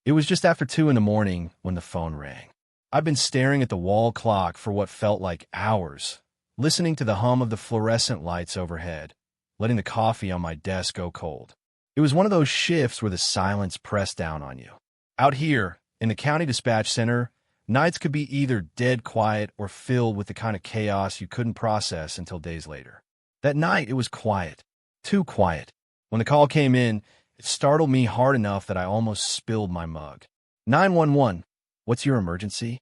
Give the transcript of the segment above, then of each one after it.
It was just after 2 in the morning when the phone rang. I'd been staring at the wall clock for what felt like hours, listening to the hum of the fluorescent lights overhead, letting the coffee on my desk go cold. It was one of those shifts where the silence pressed down on you. Out here, in the county dispatch center, nights could be either dead quiet or filled with the kind of chaos you couldn't process until days later. That night, it was quiet. Too quiet. When the call came in, it startled me hard enough that I almost spilled my mug. 911, what's your emergency?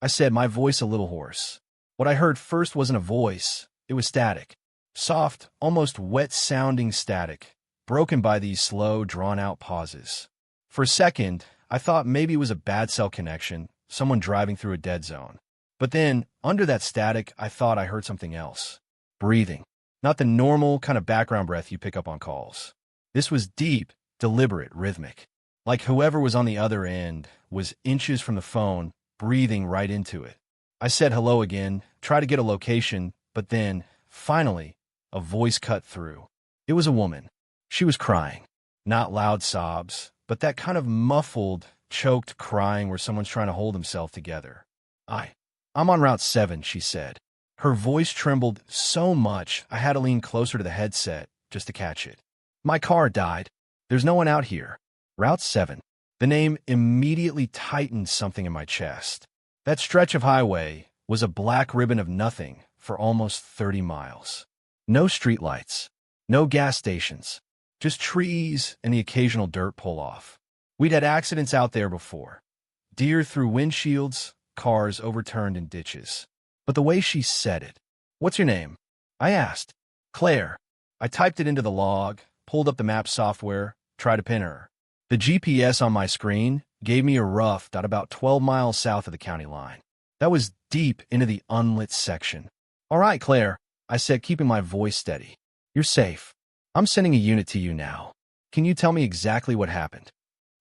I said, my voice a little hoarse. What I heard first wasn't a voice. It was static. Soft, almost wet-sounding static, broken by these slow, drawn-out pauses. For a second, I thought maybe it was a bad cell connection, someone driving through a dead zone. But then, under that static, I thought I heard something else. Breathing. Not the normal kind of background breath you pick up on calls. This was deep, deliberate, rhythmic. Like whoever was on the other end was inches from the phone, breathing right into it. I said hello again, tried to get a location, but then, finally, a voice cut through. It was a woman. She was crying. Not loud sobs, but that kind of muffled, choked crying where someone's trying to hold himself together. I'm on Route 7, she said. Her voice trembled so much I had to lean closer to the headset just to catch it. My car died. There's no one out here. Route 7. The name immediately tightened something in my chest. That stretch of highway was a black ribbon of nothing for almost 30 miles. No streetlights, no gas stations, just trees and the occasional dirt pull-off. We'd had accidents out there before. Deer through windshields, cars overturned in ditches. But the way she said it, "What's your name?" I asked. "Claire." I typed it into the log, pulled up the map software, tried to pin her. The GPS on my screen gave me a rough dot about 12 miles south of the county line. That was deep into the unlit section. "All right, Claire," I said, keeping my voice steady. "You're safe. I'm sending a unit to you now. Can you tell me exactly what happened?"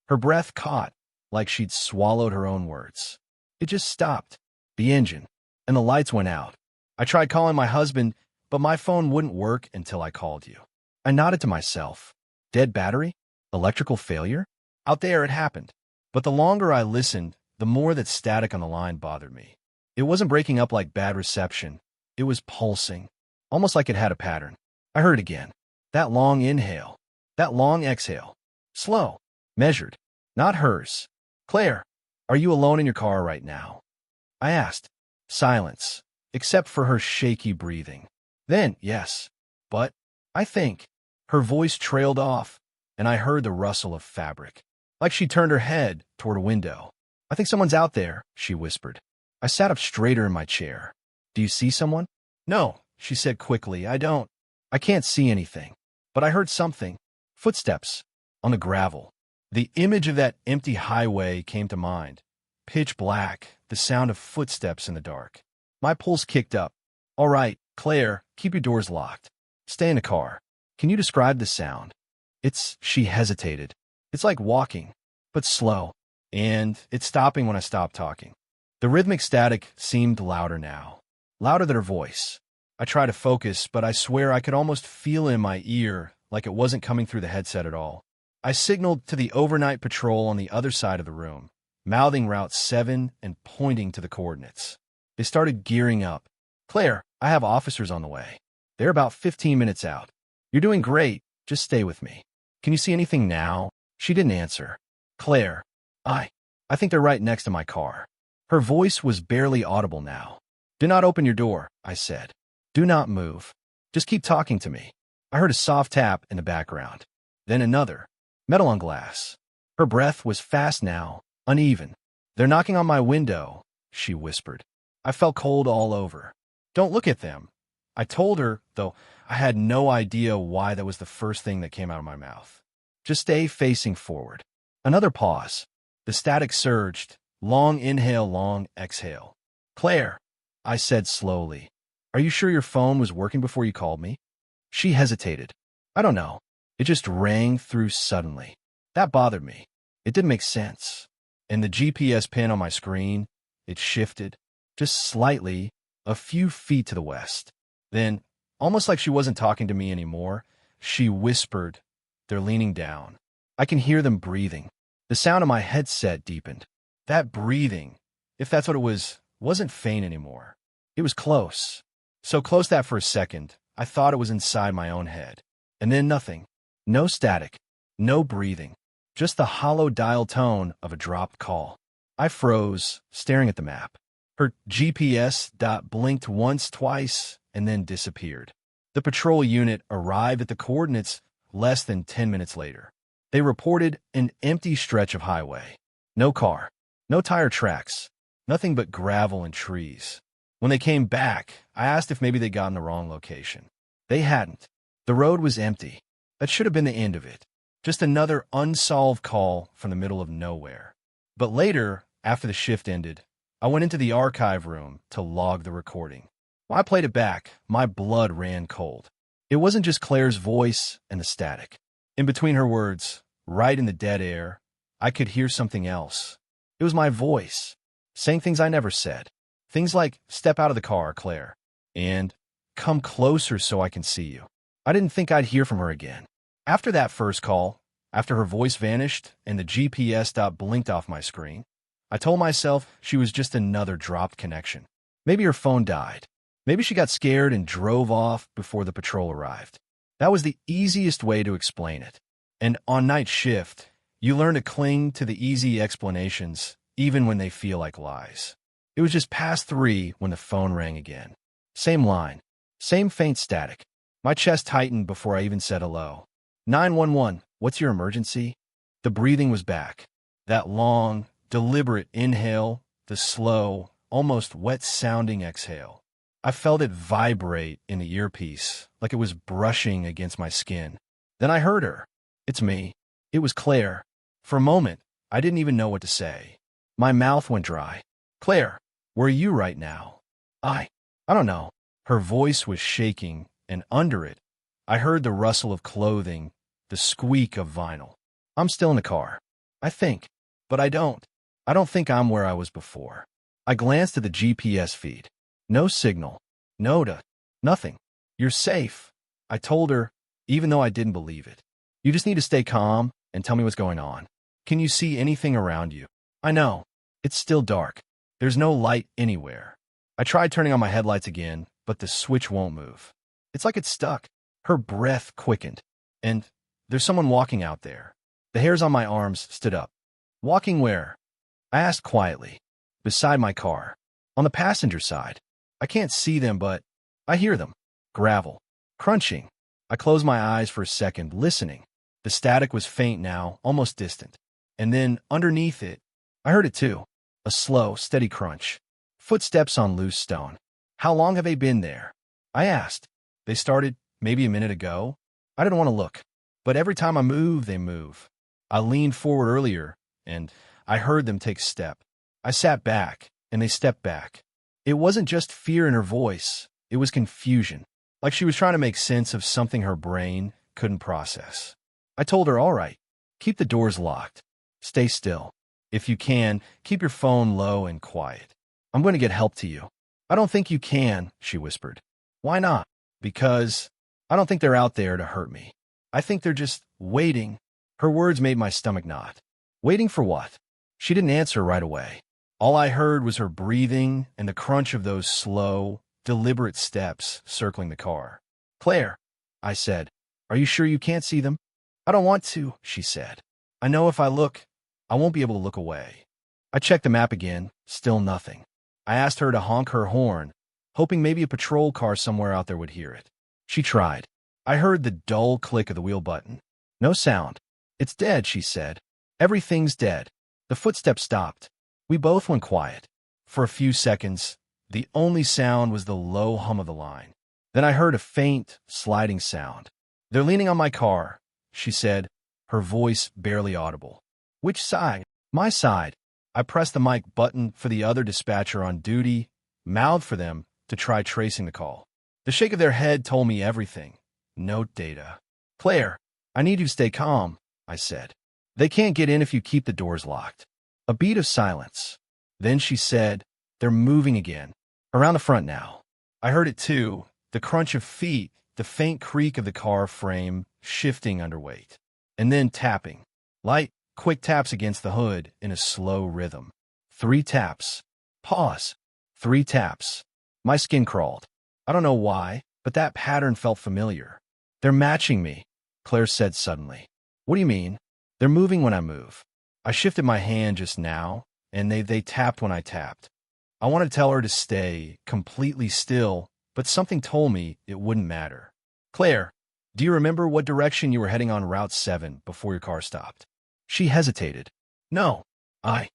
Her breath caught, like she'd swallowed her own words. It just stopped. The engine. And the lights went out. I tried calling my husband, but my phone wouldn't work until I called you. I nodded to myself. Dead battery? Electrical failure? Out there it happened. But the longer I listened, the more that static on the line bothered me. It wasn't breaking up like bad reception. It was pulsing, almost like it had a pattern. I heard it again. That long inhale. That long exhale. Slow. Measured. Not hers. "Claire, are you alone in your car right now?" I asked. Silence, except for her shaky breathing. Then, yes. But, I think. Her voice trailed off, and I heard the rustle of fabric. Like she turned her head toward a window. "I think someone's out there," she whispered. I sat up straighter in my chair. "Do you see someone?" "No," she said quickly. I can't see anything. But I heard something. Footsteps. On the gravel. The image of that empty highway came to mind. Pitch black, the sound of footsteps in the dark. My pulse kicked up. "All right, Claire, keep your doors locked. Stay in the car. Can you describe the sound?" She hesitated. "It's like walking, but slow. And it's stopping when I stop talking." The rhythmic static seemed louder now. Louder than her voice. I tried to focus, but I swear I could almost feel it in my ear, like it wasn't coming through the headset at all. I signaled to the overnight patrol on the other side of the room, mouthing Route 7 and pointing to the coordinates. They started gearing up. "Claire, I have officers on the way. They're about 15 minutes out. You're doing great. Just stay with me. Can you see anything now?" She didn't answer. "Claire, I think they're right next to my car." Her voice was barely audible now. "Do not open your door," I said. "Do not move. Just keep talking to me." I heard a soft tap in the background. Then another. Metal on glass. Her breath was fast now, uneven. "They're knocking on my window," she whispered. I felt cold all over. "Don't look at them." I told her, though I had no idea why that was the first thing that came out of my mouth. "Just stay facing forward." Another pause. The static surged. Long inhale, long exhale. "Claire," I said slowly, "are you sure your phone was working before you called me?" She hesitated. "I don't know. It just rang through suddenly." That bothered me. It didn't make sense. And the GPS pin on my screen, it shifted, just slightly, a few feet to the west. Then, almost like she wasn't talking to me anymore, she whispered. "They're leaning down. I can hear them breathing." The sound of my headset deepened. That breathing, if that's what it was, wasn't faint anymore. It was close. So close that for a second, I thought it was inside my own head. And then nothing. No static. No breathing. Just the hollow dial tone of a dropped call. I froze, staring at the map. Her GPS dot blinked once, twice, and then disappeared. The patrol unit arrived at the coordinates less than 10 minutes later. They reported an empty stretch of highway. No car. No tire tracks. Nothing but gravel and trees. When they came back, I asked if maybe they'd gotten the wrong location. They hadn't. The road was empty. That should have been the end of it. Just another unsolved call from the middle of nowhere. But later, after the shift ended, I went into the archive room to log the recording. When I played it back, my blood ran cold. It wasn't just Claire's voice and the static. In between her words, right in the dead air, I could hear something else. It was my voice, saying things I never said. Things like, "Step out of the car, Claire," and "Come closer so I can see you." I didn't think I'd hear from her again. After that first call, after her voice vanished and the GPS dot blinked off my screen, I told myself she was just another dropped connection. Maybe her phone died. Maybe she got scared and drove off before the patrol arrived. That was the easiest way to explain it. And on night shift, you learn to cling to the easy explanations, even when they feel like lies. It was just past 3 when the phone rang again. Same line. Same faint static. My chest tightened before I even said hello. 911, what's your emergency? The breathing was back. That long, deliberate inhale, the slow, almost wet-sounding exhale. I felt it vibrate in the earpiece, like it was brushing against my skin. Then I heard her. It's me. It was Claire. For a moment, I didn't even know what to say. My mouth went dry. "Claire, where are you right now?" I don't know." Her voice was shaking, and under it, I heard the rustle of clothing, the squeak of vinyl. "I'm still in the car. I think. But I don't. I don't think I'm where I was before." I glanced at the GPS feed. No signal. Nothing. "You're safe," I told her, even though I didn't believe it. "You just need to stay calm and tell me what's going on. Can you see anything around you?" "I know. It's still dark. There's no light anywhere." I tried turning on my headlights again, but the switch won't move. It's like it's stuck. Her breath quickened. "And there's someone walking out there." The hairs on my arms stood up. "Walking where?" I asked quietly. "Beside my car. On the passenger side. I can't see them, but I hear them. Gravel. Crunching." I closed my eyes for a second, listening. The static was faint now, almost distant. And then, underneath it, I heard it too. A slow, steady crunch. Footsteps on loose stone. "How long have they been there?" I asked. "They started maybe a minute ago." I didn't want to look. But every time I move, they move. I leaned forward earlier, and I heard them take a step. I sat back, and they stepped back. It wasn't just fear in her voice. It was confusion. Like she was trying to make sense of something her brain couldn't process. I told her, "All right, keep the doors locked. Stay still. If you can, keep your phone low and quiet. I'm going to get help to you." "I don't think you can," she whispered. "Why not?" "Because I don't think they're out there to hurt me. I think they're just waiting." Her words made my stomach knot. Waiting for what? She didn't answer right away. All I heard was her breathing and the crunch of those slow, deliberate steps circling the car. "Claire," I said, "are you sure you can't see them?" "I don't want to," she said. "I know if I look, I won't be able to look away." I checked the map again, still nothing. I asked her to honk her horn, hoping maybe a patrol car somewhere out there would hear it. She tried. I heard the dull click of the wheel button. No sound. "It's dead," she said. "Everything's dead." The footsteps stopped. We both went quiet. For a few seconds, the only sound was the low hum of the line. Then I heard a faint, sliding sound. "They're leaning on my car," she said, her voice barely audible. "Which side?" "My side." I pressed the mic button for the other dispatcher on duty, mouthed for them to try tracing the call. The shake of their head told me everything. Note data. "Claire, I need you to stay calm," I said. "They can't get in if you keep the doors locked." A beat of silence. Then she said, "They're moving again. Around the front now." I heard it too, the crunch of feet, the faint creak of the car frame shifting under weight. And then tapping. Light, Quick taps against the hood in a slow rhythm. 3 taps. Pause. 3 taps. My skin crawled. I don't know why, but that pattern felt familiar. They're matching me, Claire said suddenly. What do you mean? They're moving when I move. I shifted my hand just now, and they tapped when I tapped. I wanted to tell her to stay completely still, but something told me it wouldn't matter. Claire, do you remember what direction you were heading on Route 7 before your car stopped? She hesitated. No, I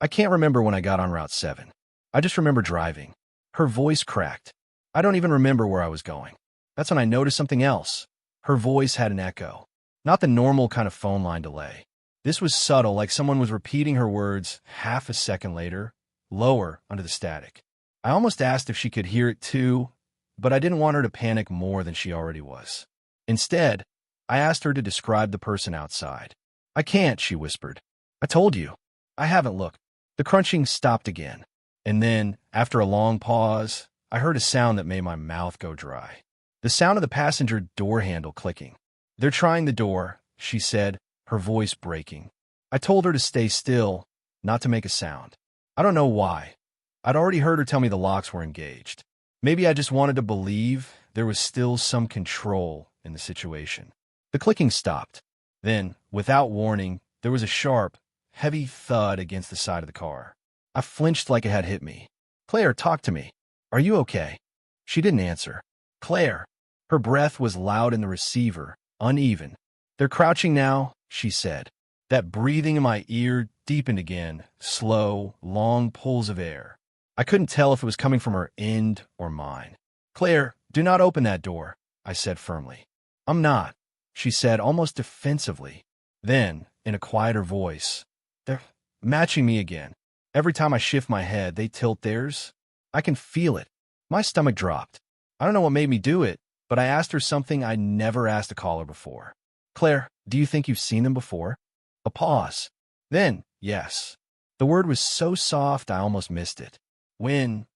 can't remember when I got on Route 7. I just remember driving. Her voice cracked. I don't even remember where I was going. That's when I noticed something else. Her voice had an echo. Not the normal kind of phone line delay. This was subtle, like someone was repeating her words half a second later, lower under the static. I almost asked if she could hear it too, but I didn't want her to panic more than she already was. Instead, I asked her to describe the person outside. I can't, she whispered. I told you. I haven't looked. The crunching stopped again. And then, after a long pause, I heard a sound that made my mouth go dry. The sound of the passenger door handle clicking. They're trying the door, she said, her voice breaking. I told her to stay still, not to make a sound. I don't know why. I'd already heard her tell me the locks were engaged. Maybe I just wanted to believe there was still some control in the situation. The clicking stopped. Then, without warning, there was a sharp, heavy thud against the side of the car. I flinched like it had hit me. Claire, talk to me. Are you okay? She didn't answer. Claire. Her breath was loud in the receiver, uneven. They're crouching now, she said. That breathing in my ear deepened again, slow, long pulls of air. I couldn't tell if it was coming from her end or mine. Claire, do not open that door, I said firmly. I'm not, she said almost defensively. Then, in a quieter voice, they're matching me again. Every time I shift my head, they tilt theirs. I can feel it. My stomach dropped. I don't know what made me do it, but I asked her something I never asked a caller before. Claire, do you think you've seen them before? A pause. Then, yes. The word was so soft I almost missed it. When?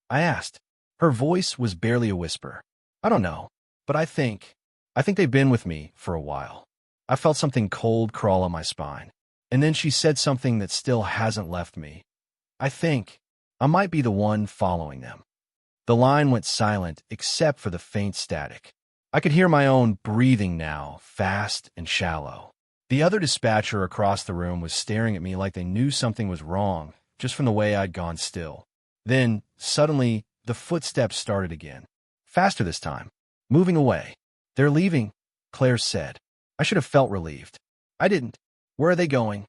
I asked. Her voice was barely a whisper. I don't know, but I think they've been with me for a while. I felt something cold crawl up my spine. And then she said something that still hasn't left me. I think I might be the one following them. The line went silent except for the faint static. I could hear my own breathing now, fast and shallow. The other dispatcher across the room was staring at me like they knew something was wrong, just from the way I'd gone still. Then, suddenly, the footsteps started again. Faster this time. Moving away. They're leaving, Claire said. I should have felt relieved. I didn't. Where are they going?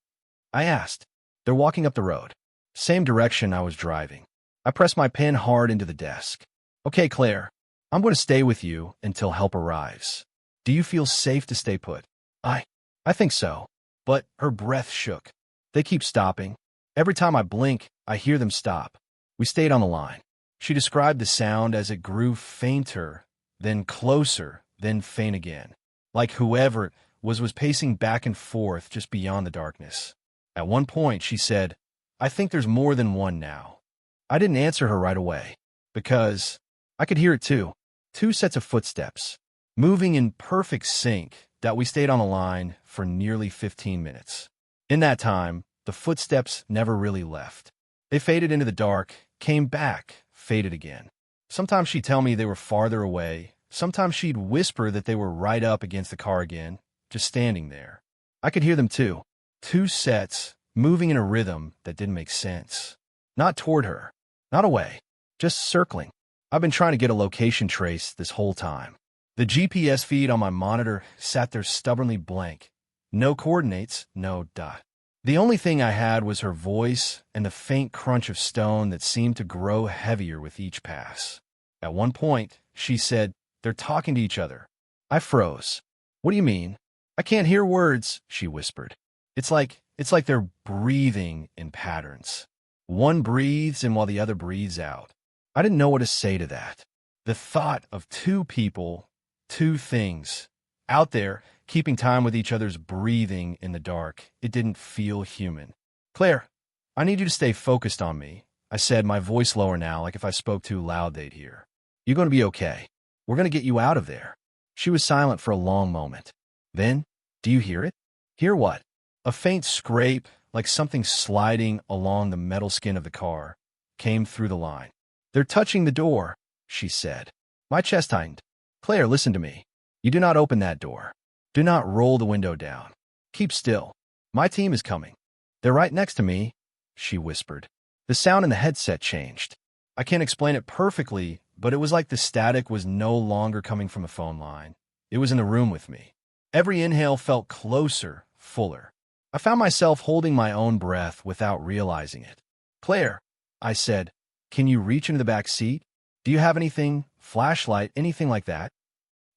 I asked. They're walking up the road. Same direction I was driving. I pressed my pen hard into the desk. Okay, Claire. I'm going to stay with you until help arrives. Do you feel safe to stay put? I think so. But her breath shook. They keep stopping. Every time I blink, I hear them stop. We stayed on the line. She described the sound as it grew fainter, then closer, then faint again. Like whoever it was pacing back and forth just beyond the darkness. At one point, she said, I think there's more than one now. I didn't answer her right away, because I could hear it too. 2 sets of footsteps, moving in perfect sync, that we stayed on the line for nearly 15 minutes. In that time, the footsteps never really left. They faded into the dark, came back, faded again. Sometimes she'd tell me they were farther away. Sometimes she'd whisper that they were right up against the car again, just standing there. I could hear them too. 2 sets, moving in a rhythm that didn't make sense. Not toward her, not away, just circling. I've been trying to get a location trace this whole time. The GPS feed on my monitor sat there stubbornly blank. No coordinates, no dot. The only thing I had was her voice and the faint crunch of stone that seemed to grow heavier with each pass. At one point, she said, they're talking to each other. I froze. What do you mean? I can't hear words, she whispered. It's like they're breathing in patterns. One breathes in while the other breathes out. I didn't know what to say to that. The thought of 2 people, 2 things, out there, keeping time with each other's breathing in the dark, it didn't feel human. Claire, I need you to stay focused on me, I said, my voice lower now, like if I spoke too loud they'd hear. You're going to be okay. We're going to get you out of there. She was silent for a long moment. Then, do you hear it? Hear what? A faint scrape, like something sliding along the metal skin of the car, came through the line. "They're touching the door," she said. My chest tightened. "Claire, listen to me. You do not open that door. Do not roll the window down. Keep still. My team is coming. They're right next to me," she whispered. The sound in the headset changed. I can't explain it perfectly, but it was like the static was no longer coming from the phone line. It was in the room with me. Every inhale felt closer, fuller. I found myself holding my own breath without realizing it. "Claire," I said, "can you reach into the back seat? Do you have anything, flashlight, anything like that?"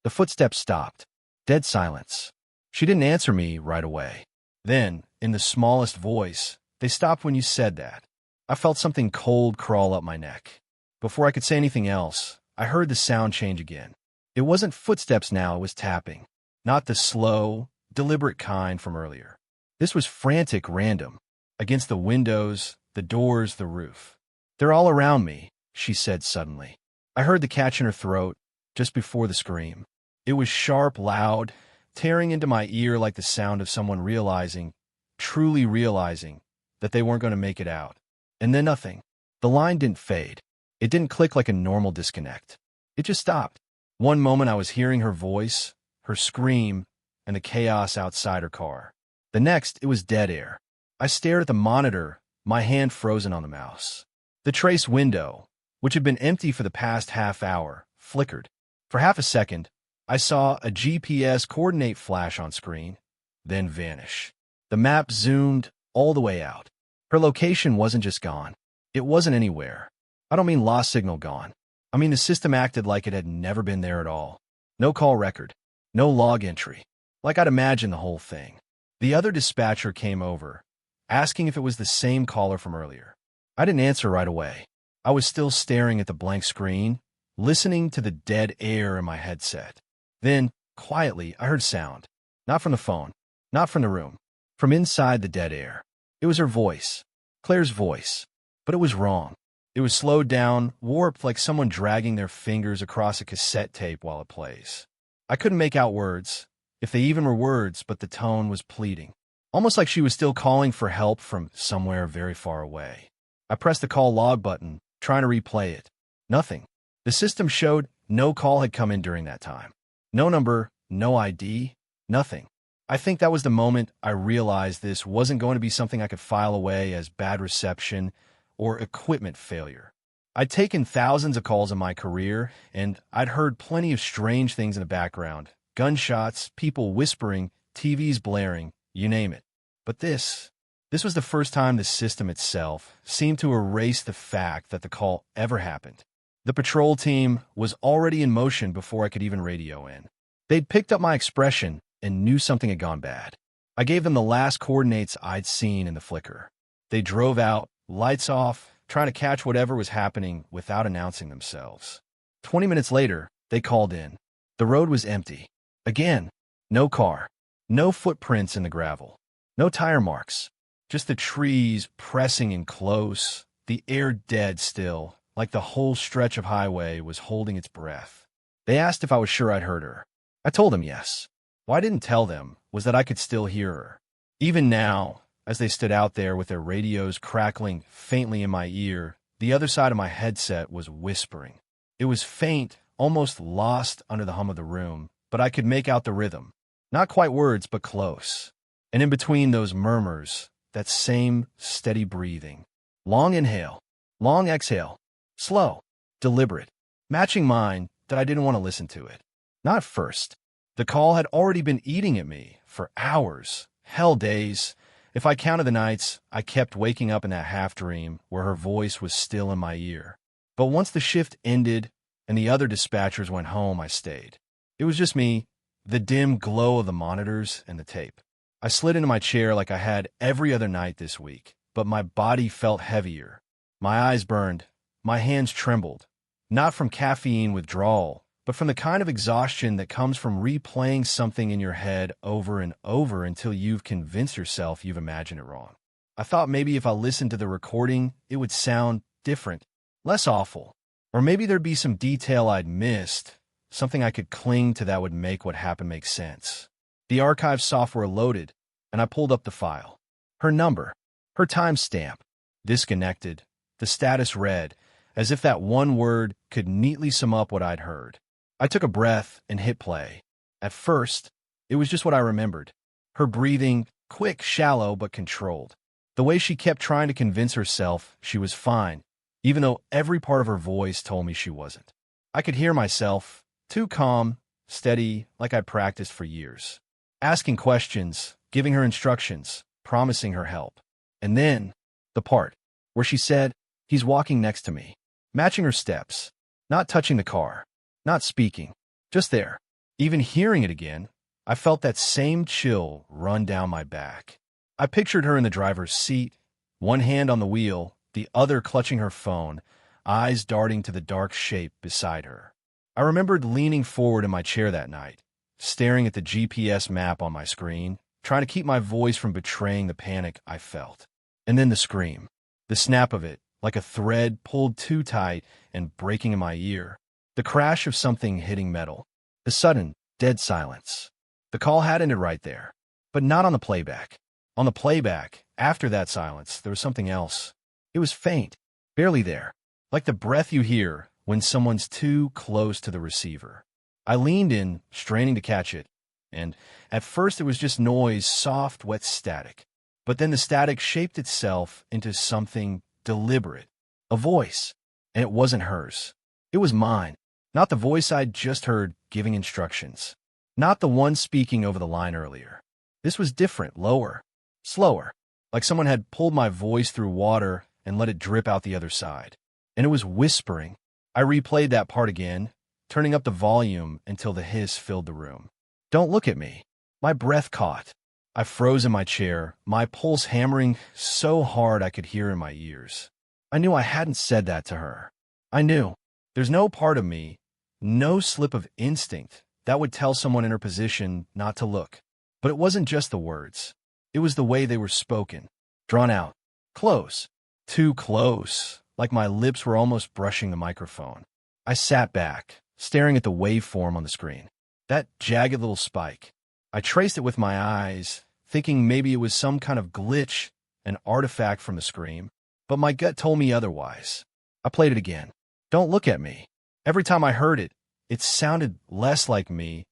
The footsteps stopped. Dead silence. She didn't answer me right away. Then, in the smallest voice, "They stopped when you said that." I felt something cold crawl up my neck. Before I could say anything else, I heard the sound change again. It wasn't footsteps now, it was tapping. Not the slow, deliberate kind from earlier. This was frantic, random. Against the windows, the doors, the roof. "They're all around me," she said suddenly. I heard the catch in her throat, just before the scream. It was sharp, loud, tearing into my ear like the sound of someone realizing, truly realizing, that they weren't going to make it out. And then nothing. The line didn't fade. It didn't click like a normal disconnect. It just stopped. One moment I was hearing her voice, her scream, and the chaos outside her car. The next, it was dead air. I stared at the monitor, my hand frozen on the mouse. The trace window, which had been empty for the past half hour, flickered. For half a second, I saw a GPS coordinate flash on screen, then vanish. The map zoomed all the way out. Her location wasn't just gone. It wasn't anywhere. I don't mean lost signal gone. I mean the system acted like it had never been there at all. No call record. No log entry. Like I'd imagined the whole thing. The other dispatcher came over, asking if it was the same caller from earlier. I didn't answer right away. I was still staring at the blank screen, listening to the dead air in my headset. Then, quietly, I heard sound. Not from the phone. Not from the room. From inside the dead air. It was her voice. Claire's voice. But it was wrong. It was slowed down, warped like someone dragging their fingers across a cassette tape while it plays. I couldn't make out words, if they even were words, but the tone was pleading. Almost like she was still calling for help from somewhere very far away. I pressed the call log button, trying to replay it. Nothing. The system showed no call had come in during that time. No number, no ID, nothing. I think that was the moment I realized this wasn't going to be something I could file away as bad reception or equipment failure. I'd taken thousands of calls in my career, and I'd heard plenty of strange things in the background. Gunshots, people whispering, TVs blaring, you name it. But this was the first time the system itself seemed to erase the fact that the call ever happened. The patrol team was already in motion before I could even radio in. They'd picked up my expression and knew something had gone bad. I gave them the last coordinates I'd seen in the flicker. They drove out, lights off, trying to catch whatever was happening without announcing themselves. 20 minutes later, they called in. The road was empty. Again, no car, no footprints in the gravel, no tire marks, just the trees pressing in close, the air dead still, like the whole stretch of highway was holding its breath. They asked if I was sure I'd heard her. I told them yes. What I didn't tell them was that I could still hear her. Even now, as they stood out there with their radios crackling faintly in my ear, the other side of my headset was whispering. It was faint, almost lost under the hum of the room, but I could make out the rhythm. Not quite words, but close. And in between those murmurs, that same steady breathing. Long inhale, long exhale, slow, deliberate, matching mine that I didn't want to listen to it. Not at first. The call had already been eating at me for hours, hell days. If I counted the nights, I kept waking up in that half-dream where her voice was still in my ear. But once the shift ended and the other dispatchers went home, I stayed. It was just me, the dim glow of the monitors and the tape. I slid into my chair like I had every other night this week, but my body felt heavier. My eyes burned, my hands trembled, not from caffeine withdrawal, but from the kind of exhaustion that comes from replaying something in your head over and over until you've convinced yourself you've imagined it wrong. I thought maybe if I listened to the recording, it would sound different, less awful, or maybe there'd be some detail I'd missed, something I could cling to that would make what happened make sense. The archive software loaded, and I pulled up the file. Her number, her timestamp, disconnected, the status read, as if that one word could neatly sum up what I'd heard. I took a breath and hit play. At first, it was just what I remembered. Her breathing, quick, shallow, but controlled. The way she kept trying to convince herself she was fine, even though every part of her voice told me she wasn't. I could hear myself, too calm, steady, like I'd practiced for years. Asking questions, giving her instructions, promising her help. And then, the part where she said, "He's walking next to me," matching her steps, not touching the car, not speaking, just there. Even hearing it again, I felt that same chill run down my back. I pictured her in the driver's seat, one hand on the wheel, the other clutching her phone, eyes darting to the dark shape beside her. I remembered leaning forward in my chair that night, staring at the GPS map on my screen, trying to keep my voice from betraying the panic I felt. And then the scream, the snap of it, like a thread pulled too tight and breaking in my ear. The crash of something hitting metal. The sudden, dead silence. The call had ended right there, but not on the playback. On the playback, after that silence, there was something else. It was faint, barely there, like the breath you hear when someone's too close to the receiver. I leaned in, straining to catch it, and at first it was just noise, soft, wet static. But then the static shaped itself into something deliberate, a voice, and it wasn't hers. It was mine, not the voice I'd just heard giving instructions, not the one speaking over the line earlier. This was different, lower, slower, like someone had pulled my voice through water and let it drip out the other side. And it was whispering. I replayed that part again, turning up the volume until the hiss filled the room. "Don't look at me." My breath caught. I froze in my chair, my pulse hammering so hard I could hear in my ears. I knew I hadn't said that to her. I knew. There's no part of me, no slip of instinct, that would tell someone in her position not to look. But it wasn't just the words. It was the way they were spoken. Drawn out. Close. Too close. Like my lips were almost brushing the microphone. I sat back, staring at the waveform on the screen. That jagged little spike. I traced it with my eyes, thinking maybe it was some kind of glitch, an artifact from the scream. But my gut told me otherwise. I played it again. "Don't look at me." Every time I heard it, it sounded less like me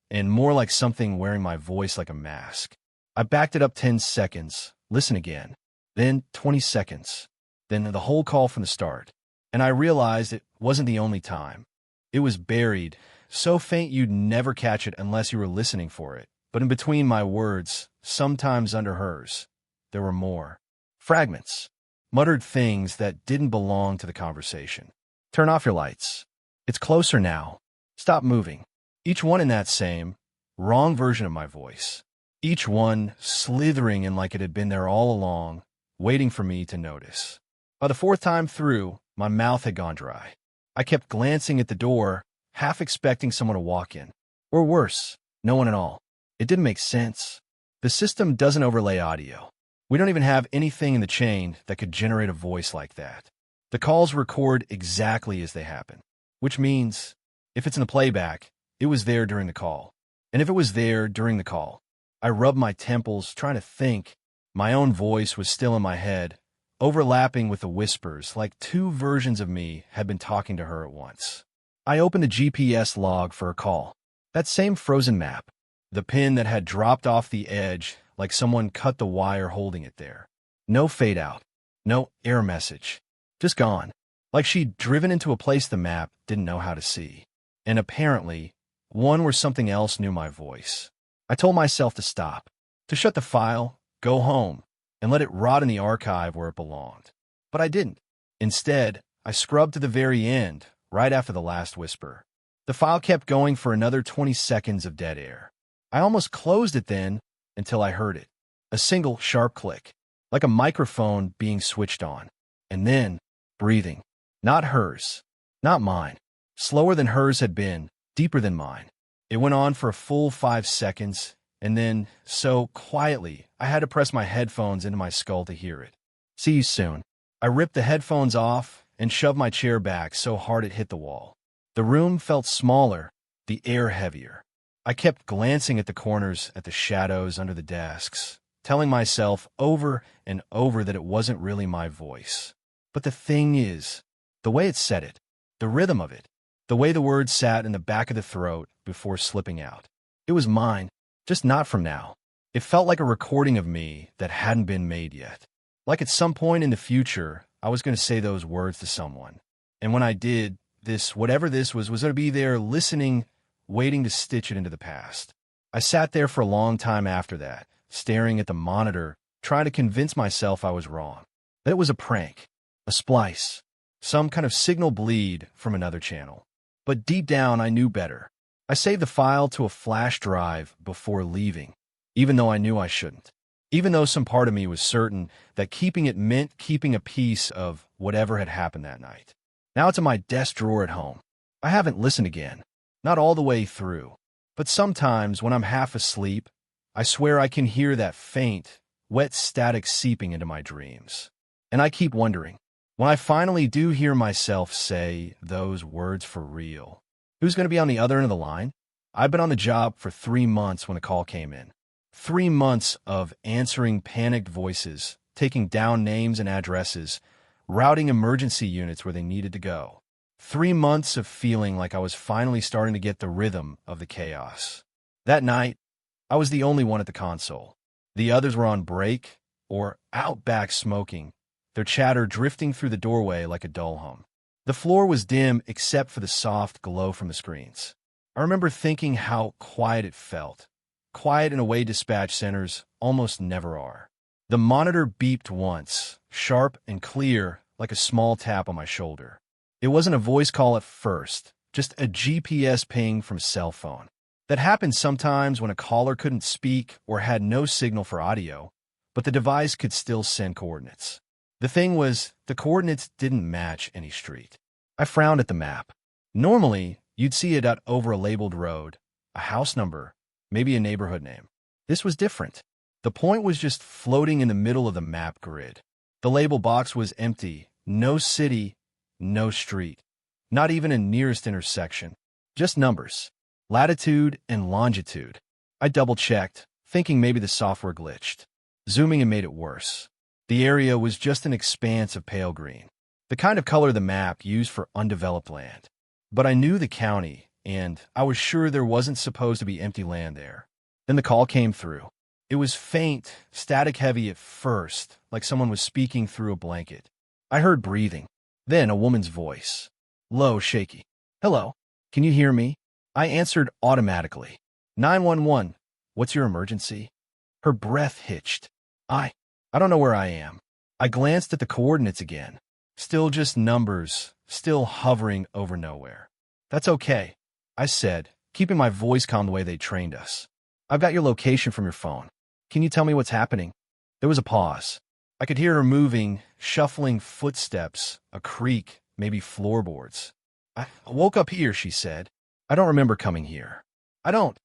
and more like something wearing my voice like a mask. I backed it up 10 seconds, listen again, then 20 seconds, then the whole call from the start. And I realized it wasn't the only time. It was buried, so faint you'd never catch it unless you were listening for it. But in between my words, sometimes under hers, there were more. Fragments. Muttered things that didn't belong to the conversation. "Turn off your lights. It's closer now. Stop moving." Each one in that same, wrong version of my voice. Each one slithering in like it had been there all along, waiting for me to notice. By the fourth time through, my mouth had gone dry. I kept glancing at the door, half expecting someone to walk in. Or worse, no one at all. It didn't make sense. The system doesn't overlay audio. We don't even have anything in the chain that could generate a voice like that. The calls record exactly as they happen, which means if it's in the playback, it was there during the call. And if it was there during the call, I rubbed my temples trying to think. My own voice was still in my head, overlapping with the whispers like two versions of me had been talking to her at once. I opened the GPS log for her call. That same frozen map, the pin that had dropped off the edge like someone cut the wire holding it there. No fade out, no error message, just gone, like she'd driven into a place the map didn't know how to see. And apparently, one where something else knew my voice. I told myself to stop, to shut the file, go home, and let it rot in the archive where it belonged. But I didn't. Instead, I scrubbed to the very end, right after the last whisper. The file kept going for another 20 seconds of dead air. I almost closed it then until I heard it. A single sharp click, like a microphone being switched on. And then, breathing. Not hers, not mine. Slower than hers had been, deeper than mine. It went on for a full 5 seconds, and then, so quietly, I had to press my headphones into my skull to hear it. "See you soon." I ripped the headphones off and shoved my chair back so hard it hit the wall. The room felt smaller, the air heavier. I kept glancing at the corners, at the shadows under the desks, telling myself over and over that it wasn't really my voice. But the thing is, the way it said it, the rhythm of it, the way the words sat in the back of the throat before slipping out. It was mine, just not from now. It felt like a recording of me that hadn't been made yet. Like at some point in the future, I was going to say those words to someone. And when I did, whatever this was going to be there listening, waiting to stitch it into the past. I sat there for a long time after that, staring at the monitor, trying to convince myself I was wrong. That it was a prank, a splice, some kind of signal bleed from another channel. But deep down, I knew better. I saved the file to a flash drive before leaving, even though I knew I shouldn't. Even though some part of me was certain that keeping it meant keeping a piece of whatever had happened that night. Now it's in my desk drawer at home. I haven't listened again, not all the way through. But sometimes when I'm half asleep, I swear I can hear that faint, wet static seeping into my dreams. And I keep wondering, when I finally do hear myself say those words for real, who's going to be on the other end of the line? I've been on the job for 3 months when a call came in. 3 months of answering panicked voices, taking down names and addresses, routing emergency units where they needed to go. 3 months of feeling like I was finally starting to get the rhythm of the chaos. That night, I was the only one at the console. The others were on break or out back smoking, their chatter drifting through the doorway like a dull hum. The floor was dim except for the soft glow from the screens. I remember thinking how quiet it felt. Quiet in a way dispatch centers almost never are. The monitor beeped once, sharp and clear, like a small tap on my shoulder. It wasn't a voice call at first, just a GPS ping from a cell phone. That happened sometimes when a caller couldn't speak or had no signal for audio, but the device could still send coordinates. The thing was, the coordinates didn't match any street. I frowned at the map. Normally, you'd see it over a labeled road, a house number, maybe a neighborhood name. This was different. The point was just floating in the middle of the map grid. The label box was empty, no city, no street, not even a nearest intersection, just numbers, latitude and longitude. I double-checked, thinking maybe the software glitched. Zooming in made it worse. The area was just an expanse of pale green, the kind of color the map used for undeveloped land. But I knew the county, and I was sure there wasn't supposed to be empty land there. Then the call came through. It was faint, static-heavy at first, like someone was speaking through a blanket. I heard breathing. Then a woman's voice. Low, shaky. Hello, can you hear me? I answered automatically. 911, what's your emergency? Her breath hitched. I don't know where I am. I glanced at the coordinates again. Still just numbers, still hovering over nowhere. That's okay, I said, keeping my voice calm the way they trained us. I've got your location from your phone. Can you tell me what's happening? There was a pause. I could hear her moving, shuffling footsteps, a creak, maybe floorboards. I woke up here, she said. I don't remember coming here. I don't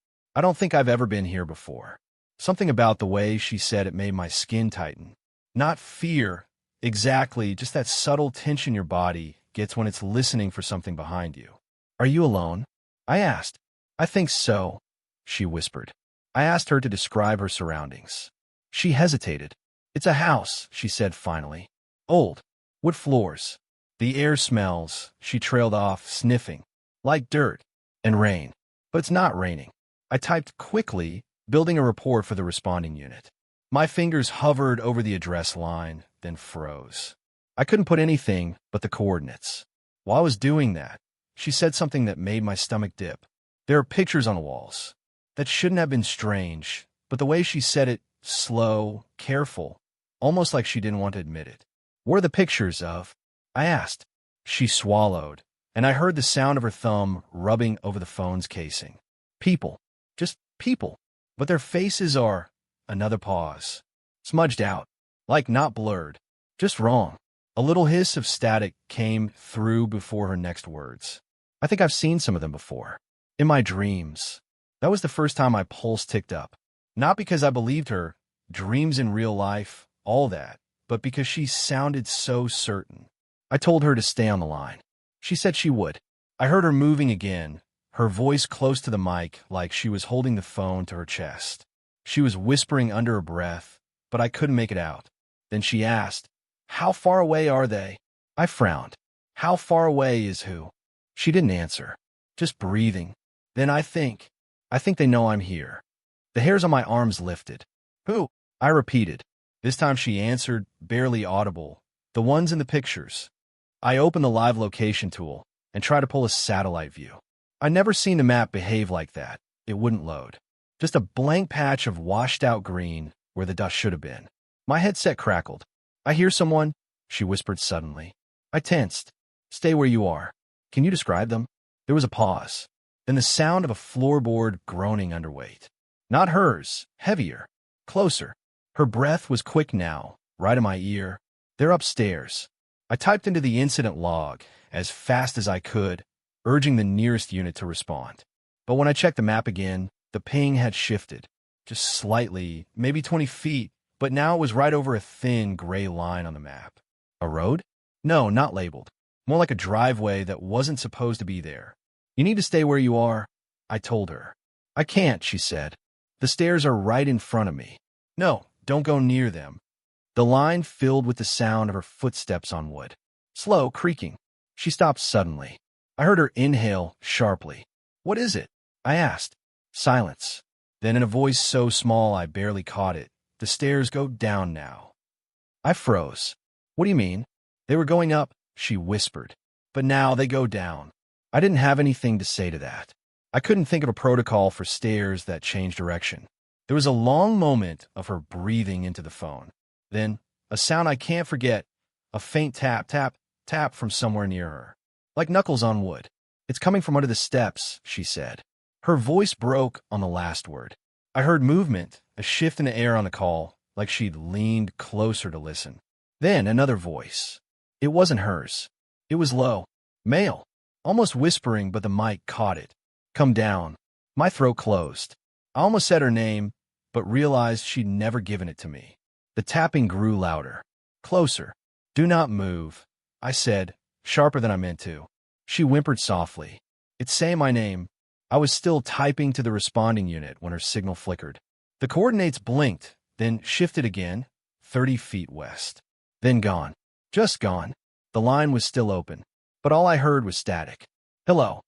think I've ever been here before. Something about the way she said it made my skin tighten. Not fear, exactly, just that subtle tension your body gets when it's listening for something behind you. Are you alone? I asked. I think so, she whispered. I asked her to describe her surroundings. She hesitated. It's a house, she said finally. Old. Wood floors. The air smells, she trailed off, sniffing. Like dirt. And rain. But it's not raining. I typed quickly, building a report for the responding unit. My fingers hovered over the address line, then froze. I couldn't put anything but the coordinates. While I was doing that, she said something that made my stomach dip. There are pictures on the walls. That shouldn't have been strange, but the way she said it, slow, careful, almost like she didn't want to admit it. What are the pictures of? I asked. She swallowed, and I heard the sound of her thumb rubbing over the phone's casing. People. Just people. But their faces are, another pause, smudged out, like not blurred, just wrong. A little hiss of static came through before her next words. I think I've seen some of them before. In my dreams. That was the first time my pulse ticked up. Not because I believed her, dreams in real life, all that, but because she sounded so certain. I told her to stay on the line. She said she would. I heard her moving again, her voice close to the mic like she was holding the phone to her chest. She was whispering under her breath, but I couldn't make it out. Then she asked, "How far away are they?" I frowned. How far away is who? She didn't answer, just breathing. Then I think they know I'm here. The hairs on my arms lifted. Who? I repeated. This time she answered, barely audible. The ones in the pictures. I opened the live location tool and tried to pull a satellite view. I'd never seen the map behave like that. It wouldn't load. Just a blank patch of washed-out green where the dust should have been. My headset crackled. "I hear someone," she whispered suddenly. I tensed. "Stay where you are. Can you describe them?" There was a pause. Then the sound of a floorboard groaning underweight. Not hers, heavier, closer. Her breath was quick now, right in my ear. "They're upstairs." I typed into the incident log as fast as I could, urging the nearest unit to respond. But when I checked the map again, the ping had shifted. Just slightly, maybe 20 feet, but now it was right over a thin gray line on the map. A road? No, not labeled. More like a driveway that wasn't supposed to be there. "You need to stay where you are," I told her. "I can't," she said. "The stairs are right in front of me." "No, don't go near them." The line filled with the sound of her footsteps on wood. Slow, creaking. She stopped suddenly. I heard her inhale sharply. "What is it?" I asked. Silence. Then in a voice so small I barely caught it, "The stairs go down now." I froze. "What do you mean?" "They were going up," she whispered. "But now they go down." I didn't have anything to say to that. I couldn't think of a protocol for stairs that changed direction. There was a long moment of her breathing into the phone. Then, a sound I can't forget, a faint tap, tap, tap from somewhere near her. Like knuckles on wood. "It's coming from under the steps," she said. Her voice broke on the last word. I heard movement, a shift in the air on the call, like she'd leaned closer to listen. Then another voice. It wasn't hers. It was low, male, almost whispering, but the mic caught it. "Come down." My throat closed. I almost said her name, but realized she'd never given it to me. The tapping grew louder. Closer. "Do not move," I said, sharper than I meant to. She whimpered softly. "It's saying my name." I was still typing to the responding unit when her signal flickered. The coordinates blinked, then shifted again, 30 feet west. Then gone. Just gone. The line was still open, but all I heard was static. "Hello."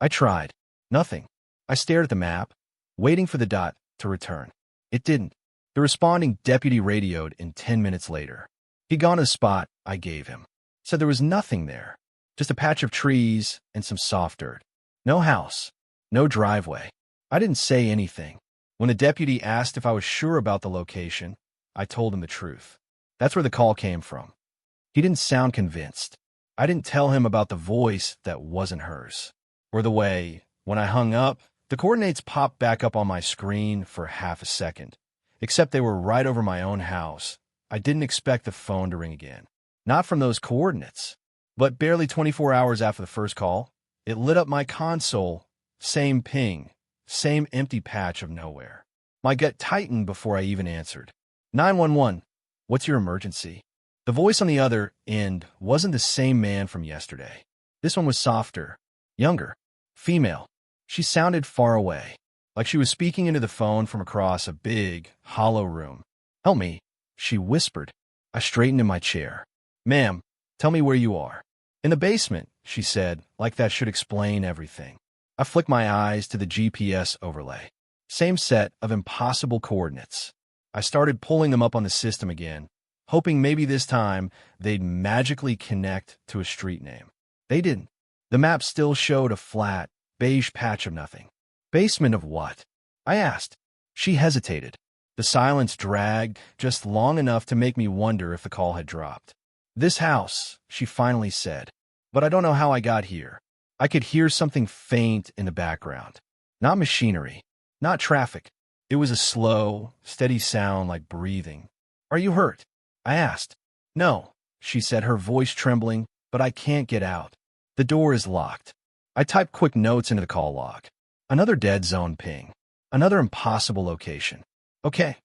I tried. Nothing. I stared at the map, waiting for the dot to return. It didn't. The responding deputy radioed in 10 minutes later. He'd gone to the spot I gave him. Said there was nothing there. Just a patch of trees and some soft dirt. No house. No driveway. I didn't say anything. When the deputy asked if I was sure about the location, I told him the truth. That's where the call came from. He didn't sound convinced. I didn't tell him about the voice that wasn't hers. Or the way, when I hung up, the coordinates popped back up on my screen for half a second. Except they were right over my own house. I didn't expect the phone to ring again. Not from those coordinates. But barely 24 hours after the first call, it lit up my console. Same ping. Same empty patch of nowhere. My gut tightened before I even answered. 911. What's your emergency? The voice on the other end wasn't the same man from yesterday. This one was softer, younger, female. She sounded far away, like she was speaking into the phone from across a big, hollow room. "Help me," she whispered. I straightened in my chair. "Ma'am, tell me where you are." "In the basement," she said, like that should explain everything. I flicked my eyes to the GPS overlay. Same set of impossible coordinates. I started pulling them up on the system again, hoping maybe this time they'd magically connect to a street name. They didn't. The map still showed a flat, beige patch of nothing. "Basement of what?" I asked. She hesitated. The silence dragged just long enough to make me wonder if the call had dropped. "This house," she finally said. "But I don't know how I got here." I could hear something faint in the background. Not machinery. Not traffic. It was a slow, steady sound like breathing. "Are you hurt?" I asked. "No," she said, her voice trembling, "but I can't get out. The door is locked." I typed quick notes into the call log. Another dead zone ping. Another impossible location. "Okay,"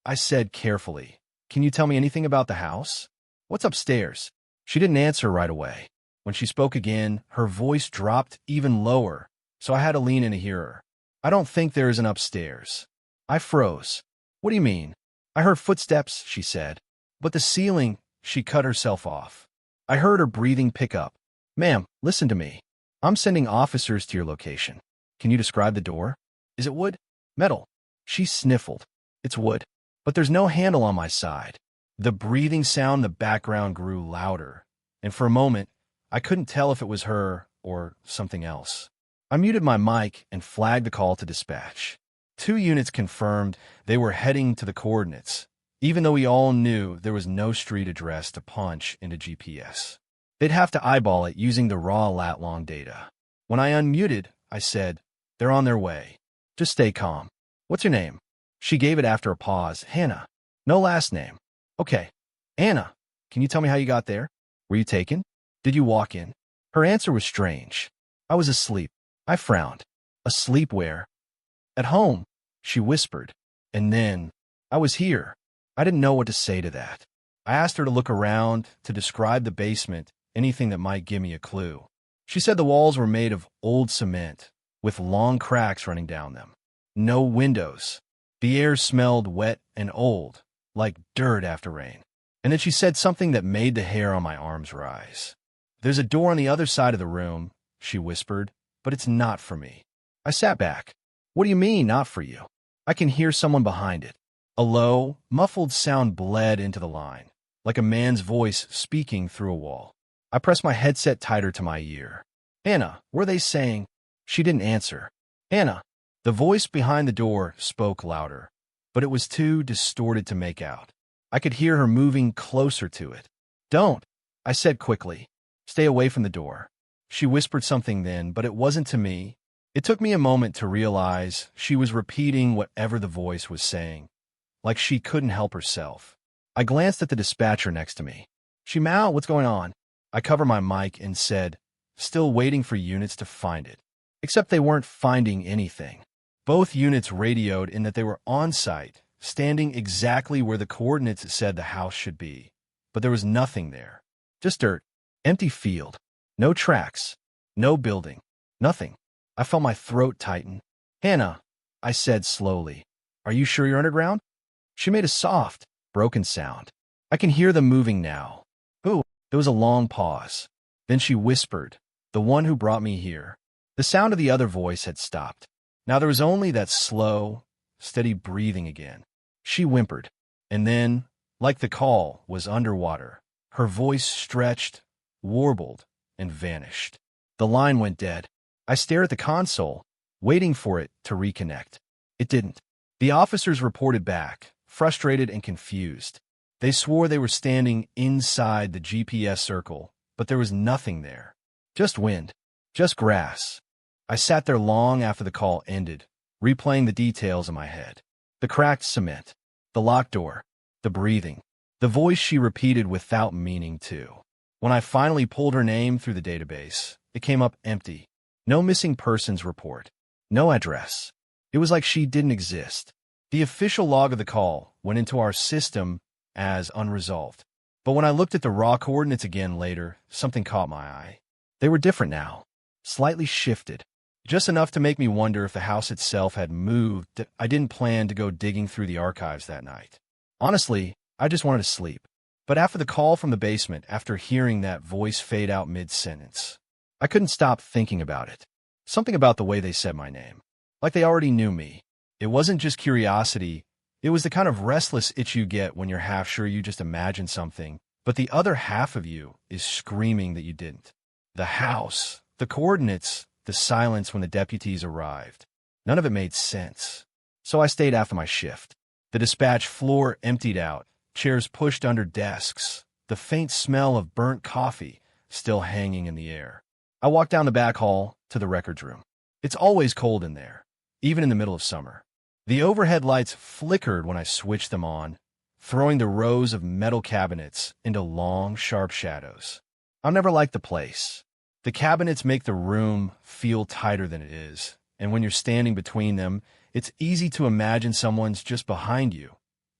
I said carefully. "Can you tell me anything about the house? What's upstairs?" She didn't answer right away. When she spoke again, her voice dropped even lower, so I had to lean in to hear her. "I don't think there is an upstairs." I froze. "What do you mean?" I heard footsteps, she said. But the ceiling, she cut herself off. I heard her breathing pick up. Ma'am, listen to me. I'm sending officers to your location. Can you describe the door? Is it wood? Metal. She sniffled. It's wood. But there's no handle on my side. The breathing sound in the background grew louder, and for a moment, I couldn't tell if it was her or something else. I muted my mic and flagged the call to dispatch. 2 units confirmed they were heading to the coordinates, even though we all knew there was no street address to punch into GPS. They'd have to eyeball it using the raw lat-long data. When I unmuted, I said, "They're on their way. Just stay calm. What's your name?" She gave it after a pause. Hannah. No last name. Okay. Anna, can you tell me how you got there? Were you taken? Did you walk in? Her answer was strange. I was asleep. I frowned. Asleep where? At home, she whispered. And then, I was here. I didn't know what to say to that. I asked her to look around, to describe the basement, anything that might give me a clue. She said the walls were made of old cement, with long cracks running down them. No windows. The air smelled wet and old, like dirt after rain. And then she said something that made the hair on my arms rise. There's a door on the other side of the room, she whispered, but it's not for me. I sat back. What do you mean, not for you? I can hear someone behind it. A low, muffled sound bled into the line, like a man's voice speaking through a wall. I pressed my headset tighter to my ear. Anna, were they saying? She didn't answer. Anna. The voice behind the door spoke louder, but it was too distorted to make out. I could hear her moving closer to it. Don't, I said quickly. Stay away from the door. She whispered something then, but it wasn't to me. It took me a moment to realize she was repeating whatever the voice was saying, like she couldn't help herself. I glanced at the dispatcher next to me. Shimao, what's going on? I covered my mic and said, still waiting for units to find it. Except they weren't finding anything. Both units radioed in that they were on site, standing exactly where the coordinates said the house should be. But there was nothing there. Just dirt. Empty field. No tracks. No building. Nothing. I felt my throat tighten. Hannah, I said slowly, are you sure you're underground? She made a soft, broken sound. I can hear them moving now. Who? There was a long pause. Then she whispered, the one who brought me here. The sound of the other voice had stopped. Now there was only that slow, steady breathing again. She whimpered, and then, like the call was underwater, her voice stretched, warbled, and vanished. The line went dead. I stared at the console, waiting for it to reconnect. It didn't. The officers reported back, frustrated and confused. They swore they were standing inside the GPS circle, but there was nothing there. Just wind. Just grass. I sat there long after the call ended, replaying the details in my head. The cracked cement, the locked door, the breathing, the voice she repeated without meaning to. When I finally pulled her name through the database, it came up empty. No missing persons report. No address. It was like she didn't exist. The official log of the call went into our system as unresolved. But when I looked at the raw coordinates again later, something caught my eye. They were different now. Slightly shifted. Just enough to make me wonder if the house itself had moved. I didn't plan to go digging through the archives that night. Honestly, I just wanted to sleep. But after the call from the basement, after hearing that voice fade out mid-sentence, I couldn't stop thinking about it. Something about the way they said my name. Like they already knew me. It wasn't just curiosity. It was the kind of restless itch you get when you're half sure you just imagined something, but the other half of you is screaming that you didn't. The house, the coordinates, the silence when the deputies arrived. None of it made sense. So I stayed after my shift. The dispatch floor emptied out, chairs pushed under desks, the faint smell of burnt coffee still hanging in the air. I walked down the back hall to the records room. It's always cold in there, even in the middle of summer. The overhead lights flickered when I switched them on, throwing the rows of metal cabinets into long, sharp shadows. I'll never like the place. The cabinets make the room feel tighter than it is, and when you're standing between them, it's easy to imagine someone's just behind you,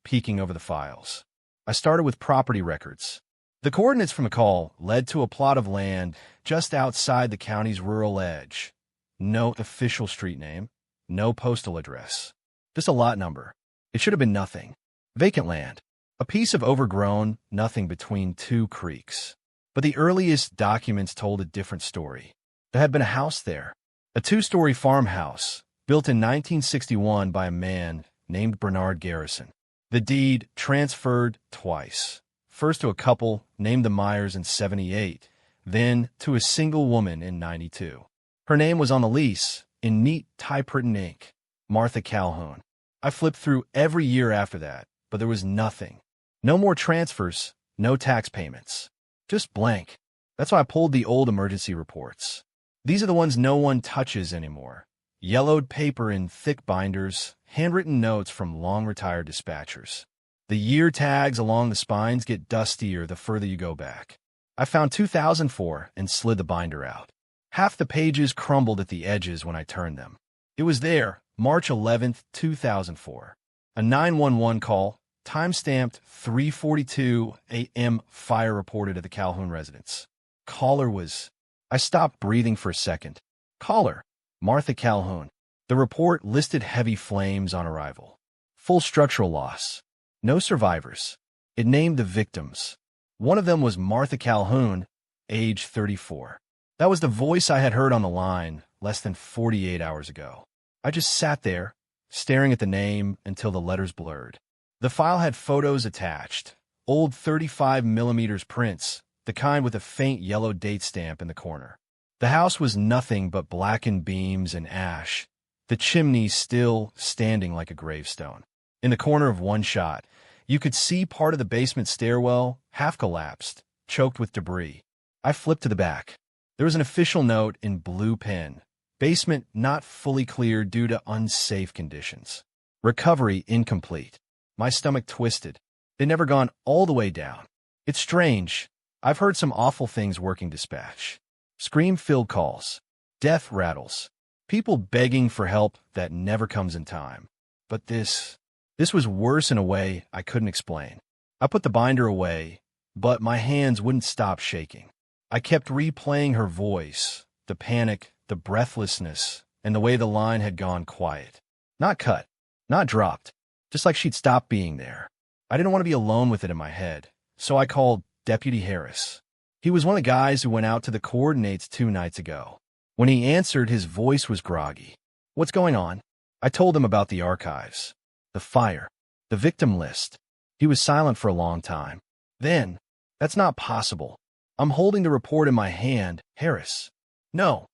peeking over the files. I started with property records. The coordinates from the call led to a plot of land just outside the county's rural edge. No official street name, no postal address, just a lot number. It should have been nothing. Vacant land. A piece of overgrown nothing between two creeks. But the earliest documents told a different story. There had been a house there. A two-story farmhouse, built in 1961 by a man named Bernard Garrison. The deed transferred twice. First to a couple named the Myers in 78, then to a single woman in 92. Her name was on the lease, in neat typewritten ink. Martha Calhoun. I flipped through every year after that, but there was nothing. No more transfers, no tax payments. Just blank. That's why I pulled the old emergency reports. These are the ones no one touches anymore. Yellowed paper in thick binders, handwritten notes from long-retired dispatchers. The year tags along the spines get dustier the further you go back. I found 2004 and slid the binder out. Half the pages crumbled at the edges when I turned them. It was there, March 11th, 2004. A 911 call, time-stamped 3:42 a.m. fire reported at the Calhoun residence. Caller was... I stopped breathing for a second. Caller, Martha Calhoun. The report listed heavy flames on arrival. Full structural loss. No survivors. It named the victims. One of them was Martha Calhoun, age 34. That was the voice I had heard on the line less than 48 hours ago. I just sat there, staring at the name until the letters blurred. The file had photos attached, old 35mm prints, the kind with a faint yellow date stamp in the corner. The house was nothing but blackened beams and ash, the chimney still standing like a gravestone. In the corner of one shot, you could see part of the basement stairwell, half collapsed, choked with debris. I flipped to the back. There was an official note in blue pen. Basement not fully cleared due to unsafe conditions. Recovery incomplete. My stomach twisted. They'd never gone all the way down. It's strange. I've heard some awful things working dispatch. Scream-filled calls. Death rattles. People begging for help that never comes in time. But this was worse in a way I couldn't explain. I put the binder away, but my hands wouldn't stop shaking. I kept replaying her voice, the panic, the breathlessness, and the way the line had gone quiet. Not cut, not dropped, just like she'd stopped being there. I didn't want to be alone with it in my head, so I called Deputy Harris. He was one of the guys who went out to the coordinates 2 nights ago. When he answered, his voice was groggy. What's going on? I told him about the archives, the fire, the victim list. He was silent for a long time. Then, that's not possible. I'm holding the report in my hand, Harris. No,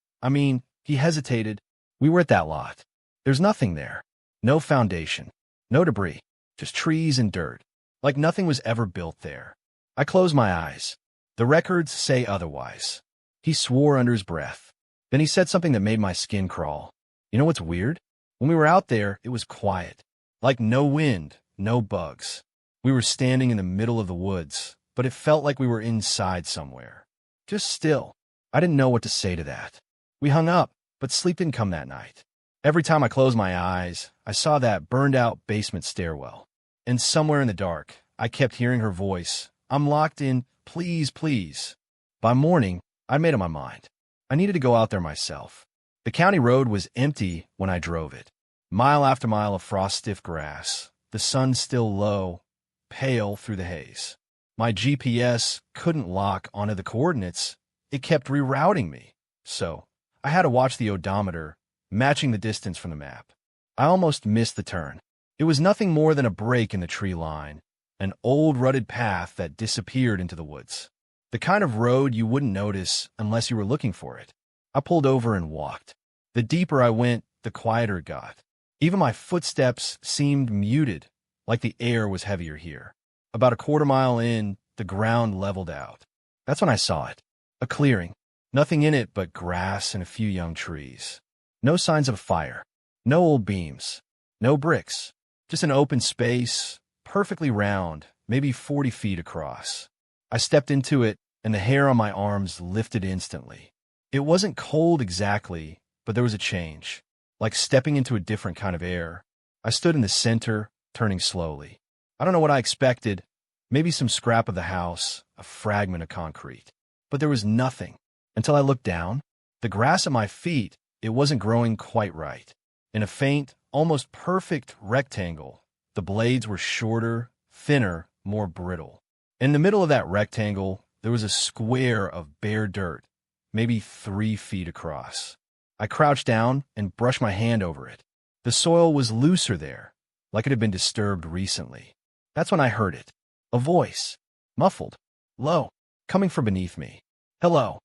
he hesitated. We were at that lot. There's nothing there. No foundation. No debris. Just trees and dirt. Like nothing was ever built there. I closed my eyes. The records say otherwise. He swore under his breath. Then he said something that made my skin crawl. You know what's weird? When we were out there, it was quiet. Like no wind, no bugs. We were standing in the middle of the woods, but it felt like we were inside somewhere. Just still. I didn't know what to say to that. We hung up, but sleep didn't come that night. Every time I closed my eyes, I saw that burned-out basement stairwell. And somewhere in the dark, I kept hearing her voice. I'm locked in, please, please. By morning, I made up my mind. I needed to go out there myself. The county road was empty when I drove it. Mile after mile of frost-stiff grass, the sun still low, pale through the haze. My GPS couldn't lock onto the coordinates. It kept rerouting me. So, I had to watch the odometer, matching the distance from the map. I almost missed the turn. It was nothing more than a break in the tree line, an old rutted path that disappeared into the woods. The kind of road you wouldn't notice unless you were looking for it. I pulled over and walked. The deeper I went, the quieter it got. Even my footsteps seemed muted, like the air was heavier here. About a quarter mile in, the ground leveled out. That's when I saw it. A clearing. Nothing in it but grass and a few young trees. No signs of a fire. No old beams. No bricks. Just an open space, perfectly round, maybe 40 feet across. I stepped into it, and the hair on my arms lifted instantly. It wasn't cold exactly, but there was a change, like stepping into a different kind of air. I stood in the center, turning slowly. I don't know what I expected. Maybe some scrap of the house, a fragment of concrete. But there was nothing. Until I looked down. The grass at my feet, it wasn't growing quite right. In a faint, almost perfect rectangle, the blades were shorter, thinner, more brittle. In the middle of that rectangle, there was a square of bare dirt, maybe 3 feet across. I crouched down and brushed my hand over it. The soil was looser there, like it had been disturbed recently. That's when I heard it. A voice. Muffled. Low. Coming from beneath me. Hello.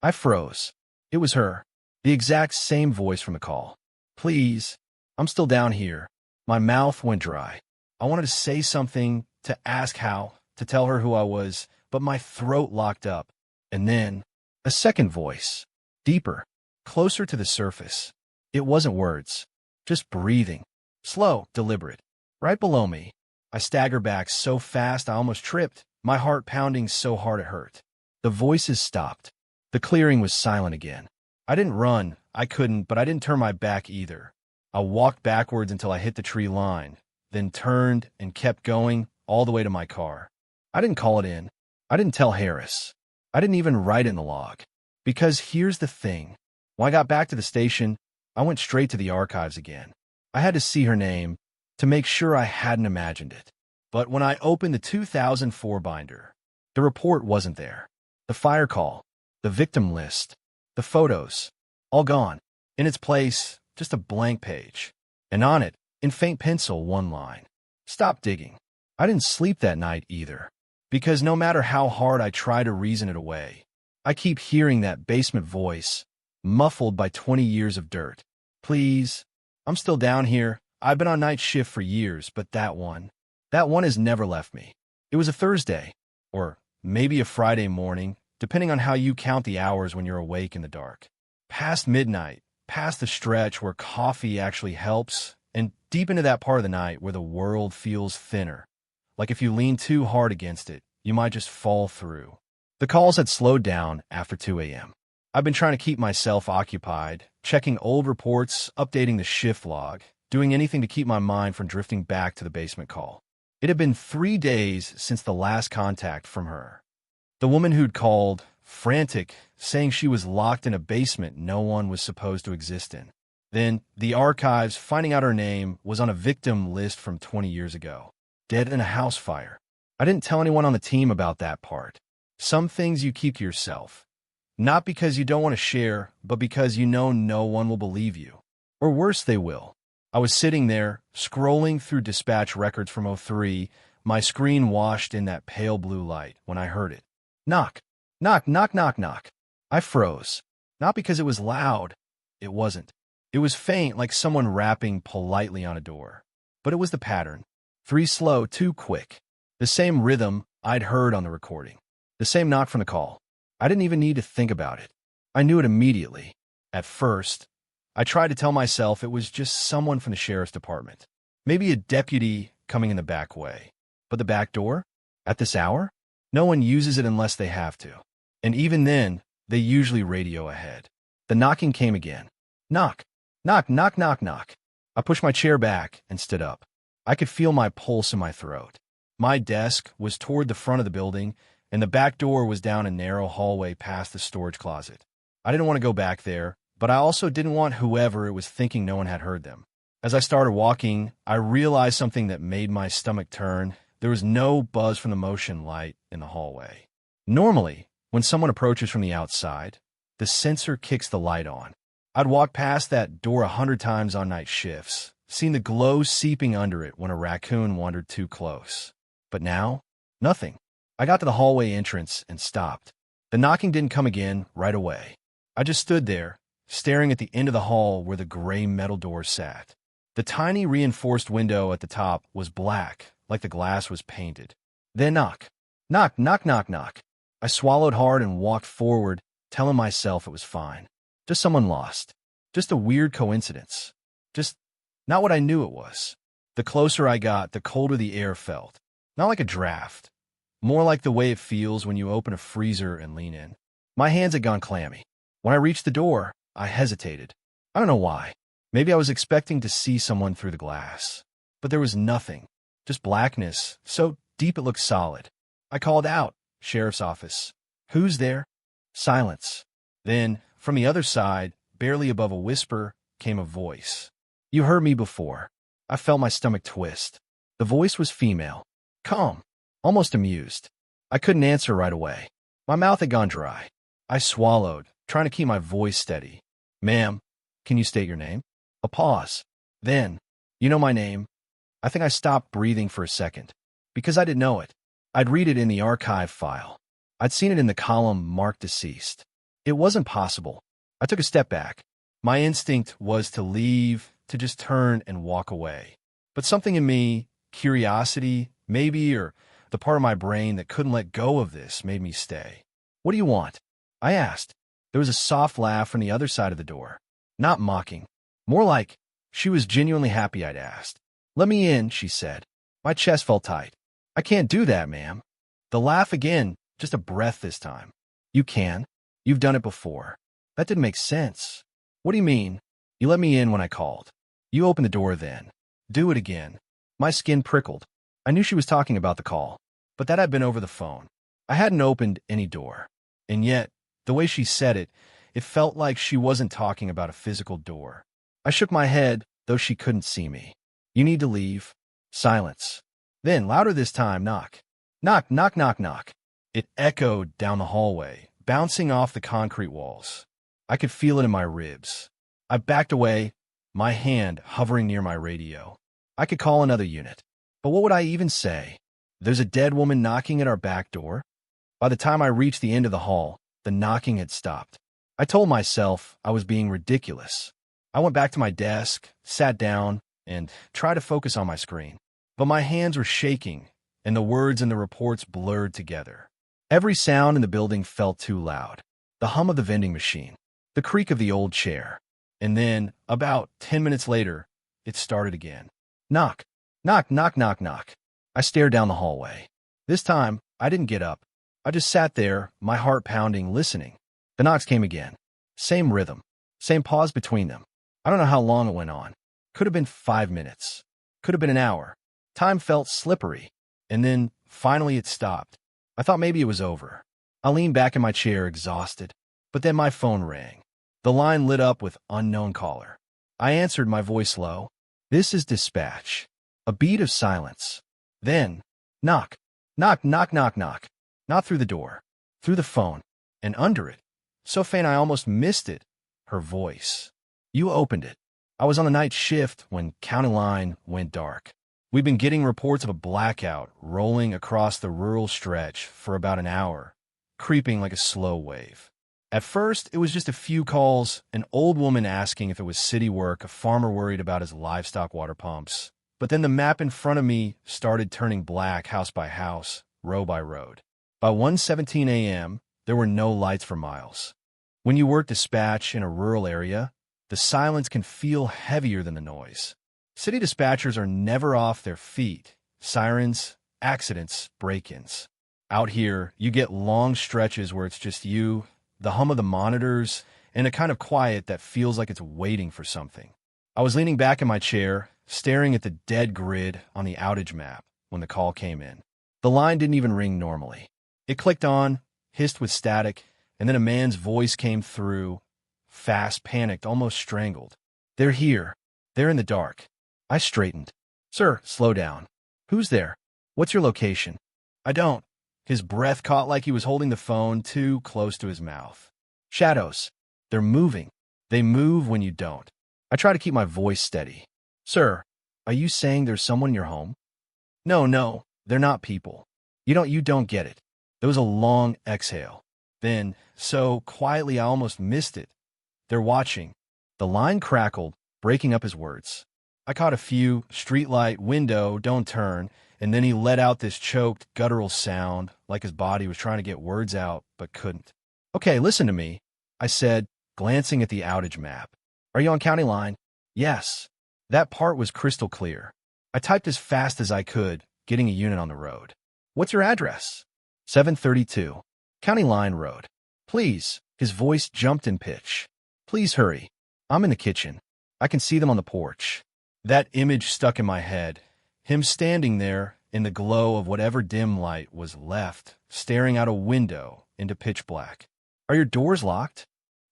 I froze. It was her. The exact same voice from the call. Please. I'm still down here. My mouth went dry. I wanted to say something, to ask how, to tell her who I was, but my throat locked up. And then, a second voice. Deeper. Closer to the surface. It wasn't words. Just breathing. Slow, deliberate. Right below me. I staggered back so fast I almost tripped, my heart pounding so hard it hurt. The voices stopped. The clearing was silent again. I didn't run. I couldn't, but I didn't turn my back either. I walked backwards until I hit the tree line, then turned and kept going all the way to my car. I didn't call it in. I didn't tell Harris. I didn't even write in the log. Because here's the thing. When I got back to the station, I went straight to the archives again. I had to see her name to make sure I hadn't imagined it. But when I opened the 2004 binder, the report wasn't there. The fire call, the victim list, the photos, all gone. In its place, just a blank page. And on it, in faint pencil, one line. Stop digging. I didn't sleep that night either. Because no matter how hard I try to reason it away, I keep hearing that basement voice, muffled by 20 years of dirt. Please. I'm still down here. I've been on night shift for years, but that one has never left me. It was a Thursday, or maybe a Friday morning, depending on how you count the hours when you're awake in the dark. Past midnight, past the stretch where coffee actually helps, and deep into that part of the night where the world feels thinner. Like if you lean too hard against it, you might just fall through. The calls had slowed down after 2 a.m. I've been trying to keep myself occupied, checking old reports, updating the shift log, doing anything to keep my mind from drifting back to the basement call. It had been 3 days since the last contact from her. The woman who'd called, frantic, saying she was locked in a basement no one was supposed to exist in. Then, the archives finding out her name was on a victim list from 20 years ago. Dead in a house fire. I didn't tell anyone on the team about that part. Some things you keep to yourself. Not because you don't want to share, but because you know no one will believe you. Or worse, they will. I was sitting there, scrolling through dispatch records from '03, my screen washed in that pale blue light, when I heard it. Knock. Knock, knock, knock, knock. I froze. Not because it was loud. It wasn't. It was faint, like someone rapping politely on a door. But it was the pattern. 3 slow, 2 quick. The same rhythm I'd heard on the recording. The same knock from the call. I didn't even need to think about it. I knew it immediately. At first, I tried to tell myself it was just someone from the sheriff's department. Maybe a deputy coming in the back way. But the back door? At this hour? No one uses it unless they have to. And even then, they usually radio ahead. The knocking came again. Knock. Knock, knock, knock, knock. I pushed my chair back and stood up. I could feel my pulse in my throat. My desk was toward the front of the building, and the back door was down a narrow hallway past the storage closet. I didn't want to go back there, but I also didn't want whoever it was thinking no one had heard them. As I started walking, I realized something that made my stomach turn. There was no buzz from the motion light in the hallway. Normally, when someone approaches from the outside, the sensor kicks the light on. I'd walked past that door 100 times on night shifts, seen the glow seeping under it when a raccoon wandered too close. But now, nothing. I got to the hallway entrance and stopped. The knocking didn't come again right away. I just stood there, staring at the end of the hall where the gray metal door sat. The tiny reinforced window at the top was black, like the glass was painted. Then knock. Knock, knock, knock, knock. I swallowed hard and walked forward, telling myself it was fine. Just someone lost. Just a weird coincidence. Just not what I knew it was. The closer I got, the colder the air felt. Not like a draft. More like the way it feels when you open a freezer and lean in. My hands had gone clammy. When I reached the door, I hesitated. I don't know why. Maybe I was expecting to see someone through the glass. But there was nothing. Just blackness, so deep it looked solid. I called out, "Sheriff's office." "Who's there?" Silence. Then, from the other side, barely above a whisper, came a voice. "You heard me before." I felt my stomach twist. The voice was female. calm, almost amused. I couldn't answer right away. My mouth had gone dry. I swallowed, trying to keep my voice steady. Ma'am, can you state your name? A pause. Then, you know my name? I think I stopped breathing for a second, because I didn't know it. I'd read it in the archive file. I'd seen it in the column marked deceased. It wasn't possible. I took a step back. My instinct was to leave, to just turn and walk away. But something in me, curiosity, maybe, or the part of my brain that couldn't let go of this, made me stay. What do you want? I asked. There was a soft laugh from the other side of the door. Not mocking. More like she was genuinely happy I'd asked. Let me in, she said. My chest felt tight. I can't do that, ma'am. The laugh again, just a breath this time. You can. You've done it before. That didn't make sense. What do you mean? You let me in when I called. You opened the door then. Do it again. My skin prickled. I knew she was talking about the call, but that had been over the phone. I hadn't opened any door. And yet, the way she said it, it felt like she wasn't talking about a physical door. I shook my head, though she couldn't see me. You need to leave. Silence. Then, louder this time, knock. Knock, knock, knock, knock. It echoed down the hallway, bouncing off the concrete walls. I could feel it in my ribs. I backed away, my hand hovering near my radio. I could call another unit. But what would I even say? There's a dead woman knocking at our back door? By the time I reached the end of the hall, the knocking had stopped. I told myself I was being ridiculous. I went back to my desk, sat down, and tried to focus on my screen. But my hands were shaking, and the words and the reports blurred together. Every sound in the building felt too loud. The hum of the vending machine, the creak of the old chair. And then, about 10 minutes later, it started again. Knock, knock, knock, knock, knock. I stared down the hallway. This time, I didn't get up. I just sat there, my heart pounding, listening. The knocks came again. Same rhythm, same pause between them. I don't know how long it went on. Could have been 5 minutes. Could have been an hour. Time felt slippery. And then, finally, it stopped. I thought maybe it was over. I leaned back in my chair, exhausted. But then my phone rang. The line lit up with unknown caller. I answered, my voice low. This is dispatch. A beat of silence. Then, knock, knock, knock, knock, knock. Not through the door, through the phone, and under it. So faint I almost missed it. Her voice. You opened it. I was on the night shift when county line went dark. We'd been getting reports of a blackout rolling across the rural stretch for about an hour, creeping like a slow wave. At first, it was just a few calls, an old woman asking if it was city work, a farmer worried about his livestock water pumps. But then the map in front of me started turning black house by house, row by road. By 1:17 a.m., there were no lights for miles. When you work dispatch in a rural area, the silence can feel heavier than the noise. City dispatchers are never off their feet. Sirens, accidents, break-ins. Out here, you get long stretches where it's just you, the hum of the monitors, and a kind of quiet that feels like it's waiting for something. I was leaning back in my chair, staring at the dead grid on the outage map when the call came in. The line didn't even ring normally. It clicked on, hissed with static, and then a man's voice came through, fast, panicked, almost strangled. They're here. They're in the dark. I straightened. Sir, slow down. Who's there? What's your location? I don't. His breath caught like he was holding the phone too close to his mouth. Shadows. They're moving. They move when you don't. I try to keep my voice steady. Sir, are you saying there's someone in your home? No, they're not people. You don't get it. There was a long exhale. Then, so quietly I almost missed it. They're watching. The line crackled, breaking up his words. I caught a few, streetlight, window, don't turn, and then he let out this choked, guttural sound, like his body was trying to get words out, but couldn't. Okay, listen to me, I said, glancing at the outage map. Are you on county line? Yes. That part was crystal clear. I typed as fast as I could, getting a unit on the road. What's your address? 732. County Line Road. Please. His voice jumped in pitch. Please hurry. I'm in the kitchen. I can see them on the porch. That image stuck in my head. Him standing there in the glow of whatever dim light was left, staring out a window into pitch black. Are your doors locked?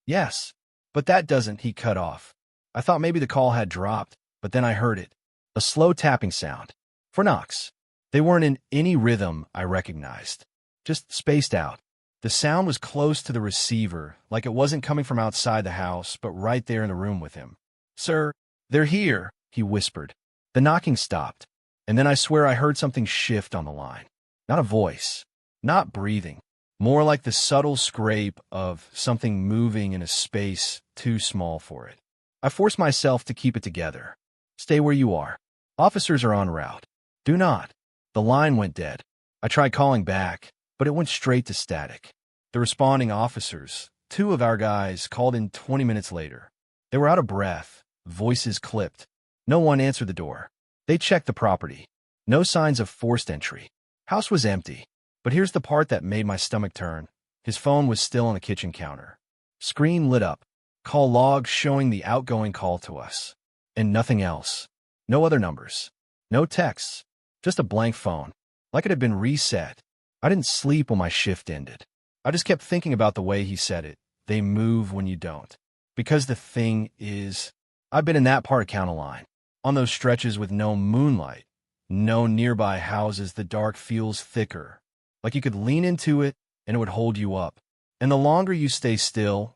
Yes. But that doesn't, he cut off. I thought maybe the call had dropped, but then I heard it. A slow tapping sound. For knocks. They weren't in any rhythm I recognized, just spaced out. The sound was close to the receiver, like it wasn't coming from outside the house, but right there in the room with him. "Sir, they're here," he whispered. The knocking stopped, and then I swear I heard something shift on the line. Not a voice, not breathing, more like the subtle scrape of something moving in a space too small for it. I forced myself to keep it together. "Stay where you are. Officers are en route." "Do not." The line went dead. I tried calling back, but it went straight to static. The responding officers, two of our guys, called in 20 minutes later. They were out of breath, voices clipped. No one answered the door. They checked the property. No signs of forced entry. House was empty. But here's the part that made my stomach turn. His phone was still on the kitchen counter. Screen lit up. Call log showing the outgoing call to us. And nothing else. No other numbers. No texts. Just a blank phone. Like it had been reset. I didn't sleep when my shift ended. I just kept thinking about the way he said it. They move when you don't. Because the thing is, I've been in that part of County Line. On those stretches with no moonlight. No nearby houses, the dark feels thicker. Like you could lean into it and it would hold you up. And the longer you stay still,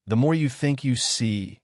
the more you think you see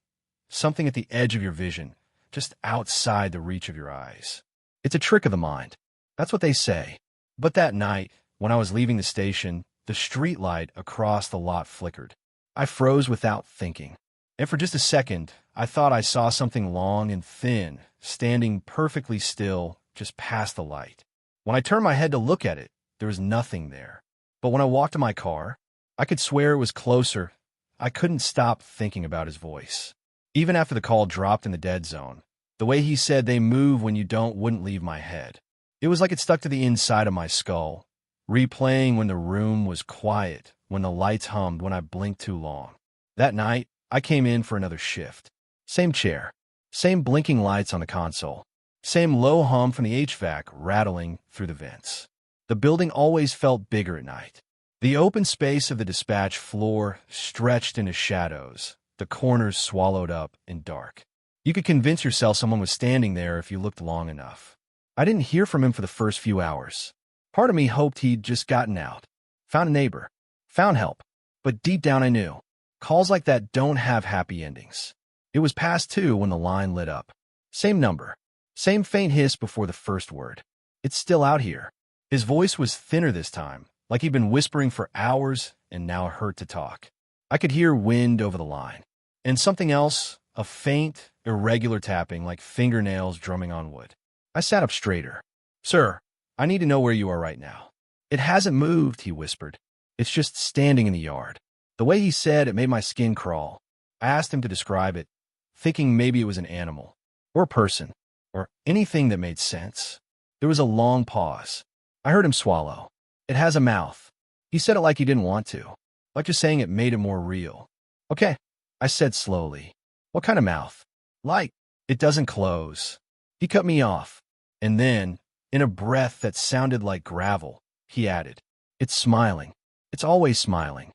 something at the edge of your vision, just outside the reach of your eyes. It's a trick of the mind. That's what they say. But that night, when I was leaving the station, the street light across the lot flickered. I froze without thinking. And for just a second, I thought I saw something long and thin, standing perfectly still just past the light. When I turned my head to look at it, there was nothing there. But when I walked to my car, I could swear it was closer. I couldn't stop thinking about his voice. Even after the call dropped in the dead zone, the way he said they move when you don't wouldn't leave my head. It was like it stuck to the inside of my skull, replaying when the room was quiet, when the lights hummed, when I blinked too long. That night, I came in for another shift. Same chair, same blinking lights on the console, same low hum from the HVAC rattling through the vents. The building always felt bigger at night. The open space of the dispatch floor stretched into shadows, the corners swallowed up in dark. You could convince yourself someone was standing there if you looked long enough. I didn't hear from him for the first few hours. Part of me hoped he'd just gotten out, found a neighbor, found help. But deep down I knew, calls like that don't have happy endings. It was past 2 when the line lit up. Same number, same faint hiss before the first word. "It's still out here." His voice was thinner this time, like he'd been whispering for hours and now hurt to talk. I could hear wind over the line. And something else, a faint, irregular tapping like fingernails drumming on wood. I sat up straighter. "Sir, I need to know where you are right now." "It hasn't moved," he whispered. "It's just standing in the yard." The way he said it made my skin crawl. I asked him to describe it, thinking maybe it was an animal, or a person, or anything that made sense. There was a long pause. I heard him swallow. "It has a mouth." He said it like he didn't want to, like just saying it made it more real. "Okay," I said slowly. "What kind of mouth?" "Like, it doesn't close." He cut me off, and then, in a breath that sounded like gravel, he added, "It's smiling. It's always smiling."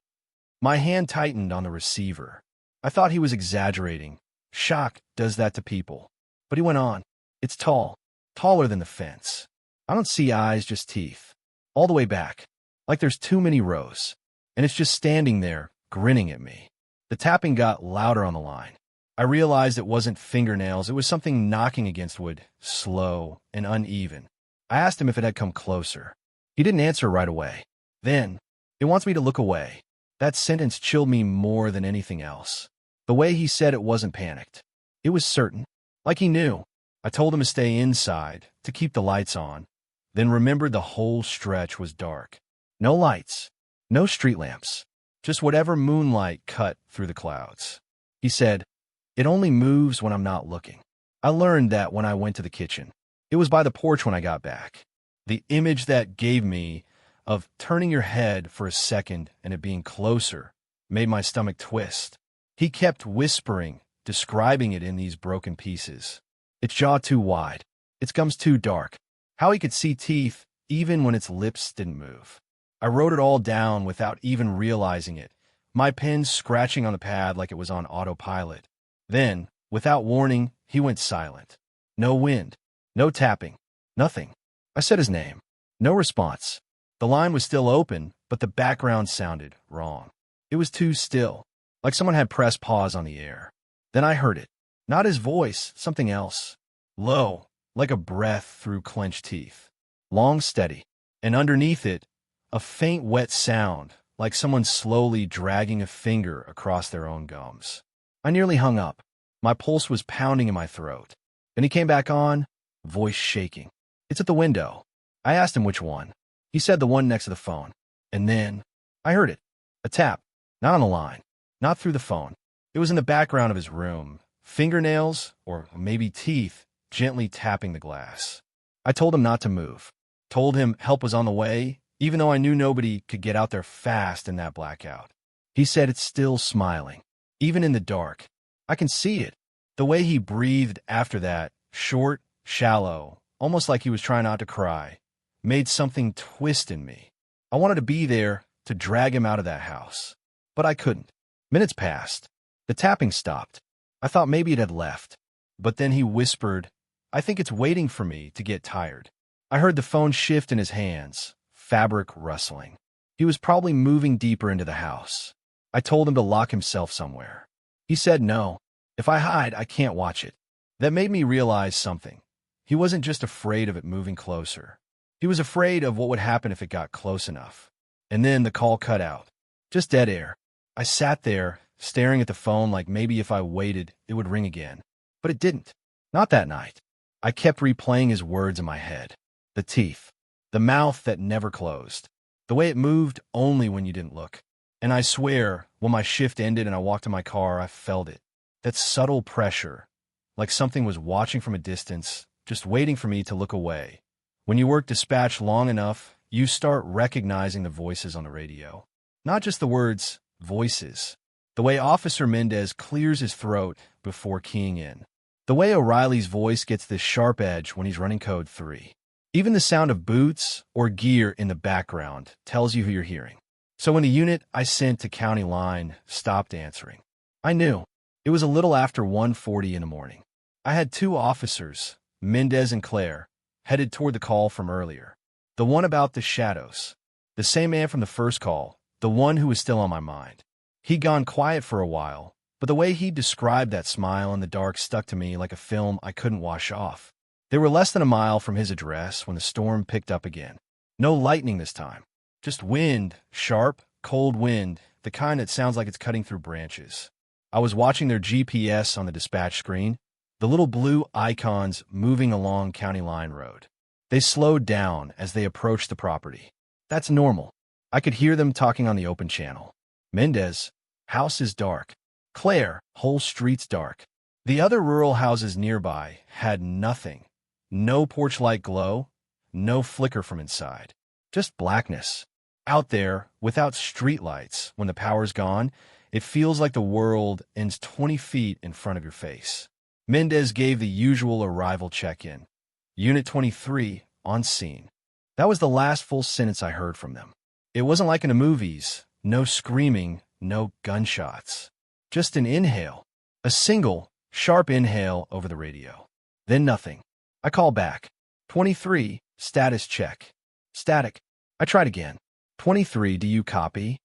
My hand tightened on the receiver. I thought he was exaggerating. Shock does that to people. But he went on. "It's tall, taller than the fence. I don't see eyes, just teeth. All the way back, like there's too many rows. And it's just standing there, grinning at me." The tapping got louder on the line. I realized it wasn't fingernails, it was something knocking against wood, slow and uneven. I asked him if it had come closer. He didn't answer right away. Then, "It wants me to look away." That sentence chilled me more than anything else. The way he said it wasn't panicked. It was certain, like he knew. I told him to stay inside, to keep the lights on, then remembered the whole stretch was dark. No lights, no street lamps, just whatever moonlight cut through the clouds. He said, "It only moves when I'm not looking." I learned that when I went to the kitchen. It was by the porch when I got back. The image that gave me of turning your head for a second and it being closer made my stomach twist. He kept whispering, describing it in these broken pieces. Its jaw too wide, its gums too dark, how he could see teeth even when its lips didn't move. I wrote it all down without even realizing it, my pen scratching on the pad like it was on autopilot. Then, without warning, he went silent. No wind, no tapping, nothing. I said his name. No response. The line was still open, but the background sounded wrong. It was too still, like someone had pressed pause on the air. Then I heard it. Not his voice, something else. Low, like a breath through clenched teeth. Long, steady. And underneath it, a faint wet sound, like someone slowly dragging a finger across their own gums. I nearly hung up. My pulse was pounding in my throat. Then he came back on, voice shaking. It's at the window. I asked him which one. He said the one next to the phone. And then I heard it. A tap. Not on the line. Not through the phone. It was in the background of his room. Fingernails, or maybe teeth, gently tapping the glass. I told him not to move. Told him help was on the way, even though I knew nobody could get out there fast in that blackout. He said it's still smiling, even in the dark. I can see it. The way he breathed after that, short, shallow, almost like he was trying not to cry, made something twist in me. I wanted to be there to drag him out of that house. But I couldn't. Minutes passed. The tapping stopped. I thought maybe it had left. But then he whispered, I think it's waiting for me to get tired. I heard the phone shift in his hands, fabric rustling. He was probably moving deeper into the house. I told him to lock himself somewhere. He said no. If I hide, I can't watch it. That made me realize something. He wasn't just afraid of it moving closer. He was afraid of what would happen if it got close enough. And then the call cut out. Just dead air. I sat there, staring at the phone like maybe if I waited, it would ring again. But it didn't. Not that night. I kept replaying his words in my head. The teeth. The mouth that never closed. The way it moved only when you didn't look. And I swear, when my shift ended and I walked to my car, I felt it. That subtle pressure. Like something was watching from a distance, just waiting for me to look away. When you work dispatch long enough, you start recognizing the voices on the radio. Not just the words, voices. The way Officer Mendez clears his throat before keying in. The way O'Reilly's voice gets this sharp edge when he's running code 3. Even the sound of boots or gear in the background tells you who you're hearing. So when the unit I sent to County Line stopped answering, I knew. It was a little after 1:40 in the morning. I had two officers, Mendez and Claire, headed toward the call from earlier. The one about the shadows. The same man from the first call, the one who was still on my mind. He'd gone quiet for a while, but the way he described that smile in the dark stuck to me like a film I couldn't wash off. They were less than a mile from his address when the storm picked up again. No lightning this time. Just wind, sharp, cold wind, the kind that sounds like it's cutting through branches. I was watching their GPS on the dispatch screen, the little blue icons moving along County Line Road. They slowed down as they approached the property. That's normal. I could hear them talking on the open channel. Mendez, house is dark. Claire, whole street's dark. The other rural houses nearby had nothing. No porch-light glow, no flicker from inside. Just blackness. Out there, without streetlights, when the power's gone, it feels like the world ends 20 feet in front of your face. Mendez gave the usual arrival check-in. Unit 23, on scene. That was the last full sentence I heard from them. It wasn't like in the movies. No screaming, no gunshots. Just an inhale. A single, sharp inhale over the radio. Then nothing. I call back. 23, status check. Static. I tried again. 23, do you copy?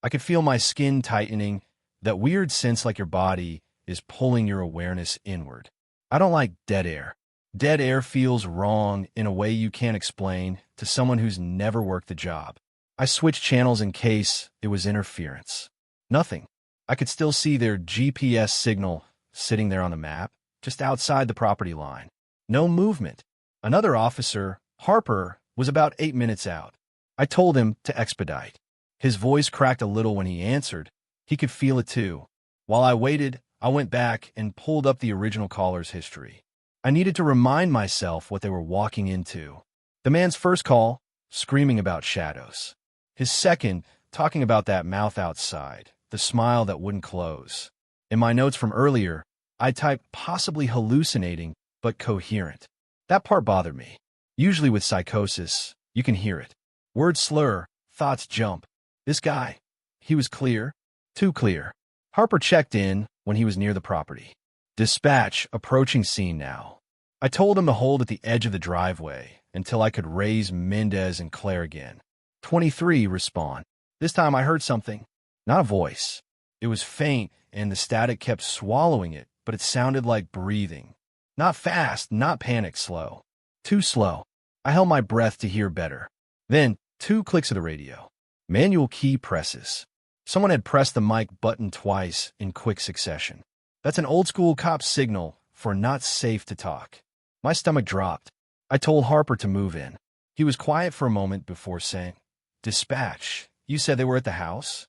I could feel my skin tightening, that weird sense like your body is pulling your awareness inward. I don't like dead air. Dead air feels wrong in a way you can't explain to someone who's never worked the job. I switched channels in case it was interference. Nothing. I could still see their GPS signal sitting there on the map, just outside the property line. No movement. Another officer, Harper, was about 8 minutes out. I told him to expedite. His voice cracked a little when he answered. He could feel it too. While I waited, I went back and pulled up the original caller's history. I needed to remind myself what they were walking into. The man's first call, screaming about shadows. His second, talking about that mouth outside, the smile that wouldn't close. In my notes from earlier, I typed possibly hallucinating, but coherent. That part bothered me. Usually with psychosis, you can hear it. Words slur, thoughts jump. This guy, he was clear. Too clear. Harper checked in when he was near the property. Dispatch, approaching scene now. I told him to hold at the edge of the driveway until I could raise Mendez and Claire again. 23 respond. This time I heard something. Not a voice. It was faint, and the static kept swallowing it, but it sounded like breathing. Not fast, not panic slow. Too slow. I held my breath to hear better. Then, 2 clicks of the radio. Manual key presses. Someone had pressed the mic button twice in quick succession. That's an old-school cop signal for not safe to talk. My stomach dropped. I told Harper to move in. He was quiet for a moment before saying, "Dispatch, you said they were at the house?"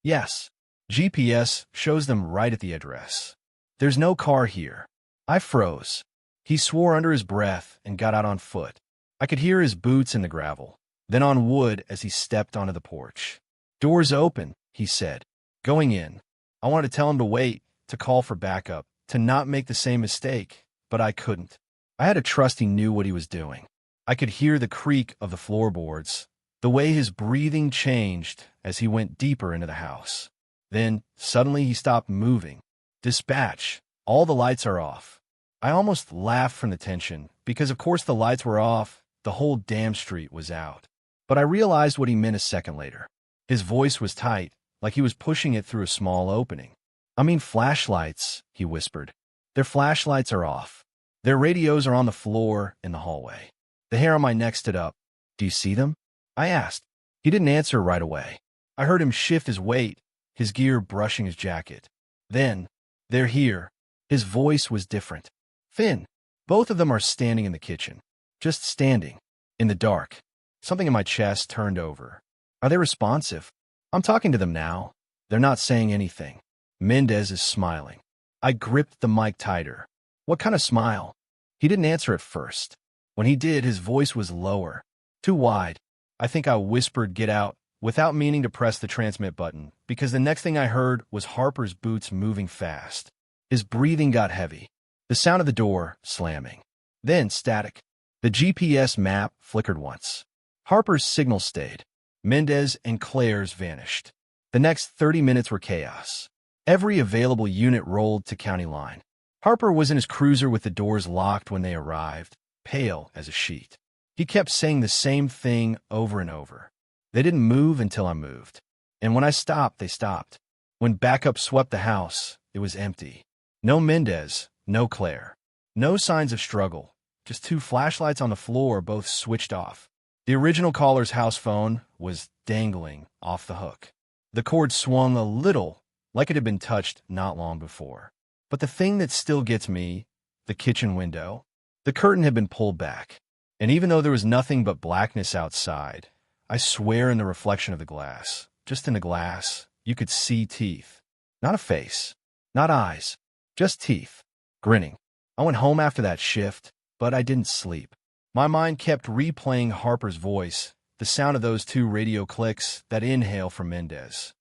"Yes. GPS shows them right at the address. There's no car here." I froze. He swore under his breath and got out on foot. I could hear his boots in the gravel, then on wood as he stepped onto the porch. "Doors open," he said. "Going in." I wanted to tell him to wait, to call for backup, to not make the same mistake, but I couldn't. I had to trust he knew what he was doing. I could hear the creak of the floorboards, the way his breathing changed as he went deeper into the house. Then, suddenly he stopped moving. "Dispatch, all the lights are off." I almost laughed from the tension, because of course the lights were off, the whole damn street was out. But I realized what he meant a second later. His voice was tight, like he was pushing it through a small opening. "I mean flashlights," he whispered. "Their flashlights are off. Their radios are on the floor in the hallway." The hair on my neck stood up. "Do you see them?" I asked. He didn't answer right away. I heard him shift his weight, his gear brushing his jacket. Then, "They're here." His voice was different. "Finn, both of them are standing in the kitchen. Just standing. In the dark." Something in my chest turned over. "Are they responsive?" "I'm talking to them now. They're not saying anything." Mendez is smiling. I gripped the mic tighter. "What kind of smile?" He didn't answer at first. When he did, his voice was lower. Too wide. I think I whispered, "Get out," without meaning to press the transmit button, because the next thing I heard was Harper's boots moving fast. His breathing got heavy. The sound of the door slamming. Then static. The GPS map flickered once. Harper's signal stayed. Mendez and Claire's vanished. The next 30 minutes were chaos. Every available unit rolled to county line. Harper was in his cruiser with the doors locked when they arrived, pale as a sheet. He kept saying the same thing over and over. They didn't move until I moved. And when I stopped, they stopped. When backup swept the house, it was empty. No Mendez, no Claire. No signs of struggle. Just 2 flashlights on the floor, both switched off. The original caller's house phone was dangling off the hook. The cord swung a little, like it had been touched not long before. But the thing that still gets me, the kitchen window, the curtain had been pulled back. And even though there was nothing but blackness outside, I swear in the reflection of the glass, just in the glass, you could see teeth. Not a face, not eyes, just teeth, grinning. I went home after that shift, but I didn't sleep. My mind kept replaying Harper's voice, the sound of those 2 radio clicks, that inhale from Mendez.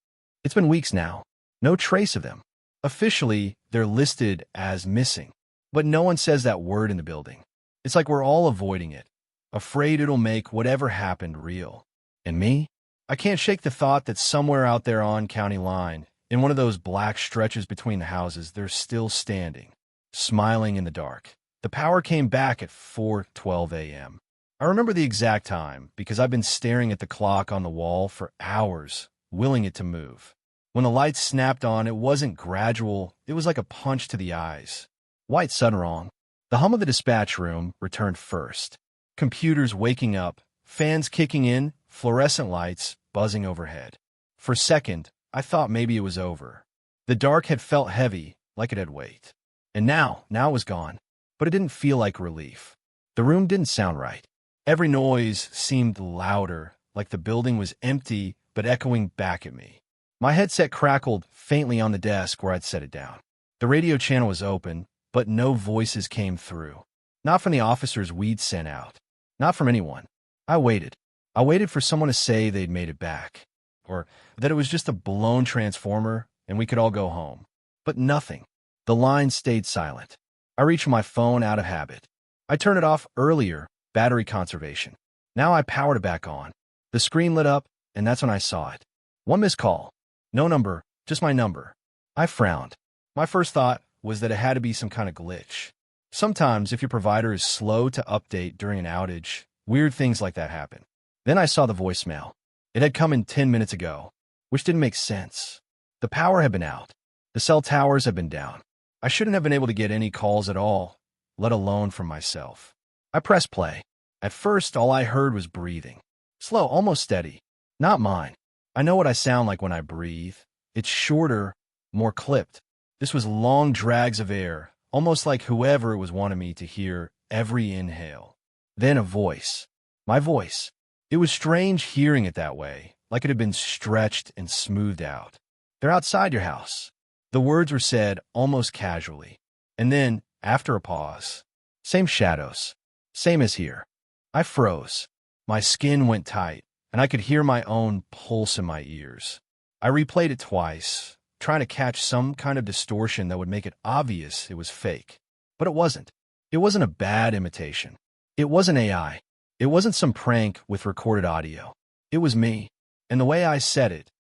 It's been weeks now. No trace of them. Officially, they're listed as missing. But no one says that word in the building. It's like we're all avoiding it, afraid it'll make whatever happened real. And me? I can't shake the thought that somewhere out there on county line, in one of those black stretches between the houses, they're still standing, smiling in the dark. The power came back at 4:12 a.m. I remember the exact time because I've been staring at the clock on the wall for hours, willing it to move. When the lights snapped on, it wasn't gradual, it was like a punch to the eyes. White sun wrong. The hum of the dispatch room returned first. Computers waking up, fans kicking in, fluorescent lights buzzing overhead. For a second, I thought maybe it was over. The dark had felt heavy, like it had weight. And now it was gone. But it didn't feel like relief. The room didn't sound right. Every noise seemed louder, like the building was empty but echoing back at me. My headset crackled faintly on the desk where I'd set it down. The radio channel was open, but no voices came through. Not from the officers we'd sent out. Not from anyone. I waited. I waited for someone to say they'd made it back. Or that it was just a blown transformer and we could all go home. But nothing. The line stayed silent. I reached for my phone out of habit. I turned it off earlier, battery conservation. Now I powered it back on. The screen lit up, and that's when I saw it. 1 missed call. No number, just my number. I frowned. My first thought was that it had to be some kind of glitch. Sometimes, if your provider is slow to update during an outage, Weird things like that happen. Then I saw the voicemail. It had come in 10 minutes ago, which didn't make sense. The power had been out. The cell towers had been down. I shouldn't have been able to get any calls at all, let alone from myself. I pressed play. At first, all I heard was breathing. Slow, almost steady. Not mine. I know what I sound like when I breathe. It's shorter, more clipped. This was long drags of air, almost like whoever was wanted me to hear every inhale. Then a voice. My voice. It was strange hearing it that way, like it had been stretched and smoothed out. They're outside your house. The words were said almost casually. And then, after a pause, same shadows. Same as here. I froze. My skin went tight, and I could hear my own pulse in my ears. I replayed it twice, trying to catch some kind of distortion that would make it obvious it was fake. But it wasn't. It wasn't a bad imitation. It wasn't AI. It wasn't some prank with recorded audio. It was me. And the way I said it,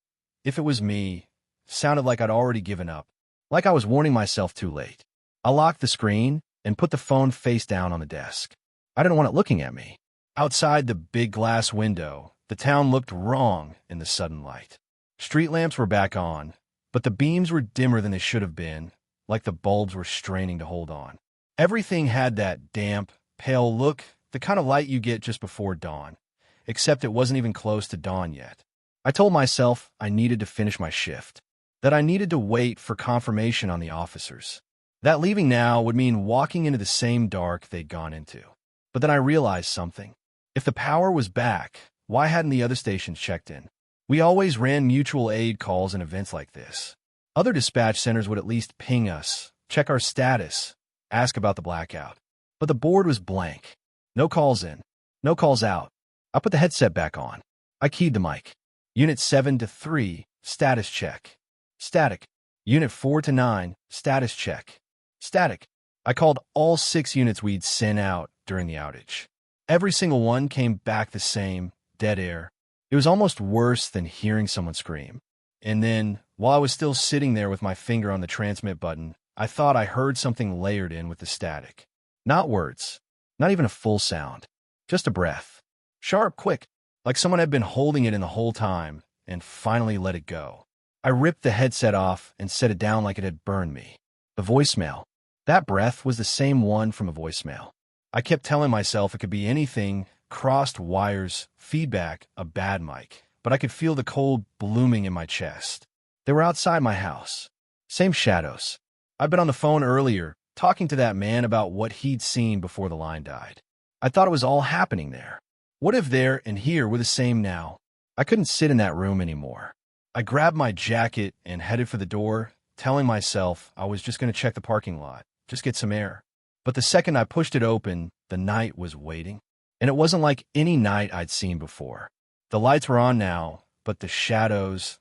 if it was me, sounded like I'd already given up, like I was warning myself too late. I locked the screen and put the phone face down on the desk. I didn't want it looking at me. Outside the big glass window, the town looked wrong in the sudden light. Street lamps were back on, but the beams were dimmer than they should have been, like the bulbs were straining to hold on. Everything had that damp, pale look, the kind of light you get just before dawn, except it wasn't even close to dawn yet. I told myself I needed to finish my shift, that I needed to wait for confirmation on the officers, that leaving now would mean walking into the same dark they'd gone into. But then I realized something. If the power was back, why hadn't the other stations checked in? We always ran mutual aid calls in events like this. Other dispatch centers would at least ping us, check our status, ask about the blackout. But the board was blank. No calls in, no calls out. I put the headset back on. I keyed the mic. Unit 7 to 3, status check. Static. Unit 4 to 9, status check. Static. I called all 6 units we'd sent out during the outage. Every single one came back the same, dead air. It was almost worse than hearing someone scream. And then, while I was still sitting there with my finger on the transmit button, I thought I heard something layered in with the static. Not words. Not even a full sound. Just a breath. Sharp, quick, like someone had been holding it in the whole time and finally let it go. I ripped the headset off and set it down like it had burned me. The voicemail. That breath was the same one from a voicemail. I kept telling myself it could be anything, crossed wires, feedback, a bad mic, but I could feel the cold blooming in my chest. They were outside my house. Same shadows. I'd been on the phone earlier, talking to that man about what he'd seen before the line died. I thought it was all happening there. What if there and here were the same now? I couldn't sit in that room anymore. I grabbed my jacket and headed for the door, telling myself I was just going to check the parking lot, just get some air. But the second I pushed it open, the night was waiting. And it wasn't like any night I'd seen before. The lights were on now, but the shadows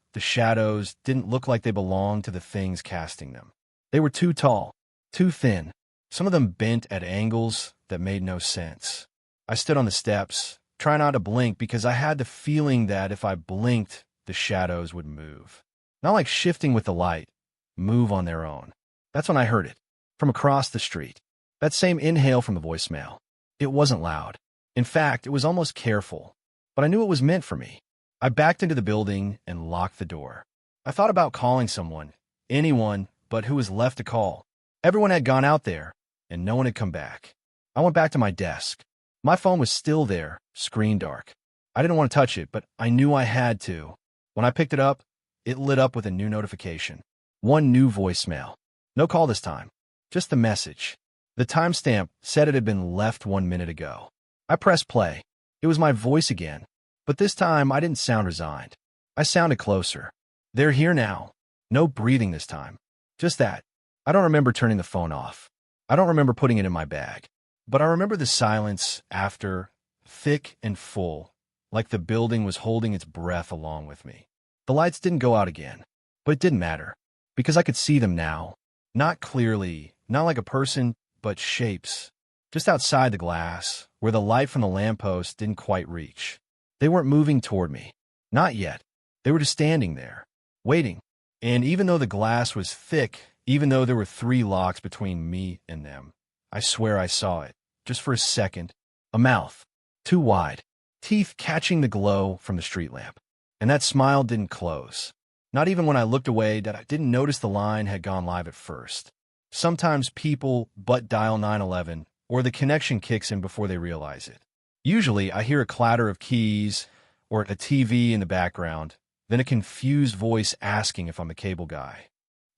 didn't look like they belonged to the things casting them. They were too tall, too thin, some of them bent at angles that made no sense. I stood on the steps, trying not to blink because I had the feeling that if I blinked, the shadows would move. Not like shifting with the light, move on their own. That's when I heard it, from across the street. That same inhale from the voicemail. It wasn't loud. In fact, it was almost careful, but I knew it was meant for me. I backed into the building and locked the door. I thought about calling someone, anyone, but who was left to call. Everyone had gone out there, and no one had come back. I went back to my desk. My phone was still there, screen dark. I didn't want to touch it, but I knew I had to. When I picked it up, it lit up with a new notification. One new voicemail. No call this time, just the message. The timestamp said it had been left 1 minute ago. I pressed play. It was my voice again, but this time I didn't sound resigned. I sounded closer. They're here now. No breathing this time. Just that. I don't remember turning the phone off. I don't remember putting it in my bag. But I remember the silence after, thick and full, like the building was holding its breath along with me. The lights didn't go out again, but it didn't matter, because I could see them now. Not clearly, not like a person, but shapes. Just outside the glass, where the light from the lamppost didn't quite reach. They weren't moving toward me. Not yet. They were just standing there, waiting. And even though the glass was thick, even though there were 3 locks between me and them, I swear I saw it, just for a second. A mouth. too wide, teeth catching the glow from the street lamp. And that smile didn't close. Not even when I looked away did I didn't notice the line had gone live at first. Sometimes people but dial 911, or the connection kicks in before they realize it. Usually, I hear a clatter of keys or a TV in the background, then a confused voice asking if I'm the cable guy.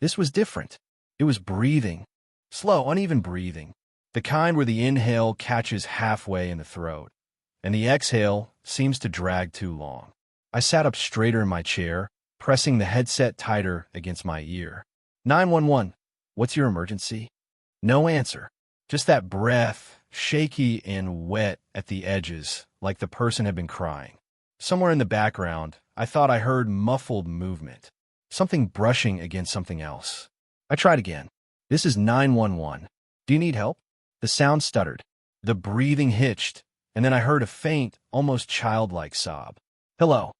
This was different. It was breathing. Slow, uneven breathing. The kind where the inhale catches halfway in the throat, and the exhale seems to drag too long. I sat up straighter in my chair, pressing the headset tighter against my ear. 911, what's your emergency? No answer. Just that breath, shaky and wet at the edges, like the person had been crying. Somewhere in the background, I thought I heard muffled movement. Something brushing against something else. I tried again. This is 911. Do you need help? The sound stuttered. The breathing hitched, and then I heard a faint, almost childlike sob. Hello.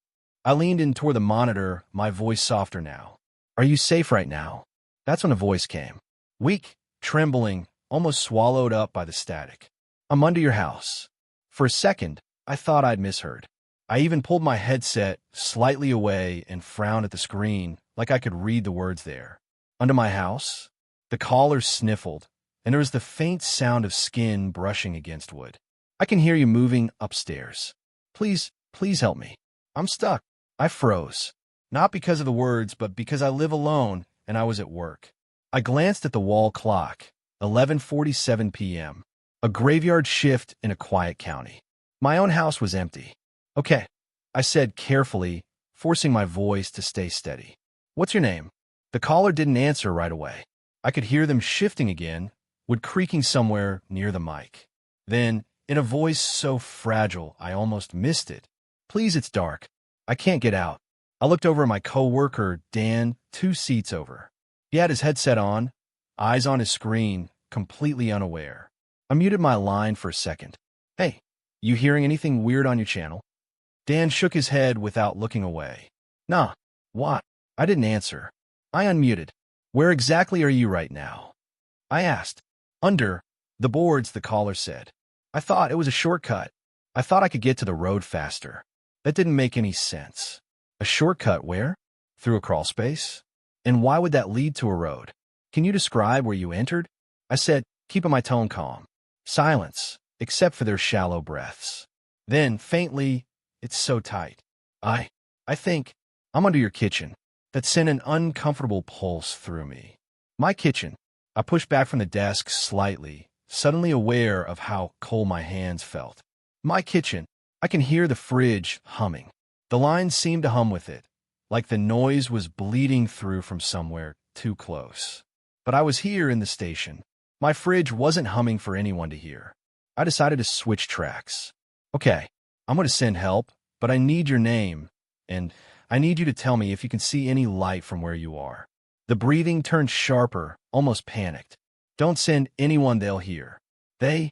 I leaned in toward the monitor, my voice softer now. Are you safe right now? That's when a voice came. Weak, trembling, almost swallowed up by the static. I'm under your house. For a second, I thought I'd misheard. I even pulled my headset slightly away and frowned at the screen like I could read the words there. Under my house? The caller sniffled, and there was the faint sound of skin brushing against wood. I can hear you moving upstairs. Please help me. I'm stuck. I froze. Not because of the words, but because I live alone and I was at work. I glanced at the wall clock, 11:47 p.m., a graveyard shift in a quiet county. My own house was empty. Okay, I said carefully, forcing my voice to stay steady. What's your name? The caller didn't answer right away. I could hear them shifting again, wood creaking somewhere near the mic. Then, in a voice so fragile I almost missed it, Please, it's dark. I can't get out. I looked over at my co-worker, Dan, 2 seats over. He had his headset on, eyes on his screen, completely unaware. I muted my line for a second. Hey, you hearing anything weird on your channel? Dan shook his head without looking away. Nah, what? I didn't answer. I unmuted. Where exactly are you right now? I asked. Under the boards, the caller said. I thought it was a shortcut. I thought I could get to the road faster. That didn't make any sense. A shortcut where? Through a crawl space? And why would that lead to a road? Can you describe where you entered? I said, keeping my tone calm. Silence, except for their shallow breaths. Then, faintly, it's so tight. I think, I'm under your kitchen. That sent an uncomfortable pulse through me. My kitchen. I pushed back from the desk slightly, suddenly aware of how cold my hands felt. My kitchen. I can hear the fridge humming. The lines seemed to hum with it, like the noise was bleeding through from somewhere too close. But I was here in the station. My fridge wasn't humming for anyone to hear. I decided to switch tracks. Okay, I'm going to send help, but I need your name, and I need you to tell me if you can see any light from where you are. The breathing turned sharper, almost panicked. Don't send anyone they'll hear. They?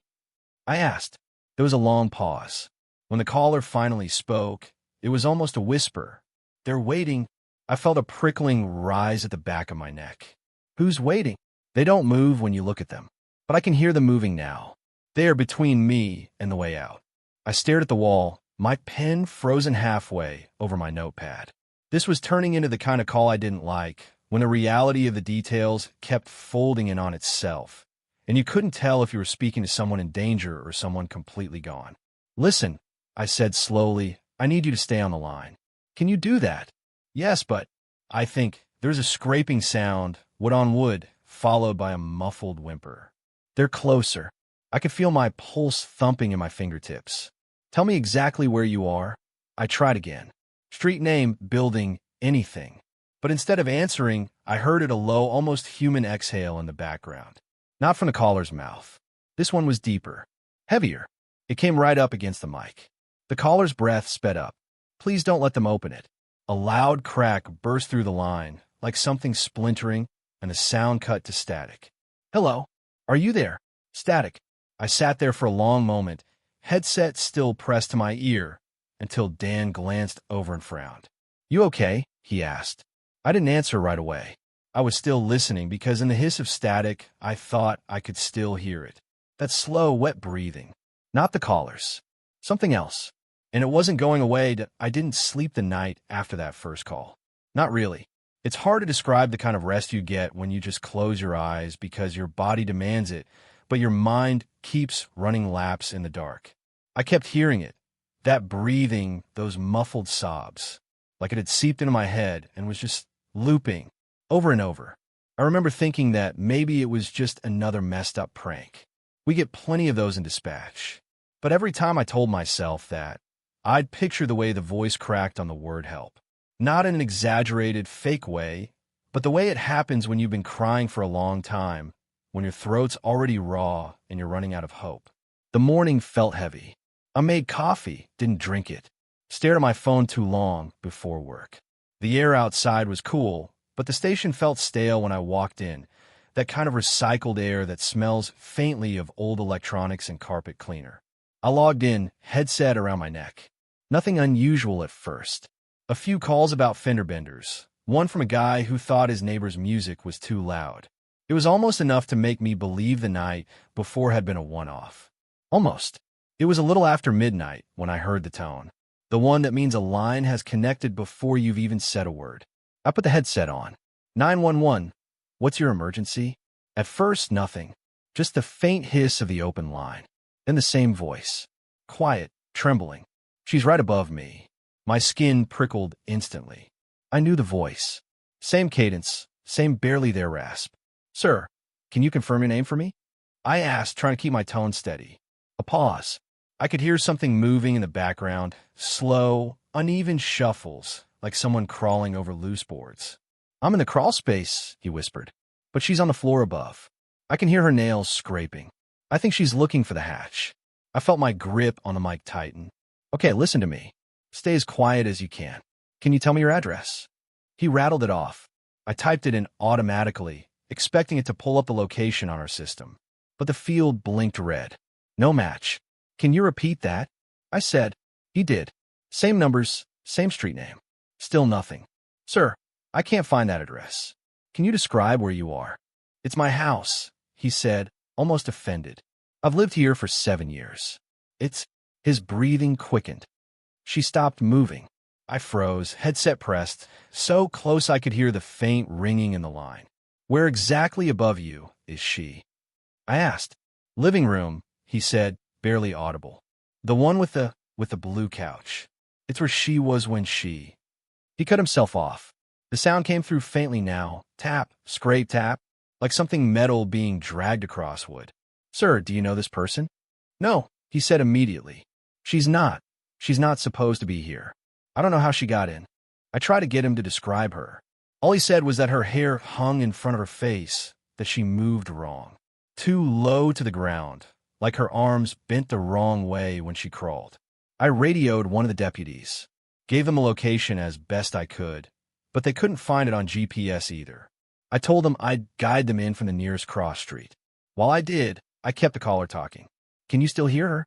I asked. There was a long pause. When the caller finally spoke, it was almost a whisper. They're waiting. I felt a prickling rise at the back of my neck. Who's waiting? They don't move when you look at them, but I can hear them moving now. They are between me and the way out. I stared at the wall, my pen frozen halfway over my notepad. This was turning into the kind of call I didn't like, when the reality of the details kept folding in on itself, and you couldn't tell if you were speaking to someone in danger or someone completely gone. Listen, I said slowly, I need you to stay on the line. Can you do that? Yes, but I think there's a scraping sound, wood on wood, followed by a muffled whimper. They're closer. I could feel my pulse thumping in my fingertips. Tell me exactly where you are. I tried again. Street name, building, anything. But instead of answering, I heard a low, almost human exhale in the background. Not from the caller's mouth. This one was deeper, heavier. It came right up against the mic. The caller's breath sped up. Please don't let them open it. A loud crack burst through the line, like something splintering, and the sound cut to static. Hello? Are you there? Static. I sat there for a long moment, headset still pressed to my ear, until Dan glanced over and frowned. You okay? He asked. I didn't answer right away. I was still listening because in the hiss of static, I thought I could still hear it. That slow, wet breathing. Not the caller's. something else. And it wasn't going away. I didn't sleep the night after that first call. Not really. It's hard to describe the kind of rest you get when you just close your eyes because your body demands it, but your mind keeps running laps in the dark. I kept hearing it, that breathing, those muffled sobs, like it had seeped into my head and was just looping over and over. I remember thinking that maybe it was just another messed up prank. We get plenty of those in dispatch. But every time I told myself that, I'd picture the way the voice cracked on the word help. Not in an exaggerated, fake way, but the way it happens when you've been crying for a long time, when your throat's already raw and you're running out of hope. The morning felt heavy. I made coffee, didn't drink it. Stared at my phone too long before work. The air outside was cool, but the station felt stale when I walked in, that kind of recycled air that smells faintly of old electronics and carpet cleaner. I logged in, headset around my neck. Nothing unusual at first. A few calls about fender benders, one from a guy who thought his neighbor's music was too loud. It was almost enough to make me believe the night before had been a one-off. Almost. It was a little after midnight when I heard the tone. The one that means a line has connected before you've even said a word. I put the headset on. 911. What's your emergency? At first, nothing. Just the faint hiss of the open line. Then the same voice. Quiet, trembling. She's right above me. My skin prickled instantly. I knew the voice. Same cadence, same barely there rasp. Sir, can you confirm your name for me? I asked, trying to keep my tone steady. A pause. I could hear something moving in the background, slow, uneven shuffles, like someone crawling over loose boards. I'm in the crawl space, he whispered, but she's on the floor above. I can hear her nails scraping. I think she's looking for the hatch. I felt my grip on the mic tighten. Okay, listen to me. Stay as quiet as you can. Can you tell me your address? He rattled it off. I typed it in automatically, expecting it to pull up the location on our system. But the field blinked red. No match. Can you repeat that? I said. He did. Same numbers, same street name. Still nothing. Sir, I can't find that address. Can you describe where you are? It's my house, he said, almost offended. I've lived here for 7 years. His breathing quickened. She stopped moving. I froze, headset pressed, so close I could hear the faint ringing in the line. Where exactly above you is she? I asked. Living room, he said, barely audible. The one with the blue couch. It's where she was when she... He cut himself off. The sound came through faintly now. Tap, scrape, tap, like something metal being dragged across wood. Sir, do you know this person? No, he said immediately. She's not supposed to be here. I don't know how she got in. I tried to get him to describe her. All he said was that her hair hung in front of her face, that she moved wrong. Too low to the ground, like her arms bent the wrong way when she crawled. I radioed one of the deputies, gave them a location as best I could, but they couldn't find it on GPS either. I told them I'd guide them in from the nearest cross street. While I did, I kept the caller talking. Can you still hear her?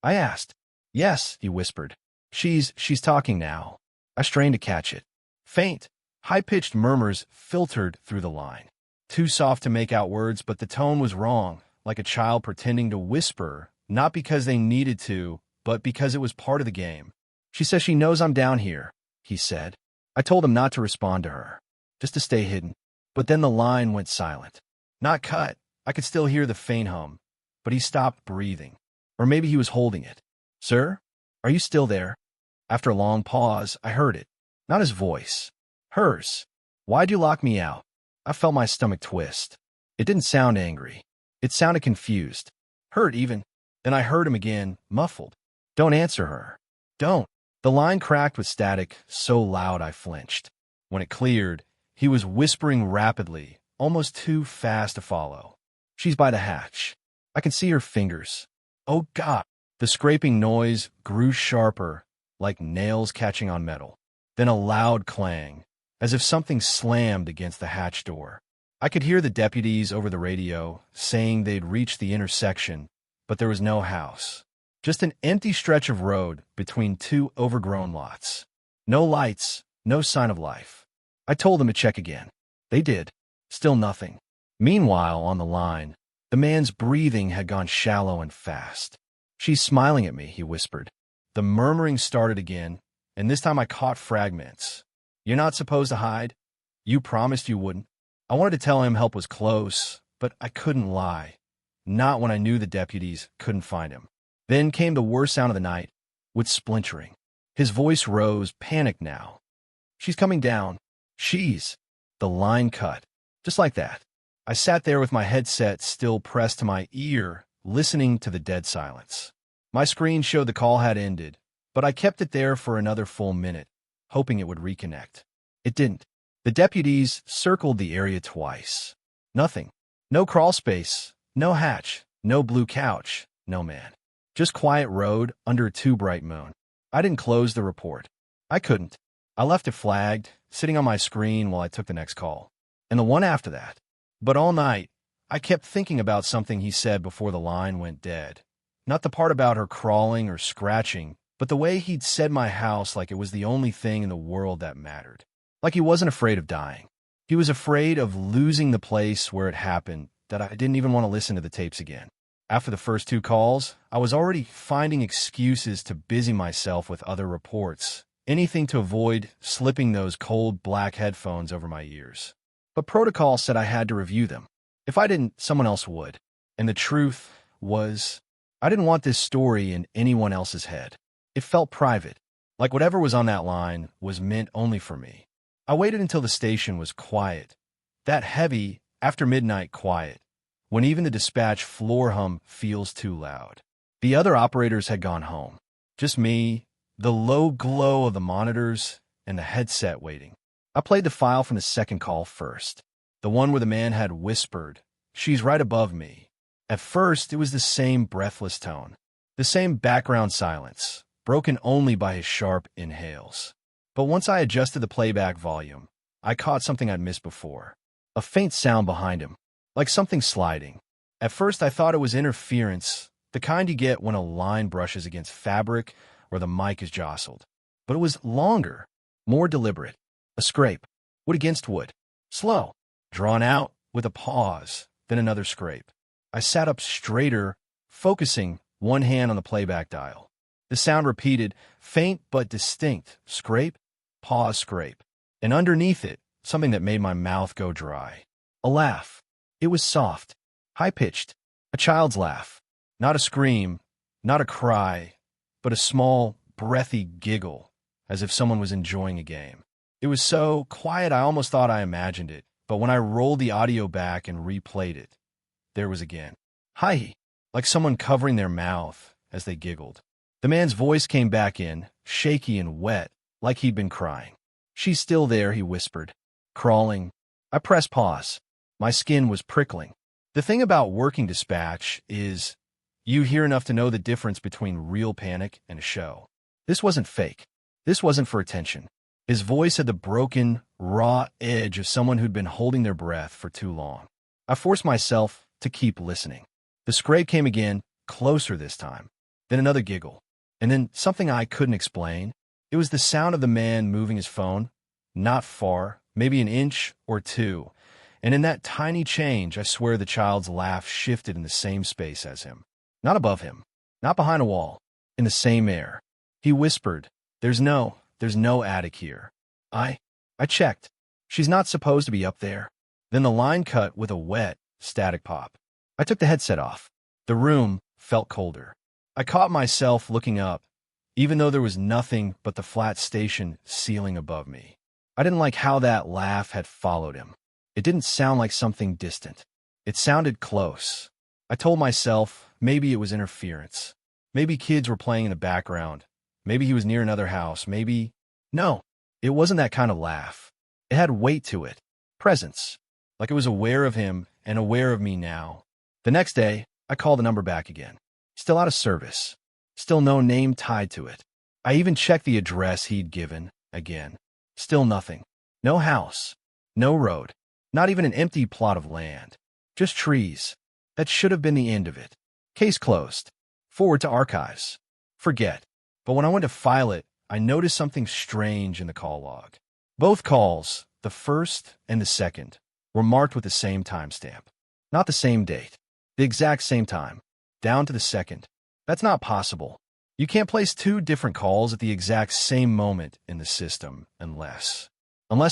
I asked. Yes, he whispered. She's talking now. I strained to catch it. Faint, high-pitched murmurs filtered through the line. Too soft to make out words, but the tone was wrong, like a child pretending to whisper, not because they needed to, but because it was part of the game. She says she knows I'm down here, he said. I told him not to respond to her, just to stay hidden. But then the line went silent. Not cut. I could still hear the faint hum, but he stopped breathing. Or maybe he was holding it. Sir, are you still there? After a long pause, I heard it. Not his voice. Hers. Why'd you lock me out? I felt my stomach twist. It didn't sound angry. It sounded confused. Hurt even. Then I heard him again, muffled. Don't answer her. Don't. The line cracked with static, so loud I flinched. When it cleared, he was whispering rapidly, almost too fast to follow. She's by the hatch. I can see her fingers. Oh, God. The scraping noise grew sharper, like nails catching on metal. Then a loud clang, as if something slammed against the hatch door. I could hear the deputies over the radio saying they'd reached the intersection, but there was no house. Just an empty stretch of road between two overgrown lots. No lights, no sign of life. I told them to check again. They did. Still nothing. Meanwhile, on the line, the man's breathing had gone shallow and fast. She's smiling at me, he whispered. The murmuring started again, and this time I caught fragments. "You're not supposed to hide. You promised you wouldn't." I wanted to tell him help was close, but I couldn't lie. Not when I knew the deputies couldn't find him. Then came the worst sound of the night, with splintering. His voice rose, panicked now. "She's coming down. She's—" The line cut. Just like that. I sat there with my headset still pressed to my ear, listening to the dead silence. My screen showed the call had ended, but I kept it there for another full minute, hoping it would reconnect. It didn't. The deputies circled the area twice. Nothing. No crawl space, no hatch, no blue couch, no man. Just quiet road under a too bright moon. I didn't close the report. I couldn't. I left it flagged, sitting on my screen while I took the next call. And the one after that. But all night, I kept thinking about something he said before the line went dead. Not the part about her crawling or scratching, but the way he'd said my house like it was the only thing in the world that mattered. Like he wasn't afraid of dying. He was afraid of losing the place where it happened, that I didn't even want to listen to the tapes again. After the first 2 calls, I was already finding excuses to busy myself with other reports, anything to avoid slipping those cold black headphones over my ears. But protocol said I had to review them. If I didn't, someone else would. And the truth was, I didn't want this story in anyone else's head. It felt private, like whatever was on that line was meant only for me. I waited until the station was quiet, that heavy, after-midnight quiet, when even the dispatch floor hum feels too loud. The other operators had gone home. Just me, the low glow of the monitors, and the headset waiting. I played the file from the second call first, the one where the man had whispered, "She's right above me." At first, it was the same breathless tone, the same background silence, broken only by his sharp inhales. But once I adjusted the playback volume, I caught something I'd missed before. A faint sound behind him, like something sliding. At first, I thought it was interference, the kind you get when a line brushes against fabric or the mic is jostled. But it was longer, more deliberate. A scrape, wood against wood, slow, drawn out, with a pause, then another scrape. I sat up straighter, focusing, one hand on the playback dial. The sound repeated, faint but distinct, scrape, pause, scrape. And underneath it, something that made my mouth go dry. A laugh. It was soft, high-pitched, a child's laugh. Not a scream, not a cry, but a small, breathy giggle, as if someone was enjoying a game. It was so quiet I almost thought I imagined it, but when I rolled the audio back and replayed it, there was again. Hi, like someone covering their mouth as they giggled. The man's voice came back in, shaky and wet, like he'd been crying. "She's still there," he whispered. "Crawling." I pressed pause. My skin was prickling. The thing about working dispatch is you hear enough to know the difference between real panic and a show. This wasn't fake. This wasn't for attention. His voice had the broken, raw edge of someone who'd been holding their breath for too long. I forced myself to keep listening. The scrape came again, closer this time. Then another giggle. And then something I couldn't explain. It was the sound of the man moving his phone, not far, maybe an inch or 2. And in that tiny change, I swear the child's laugh shifted in the same space as him. Not above him, not behind a wall, in the same air. He whispered, There's no attic here." I checked. "She's not supposed to be up there." Then the line cut with a wet, static pop. I took the headset off. The room felt colder. I caught myself looking up, even though there was nothing but the flat station ceiling above me. I didn't like how that laugh had followed him. It didn't sound like something distant. It sounded close. I told myself maybe it was interference. Maybe kids were playing in the background. Maybe he was near another house. Maybe... No, it wasn't that kind of laugh. It had weight to it. Presence. Like it was aware of him and aware of me now. The next day, I called the number back again. Still out of service. Still no name tied to it. I even checked the address he'd given, again. Still nothing. No house. No road. Not even an empty plot of land. Just trees. That should have been the end of it. Case closed. Forward to archives. Forget. But when I went to file it, I noticed something strange in the call log. Both calls, the first and the second, were marked with the same timestamp. Not the same date. The exact same time. Down to the second. That's not possible. You can't place two different calls at the exact same moment in the system unless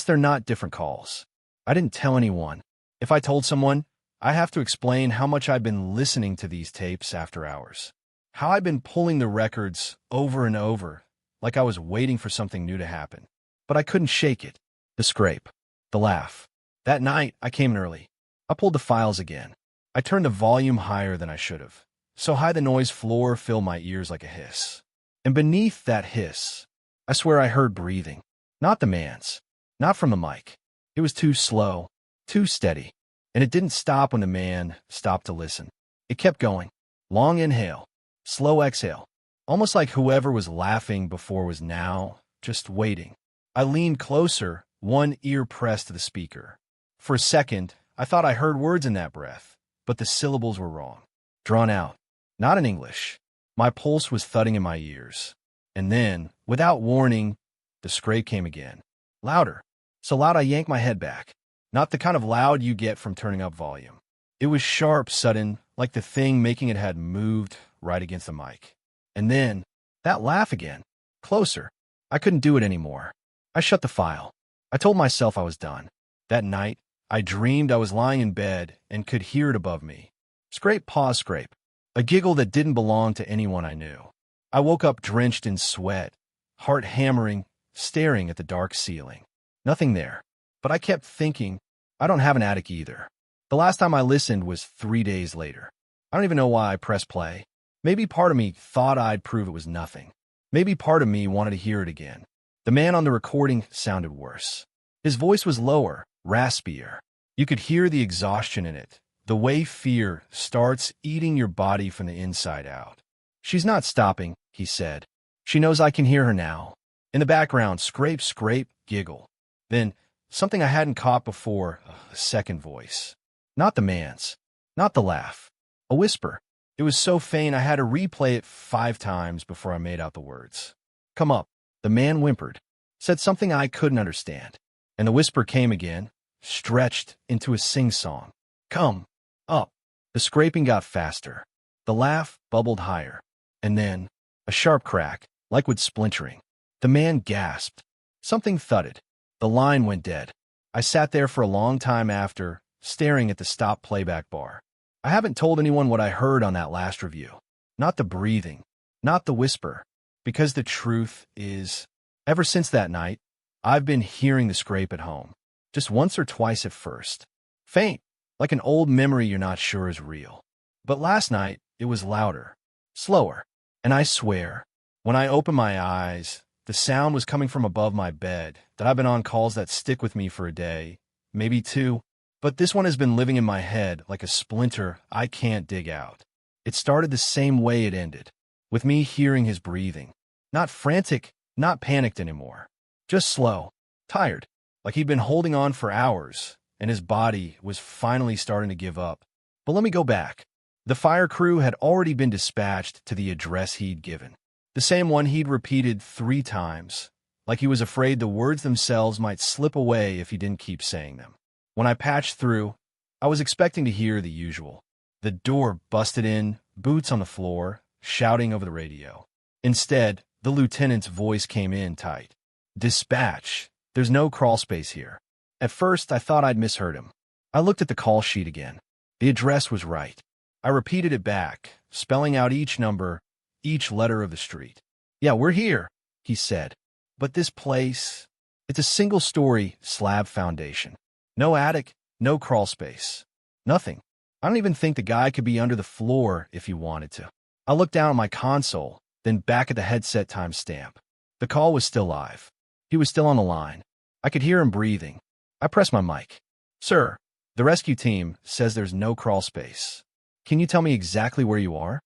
they're not different calls. I didn't tell anyone. If I told someone, I have to explain how much I've been listening to these tapes after hours. How I've been pulling the records over and over, like I was waiting for something new to happen. But I couldn't shake it. The scrape. The laugh. That night, I came in early. I pulled the files again. I turned the volume higher than I should have. So high the noise floor filled my ears like a hiss. And beneath that hiss, I swear I heard breathing. Not the man's. Not from the mic. It was too slow, too steady. And it didn't stop when the man stopped to listen. It kept going. Long inhale. Slow exhale. Almost like whoever was laughing before was now just waiting. I leaned closer, one ear pressed to the speaker. For a second, I thought I heard words in that breath, but the syllables were wrong. Drawn out. Not in English. My pulse was thudding in my ears. And then, without warning, the scrape came again. Louder. So loud I yanked my head back. Not the kind of loud you get from turning up volume. It was sharp, sudden, like the thing making it had moved right against the mic. And then, that laugh again. Closer. I couldn't do it anymore. I shut the file. I told myself I was done. That night, I dreamed I was lying in bed and could hear it above me. Scrape, pause, scrape. A giggle that didn't belong to anyone I knew. I woke up drenched in sweat, heart hammering, staring at the dark ceiling. Nothing there. But I kept thinking, I don't have an attic either. The last time I listened was 3 days later. I don't even know why I pressed play. Maybe part of me thought I'd prove it was nothing. Maybe part of me wanted to hear it again. The man on the recording sounded worse. His voice was lower, raspier. You could hear the exhaustion in it, the way fear starts eating your body from the inside out. She's not stopping, he said. She knows I can hear her now. In the background, scrape, scrape, giggle. Then, something I hadn't caught before, a second voice. Not the man's. Not the laugh. A whisper. It was so faint I had to replay it 5 times before I made out the words. Come up. The man whimpered. Said something I couldn't understand. And the whisper came again, stretched into a sing-song. Come. Up. The scraping got faster. The laugh bubbled higher. And then, a sharp crack, like wood splintering. The man gasped. Something thudded. The line went dead. I sat there for a long time after, staring at the stop playback bar. I haven't told anyone what I heard on that last review. Not the breathing. Not the whisper. Because the truth is, ever since that night, I've been hearing the scrape at home. Just once or twice at first. Faint. Like an old memory you're not sure is real. But last night, it was louder. Slower. And I swear, when I opened my eyes, the sound was coming from above my bed, that I've been on calls that stick with me for a day, maybe 2, but this one has been living in my head like a splinter I can't dig out. It started the same way it ended, with me hearing his breathing. Not frantic, not panicked anymore. Just slow, tired, like he'd been holding on for hours, and his body was finally starting to give up. But let me go back. The fire crew had already been dispatched to the address he'd given. The same one he'd repeated 3 times, like he was afraid the words themselves might slip away if he didn't keep saying them. When I patched through, I was expecting to hear the usual. The door busted in, boots on the floor, shouting over the radio. Instead, the lieutenant's voice came in tight. Dispatch. There's no crawl space here. At first, I thought I'd misheard him. I looked at the call sheet again. The address was right. I repeated it back, spelling out each number, each letter of the street. Yeah, we're here, he said. But this place, it's a single-story slab foundation. No attic, no crawl space. Nothing. I don't even think the guy could be under the floor if he wanted to. I looked down at my console, then back at the headset timestamp. The call was still live. He was still on the line. I could hear him breathing. I pressed my mic. Sir, the rescue team says there's no crawl space. Can you tell me exactly where you are?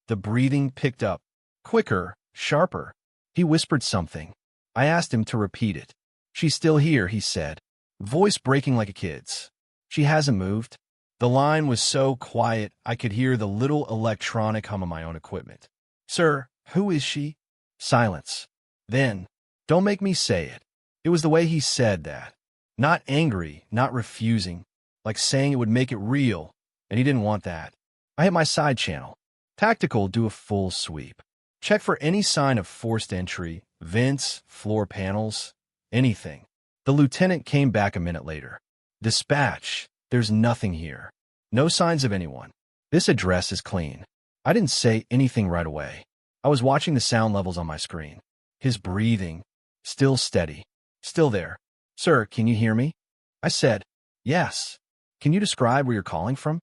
The breathing picked up. Quicker, sharper. He whispered something. I asked him to repeat it. She's still here, he said, voice breaking like a kid's. She hasn't moved. The line was so quiet I could hear the little electronic hum of my own equipment. Sir, who is she? Silence. Then, don't make me say it. It was the way he said that. Not angry, not refusing, like saying it would make it real, and he didn't want that. I hit my side channel. Tactical do a full sweep. Check for any sign of forced entry, vents, floor panels, anything. The lieutenant came back a minute later. Dispatch, there's nothing here. No signs of anyone. This address is clean. I didn't say anything right away. I was watching the sound levels on my screen. His breathing, still steady, still there. Sir, can you hear me? I said, yes. Can you describe where you're calling from?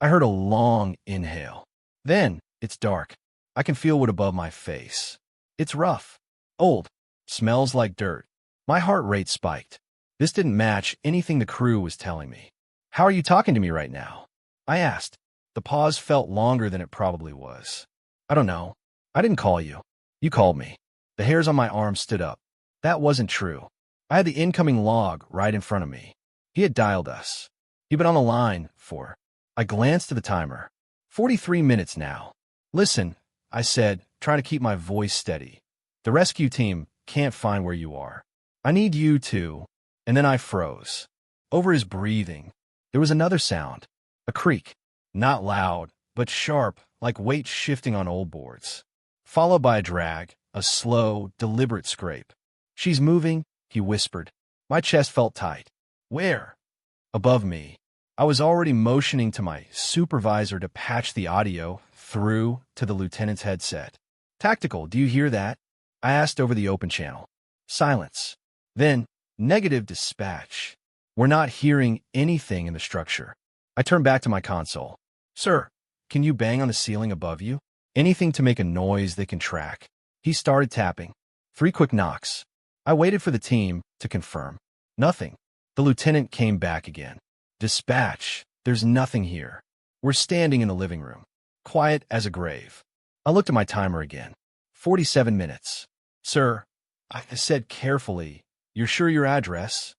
I heard a long inhale. Then, it's dark. I can feel wood above my face. It's rough, old, smells like dirt. My heart rate spiked. This didn't match anything the crew was telling me. How are you talking to me right now? I asked. The pause felt longer than it probably was. I don't know. I didn't call you. You called me. The hairs on my arm stood up. That wasn't true. I had the incoming log right in front of me. He had dialed us. He'd been on the line for... I glanced at the timer. 43 minutes now. Listen, I said, trying to keep my voice steady. The rescue team can't find where you are. I need you to... And then I froze. Over his breathing, there was another sound. A creak. Not loud, but sharp, like weight shifting on old boards. Followed by a drag, a slow, deliberate scrape. She's moving, he whispered. My chest felt tight. Where? Above me. I was already motioning to my supervisor to patch the audio through to the lieutenant's headset. Tactical, do you hear that? I asked over the open channel. Silence. Then, negative dispatch. We're not hearing anything in the structure. I turned back to my console. Sir, can you bang on the ceiling above you? Anything to make a noise they can track. He started tapping. 3 quick knocks. I waited for the team to confirm. Nothing. The lieutenant came back again. Dispatch, there's nothing here. We're standing in the living room. Quiet as a grave. I looked at my timer again. 47 minutes. Sir, I said carefully, you're sure your address?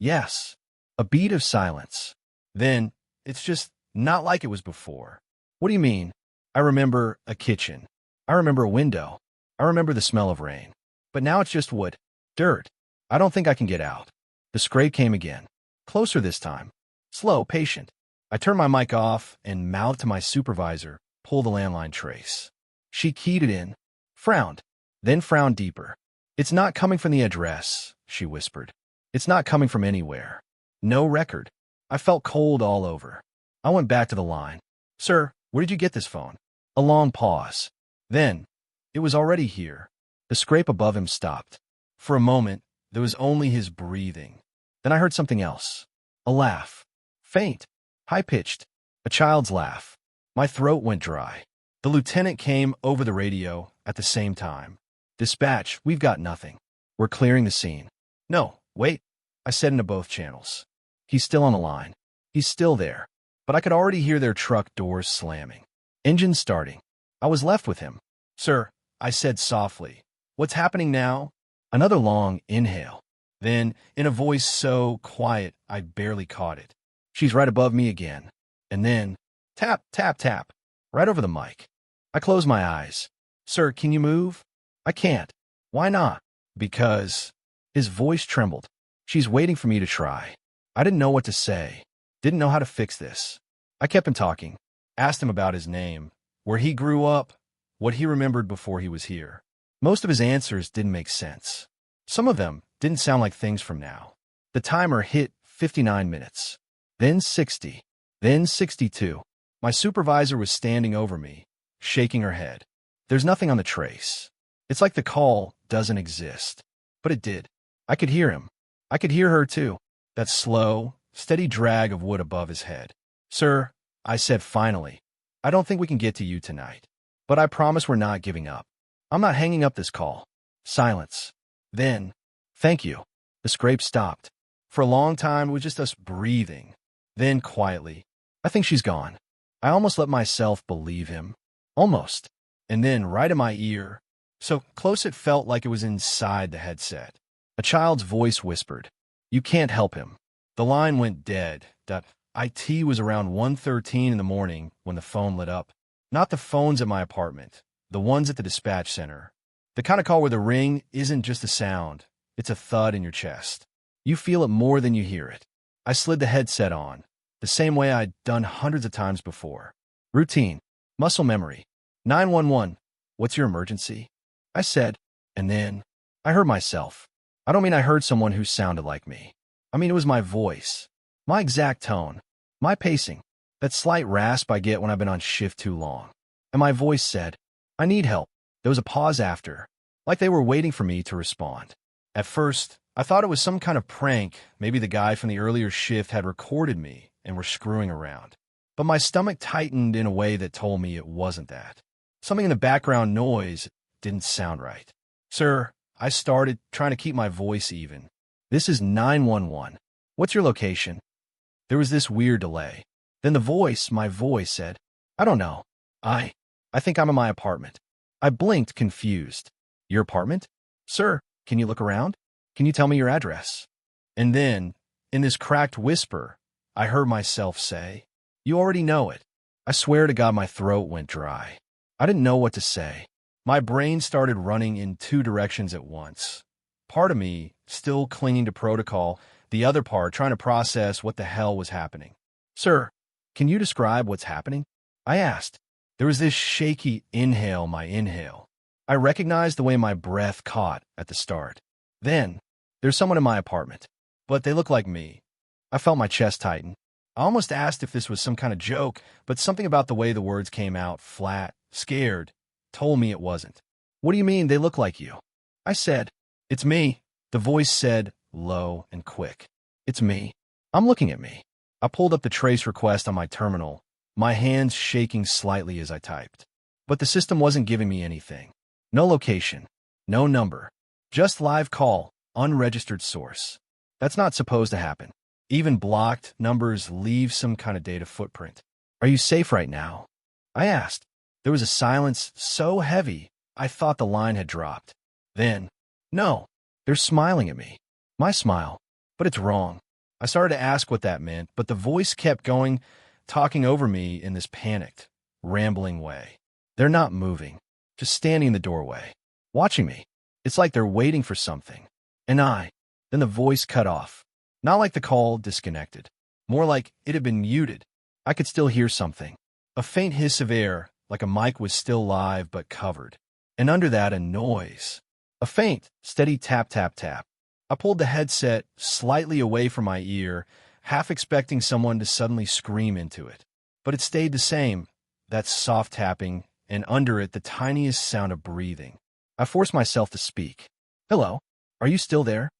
Yes. A beat of silence. Then, it's just not like it was before. What do you mean? I remember a kitchen. I remember a window. I remember the smell of rain. But now it's just wood. Dirt. I don't think I can get out. The scrape came again. Closer this time. Slow, patient. I turned my mic off and mouthed to my supervisor, pull the landline trace. She keyed it in, frowned, then frowned deeper. It's not coming from the address, she whispered. It's not coming from anywhere. No record. I felt cold all over. I went back to the line. Sir, where did you get this phone? A long pause. Then, it was already here. The scrape above him stopped. For a moment, there was only his breathing. Then I heard something else. A laugh. Faint. High-pitched. A child's laugh. My throat went dry. The lieutenant came over the radio at the same time. Dispatch, we've got nothing. We're clearing the scene. No, wait, I said into both channels. He's still on the line. He's still there. But I could already hear their truck doors slamming. Engine starting. I was left with him. Sir, I said softly. What's happening now? Another long inhale. Then, in a voice so quiet, I barely caught it. She's right above me again. And then, tap, tap, tap, right over the mic. I closed my eyes. Sir, can you move? I can't. Why not? Because... His voice trembled. She's waiting for me to try. I didn't know what to say. Didn't know how to fix this. I kept him talking. Asked him about his name, where he grew up, what he remembered before he was here. Most of his answers didn't make sense. Some of them didn't sound like things from now. The timer hit 59 minutes. Then 60. Then 62. My supervisor was standing over me, shaking her head. There's nothing on the trace. It's like the call doesn't exist. But it did. I could hear him. I could hear her too. That slow, steady drag of wood above his head. Sir, I said finally, I don't think we can get to you tonight. But I promise we're not giving up. I'm not hanging up this call. Silence. Then, thank you. The scrape stopped. For a long time, it was just us breathing. Then, quietly, I think she's gone. I almost let myself believe him. Almost. And then, right in my ear, so close it felt like it was inside the headset, a child's voice whispered, "You can't help him." The line went dead. IT was around 1:13 in the morning when the phone lit up. Not the phones at my apartment, the ones at the dispatch center. The kind of call where the ring isn't just a sound, it's a thud in your chest. You feel it more than you hear it. I slid the headset on, the same way I'd done hundreds of times before. Routine. Muscle memory. 911. What's your emergency? I said, and then I heard myself. I don't mean I heard someone who sounded like me. I mean, it was my voice, my exact tone, my pacing, that slight rasp I get when I've been on shift too long. And my voice said, I need help. There was a pause after, like they were waiting for me to respond. At first, I thought it was some kind of prank. Maybe the guy from the earlier shift had recorded me and were screwing around. But my stomach tightened in a way that told me it wasn't that. Something in the background noise didn't sound right. Sir, I started, trying to keep my voice even. This is 911. What's your location? There was this weird delay. Then my voice said, I don't know. I think I'm in my apartment. I blinked, confused. Your apartment? Sir, can you look around? Can you tell me your address? And then, in this cracked whisper, I heard myself say, You already know it. I swear to God my throat went dry. I didn't know what to say. My brain started running in two directions at once. Part of me, still clinging to protocol, the other part trying to process what the hell was happening. Sir, can you describe what's happening? I asked. There was this shaky inhale, my inhale. I recognized the way my breath caught at the start. Then, there's someone in my apartment, but they look like me. I felt my chest tighten. I almost asked if this was some kind of joke, but something about the way the words came out, flat, scared, told me it wasn't. What do you mean they look like you? I said, It's me. The voice said, low and quick. It's me. I'm looking at me. I pulled up the trace request on my terminal, my hands shaking slightly as I typed. But the system wasn't giving me anything. No location, no number, just live call, unregistered source. That's not supposed to happen. Even blocked numbers leave some kind of data footprint. Are you safe right now? I asked. There was a silence so heavy, I thought the line had dropped. Then, no, they're smiling at me. My smile. But it's wrong. I started to ask what that meant, but the voice kept going, talking over me in this panicked, rambling way. They're not moving, just standing in the doorway, watching me. It's like they're waiting for something. And then the voice cut off. Not like the call disconnected. More like it had been muted. I could still hear something. A faint hiss of air, like a mic was still live but covered. And under that, a noise. A faint, steady tap, tap, tap. I pulled the headset slightly away from my ear, half expecting someone to suddenly scream into it. But it stayed the same, that soft tapping, and under it the tiniest sound of breathing. I forced myself to speak. Hello, are you still there?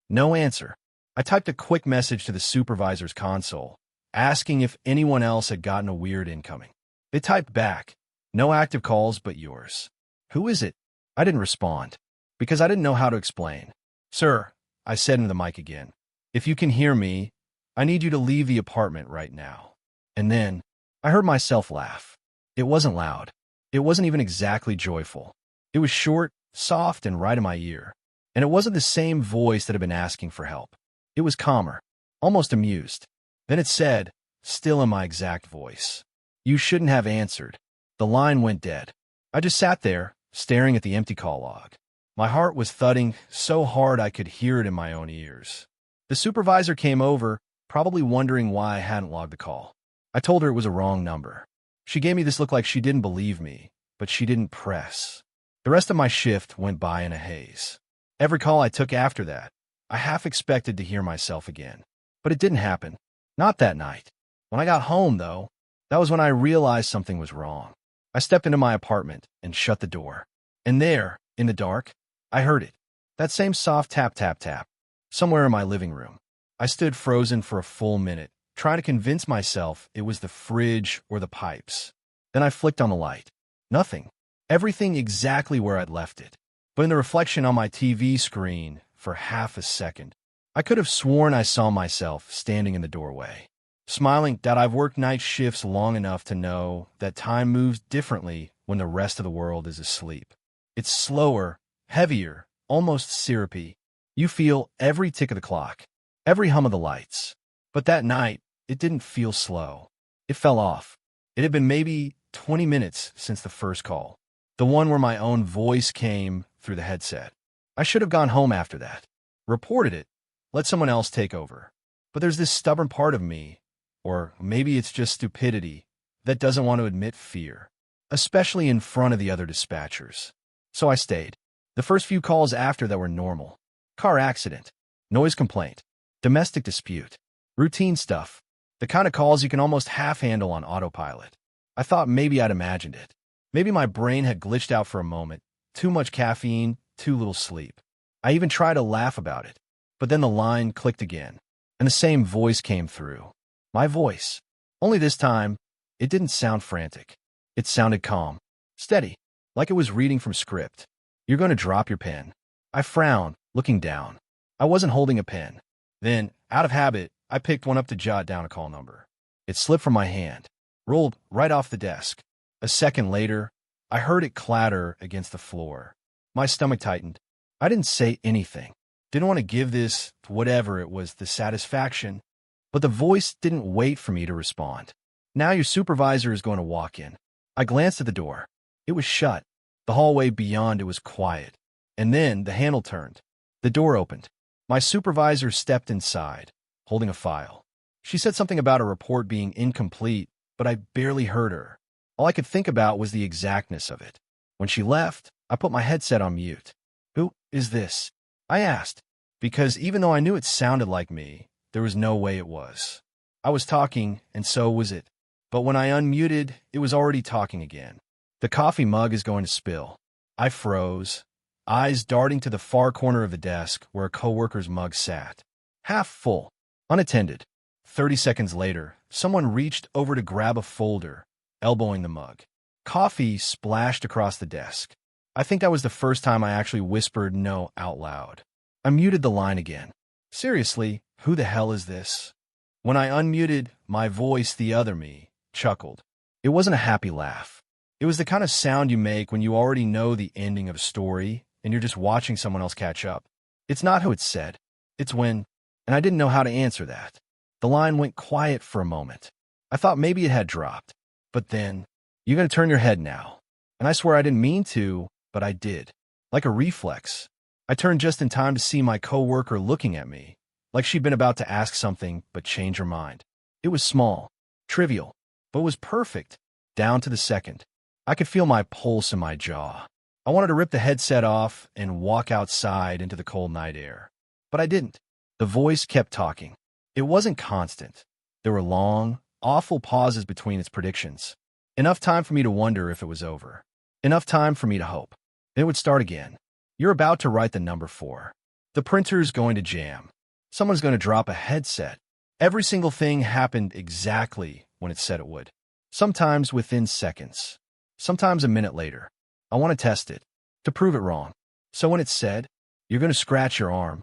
No answer. I typed a quick message to the supervisor's console, asking if anyone else had gotten a weird incoming. They typed back, no active calls but yours. Who is it? I didn't respond, because I didn't know how to explain. Sir, I said into the mic again, if you can hear me, I need you to leave the apartment right now. And then, I heard myself laugh. It wasn't loud. It wasn't even exactly joyful. It was short, soft, and right in my ear. And it wasn't the same voice that had been asking for help. It was calmer, almost amused. Then it said, still in my exact voice, You shouldn't have answered. The line went dead. I just sat there, staring at the empty call log. My heart was thudding so hard I could hear it in my own ears. The supervisor came over, probably wondering why I hadn't logged the call. I told her it was a wrong number. She gave me this look like she didn't believe me, but she didn't press. The rest of my shift went by in a haze. Every call I took after that, I half expected to hear myself again. But it didn't happen. Not that night. When I got home, though, that was when I realized something was wrong. I stepped into my apartment and shut the door. And there, in the dark, I heard it. That same soft tap, tap, tap. Somewhere in my living room. I stood frozen for a full minute, trying to convince myself it was the fridge or the pipes. Then I flicked on the light. Nothing. Everything exactly where I'd left it. But in the reflection on my TV screen, for half a second, I could have sworn I saw myself standing in the doorway, smiling that I've worked night shifts long enough to know that time moves differently when the rest of the world is asleep. It's slower, heavier, almost syrupy. You feel every tick of the clock, every hum of the lights. But that night, it didn't feel slow. It fell off. It had been maybe 20 minutes since the first call, the one where my own voice came through the headset. I should have gone home after that, reported it, let someone else take over. But there's this stubborn part of me, or maybe it's just stupidity, that doesn't want to admit fear. especially in front of the other dispatchers. So I stayed. The first few calls after that were normal. Car accident, noise complaint, domestic dispute, routine stuff. The kind of calls you can almost half handle on autopilot. I thought maybe I'd imagined it. Maybe my brain had glitched out for a moment. Too much caffeine, too little sleep. I even tried to laugh about it. But then the line clicked again, and the same voice came through. My voice. Only this time, it didn't sound frantic. It sounded calm, steady, like it was reading from script. You're going to drop your pen. I frowned, looking down. I wasn't holding a pen. Then, out of habit, I picked one up to jot down a call number. It slipped from my hand, rolled right off the desk. A second later, I heard it clatter against the floor. My stomach tightened. I didn't say anything. Didn't want to give this, whatever it was, the satisfaction. But the voice didn't wait for me to respond. Now your supervisor is going to walk in. I glanced at the door. It was shut. The hallway beyond it was quiet. And then the handle turned. The door opened. My supervisor stepped inside, holding a file. She said something about a report being incomplete, but I barely heard her. All I could think about was the exactness of it. When she left, I put my headset on mute. Who is this? I asked, because even though I knew it sounded like me, there was no way it was. I was talking, and so was it. But when I unmuted, it was already talking again. The coffee mug is going to spill. I froze, eyes darting to the far corner of the desk where a coworker's mug sat. Half full, unattended. 30 seconds later, someone reached over to grab a folder, elbowing the mug. Coffee splashed across the desk. I think that was the first time I actually whispered no out loud. I muted the line again. Seriously, who the hell is this? When I unmuted, my voice, the other me, chuckled. It wasn't a happy laugh. It was the kind of sound you make when you already know the ending of a story and you're just watching someone else catch up. It's not who it's said. It's when, and I didn't know how to answer that. The line went quiet for a moment. I thought maybe it had dropped. But then, you're going to turn your head now. And I swear I didn't mean to, but I did. Like a reflex. I turned just in time to see my coworker looking at me, like she'd been about to ask something but change her mind. It was small, trivial, but it was perfect, down to the second. I could feel my pulse in my jaw. I wanted to rip the headset off and walk outside into the cold night air. But I didn't. The voice kept talking. It wasn't constant. There were long, awful pauses between its predictions. Enough time for me to wonder if it was over. Enough time for me to hope. It would start again. You're about to write the number 4. The printer's going to jam. Someone's going to drop a headset. Every single thing happened exactly when it said it would. Sometimes within seconds. Sometimes a minute later. I want to test it, to prove it wrong. So when it said, you're going to scratch your arm,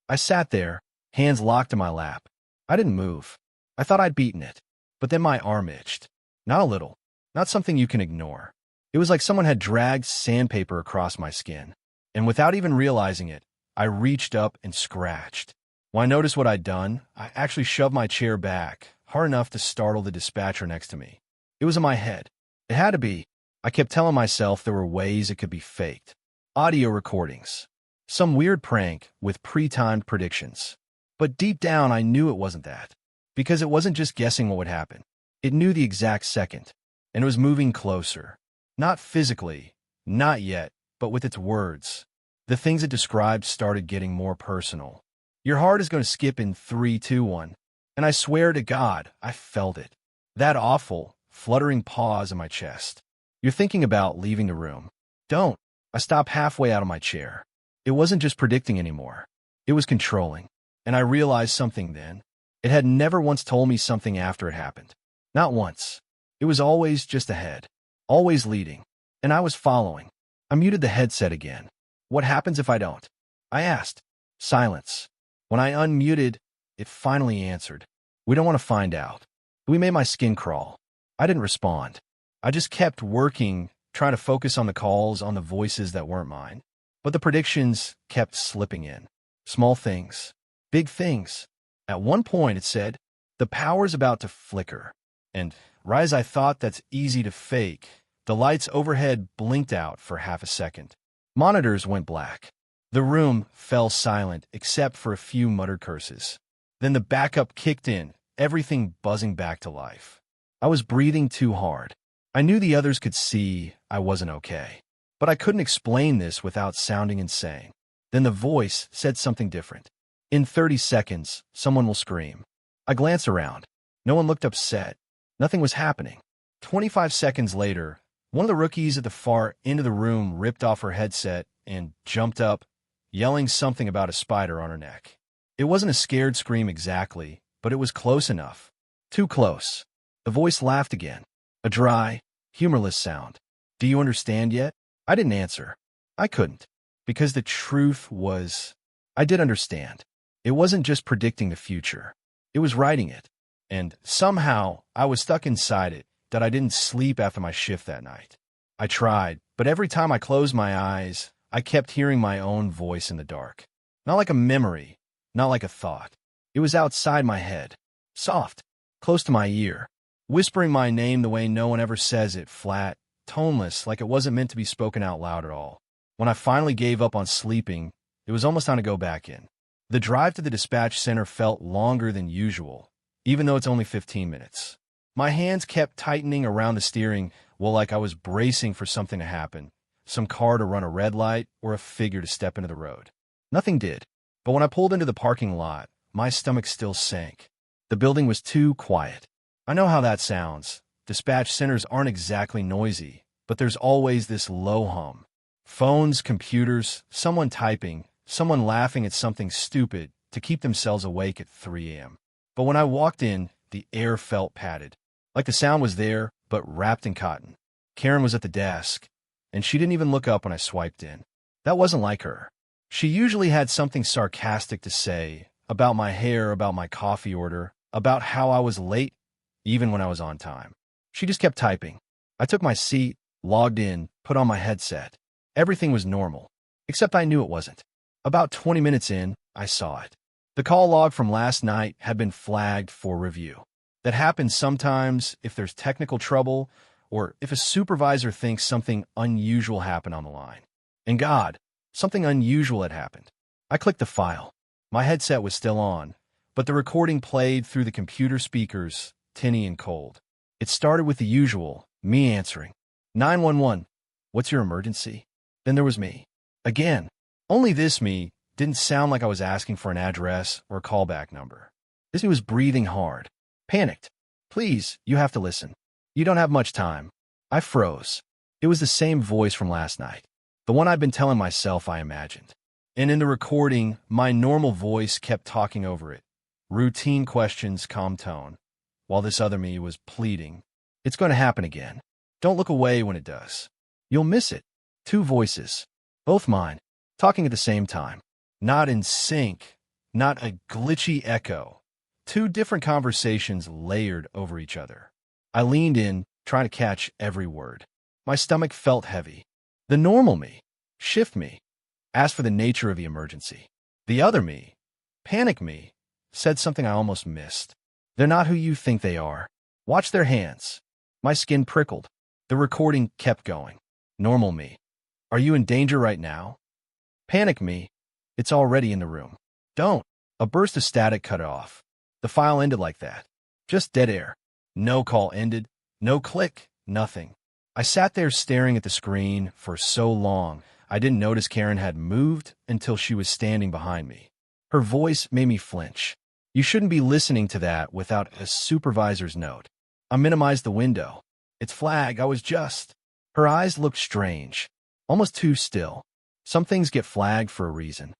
I sat there, hands locked in my lap. I didn't move. I thought I'd beaten it. But then my arm itched. Not a little. Not something you can ignore. It was like someone had dragged sandpaper across my skin. And without even realizing it, I reached up and scratched. When I noticed what I'd done, I actually shoved my chair back, hard enough to startle the dispatcher next to me. It was in my head. It had to be. I kept telling myself there were ways it could be faked. Audio recordings. Some weird prank with pre-timed predictions. But deep down, I knew it wasn't that. Because it wasn't just guessing what would happen. It knew the exact second. And it was moving closer. Not physically, not yet, but with its words. The things it described started getting more personal. Your heart is going to skip in 3, 2, 1. And I swear to God, I felt it. That awful, fluttering pause in my chest. You're thinking about leaving the room. Don't. I stopped halfway out of my chair. It wasn't just predicting anymore. It was controlling. And I realized something then. It had never once told me something after it happened. Not once. It was always just ahead. Always leading. And I was following. I muted the headset again. What happens if I don't? I asked. Silence. When I unmuted, it finally answered. We don't want to find out. We made my skin crawl. I didn't respond. I just kept working, trying to focus on the calls, on the voices that weren't mine. But the predictions kept slipping in. Small things. Big things. At one point it said, the power's about to flicker. And right as I thought that's easy to fake, the lights overhead blinked out for half a second. Monitors went black. The room fell silent except for a few muttered curses. Then the backup kicked in, everything buzzing back to life. I was breathing too hard. I knew the others could see I wasn't okay, but I couldn't explain this without sounding insane. Then the voice said something different. In 30 seconds, someone will scream. I glanced around. No one looked upset. Nothing was happening. 25 seconds later, one of the rookies at the far end of the room ripped off her headset and jumped up, yelling something about a spider on her neck. It wasn't a scared scream exactly, but it was close enough. Too close. The voice laughed again. A dry, humorless sound. Do you understand yet? I didn't answer. I couldn't. Because the truth was, I did understand. It wasn't just predicting the future. It was writing it. And somehow, I was stuck inside it, that I didn't sleep after my shift that night. I tried, but every time I closed my eyes, I kept hearing my own voice in the dark. Not like a memory, not like a thought. It was outside my head. Soft, close to my ear, whispering my name the way no one ever says it, flat, toneless, like it wasn't meant to be spoken out loud at all. When I finally gave up on sleeping, it was almost time to go back in. The drive to the dispatch center felt longer than usual, even though it's only 15 minutes. My hands kept tightening around the steering wheel like I was bracing for something to happen, some car to run a red light or a figure to step into the road. Nothing did, but when I pulled into the parking lot, my stomach still sank. The building was too quiet. I know how that sounds. Dispatch centers aren't exactly noisy, but there's always this low hum. Phones, computers, someone typing, someone laughing at something stupid to keep themselves awake at 3 a.m. But when I walked in, the air felt padded. Like the sound was there, but wrapped in cotton. Karen was at the desk, and she didn't even look up when I swiped in. That wasn't like her. She usually had something sarcastic to say, about my hair, about my coffee order, about how I was late, even when I was on time. She just kept typing. I took my seat, logged in, put on my headset. Everything was normal, except I knew it wasn't. About 20 minutes in, I saw it. The call log from last night had been flagged for review. That happens sometimes if there's technical trouble or if a supervisor thinks something unusual happened on the line. And God, something unusual had happened. I clicked the file. My headset was still on, but the recording played through the computer speakers, tinny and cold. It started with the usual, me answering. 911, what's your emergency? Then there was me. Again. Only this me didn't sound like I was asking for an address or a callback number. This me was breathing hard. Panicked. Please, you have to listen. You don't have much time. I froze. It was the same voice from last night. The one I'd been telling myself I imagined. And in the recording, my normal voice kept talking over it. Routine questions, calm tone. While this other me was pleading. It's going to happen again. Don't look away when it does. You'll miss it. Two voices. Both mine. Talking at the same time. Not in sync. Not a glitchy echo. Two different conversations layered over each other. I leaned in, trying to catch every word. My stomach felt heavy. The normal me, shift me, asked for the nature of the emergency. The other me, panic me, said something I almost missed. They're not who you think they are. Watch their hands. My skin prickled. The recording kept going. Normal me. Are you in danger right now? Panic me. It's already in the room. Don't. A burst of static cut it off. The file ended like that. Just dead air. No call ended. No click. Nothing. I sat there staring at the screen for so long, I didn't notice Karen had moved until she was standing behind me. Her voice made me flinch. You shouldn't be listening to that without a supervisor's note. I minimized the window. It's flag. I was just. Her eyes looked strange. Almost too still. Some things get flagged for a reason.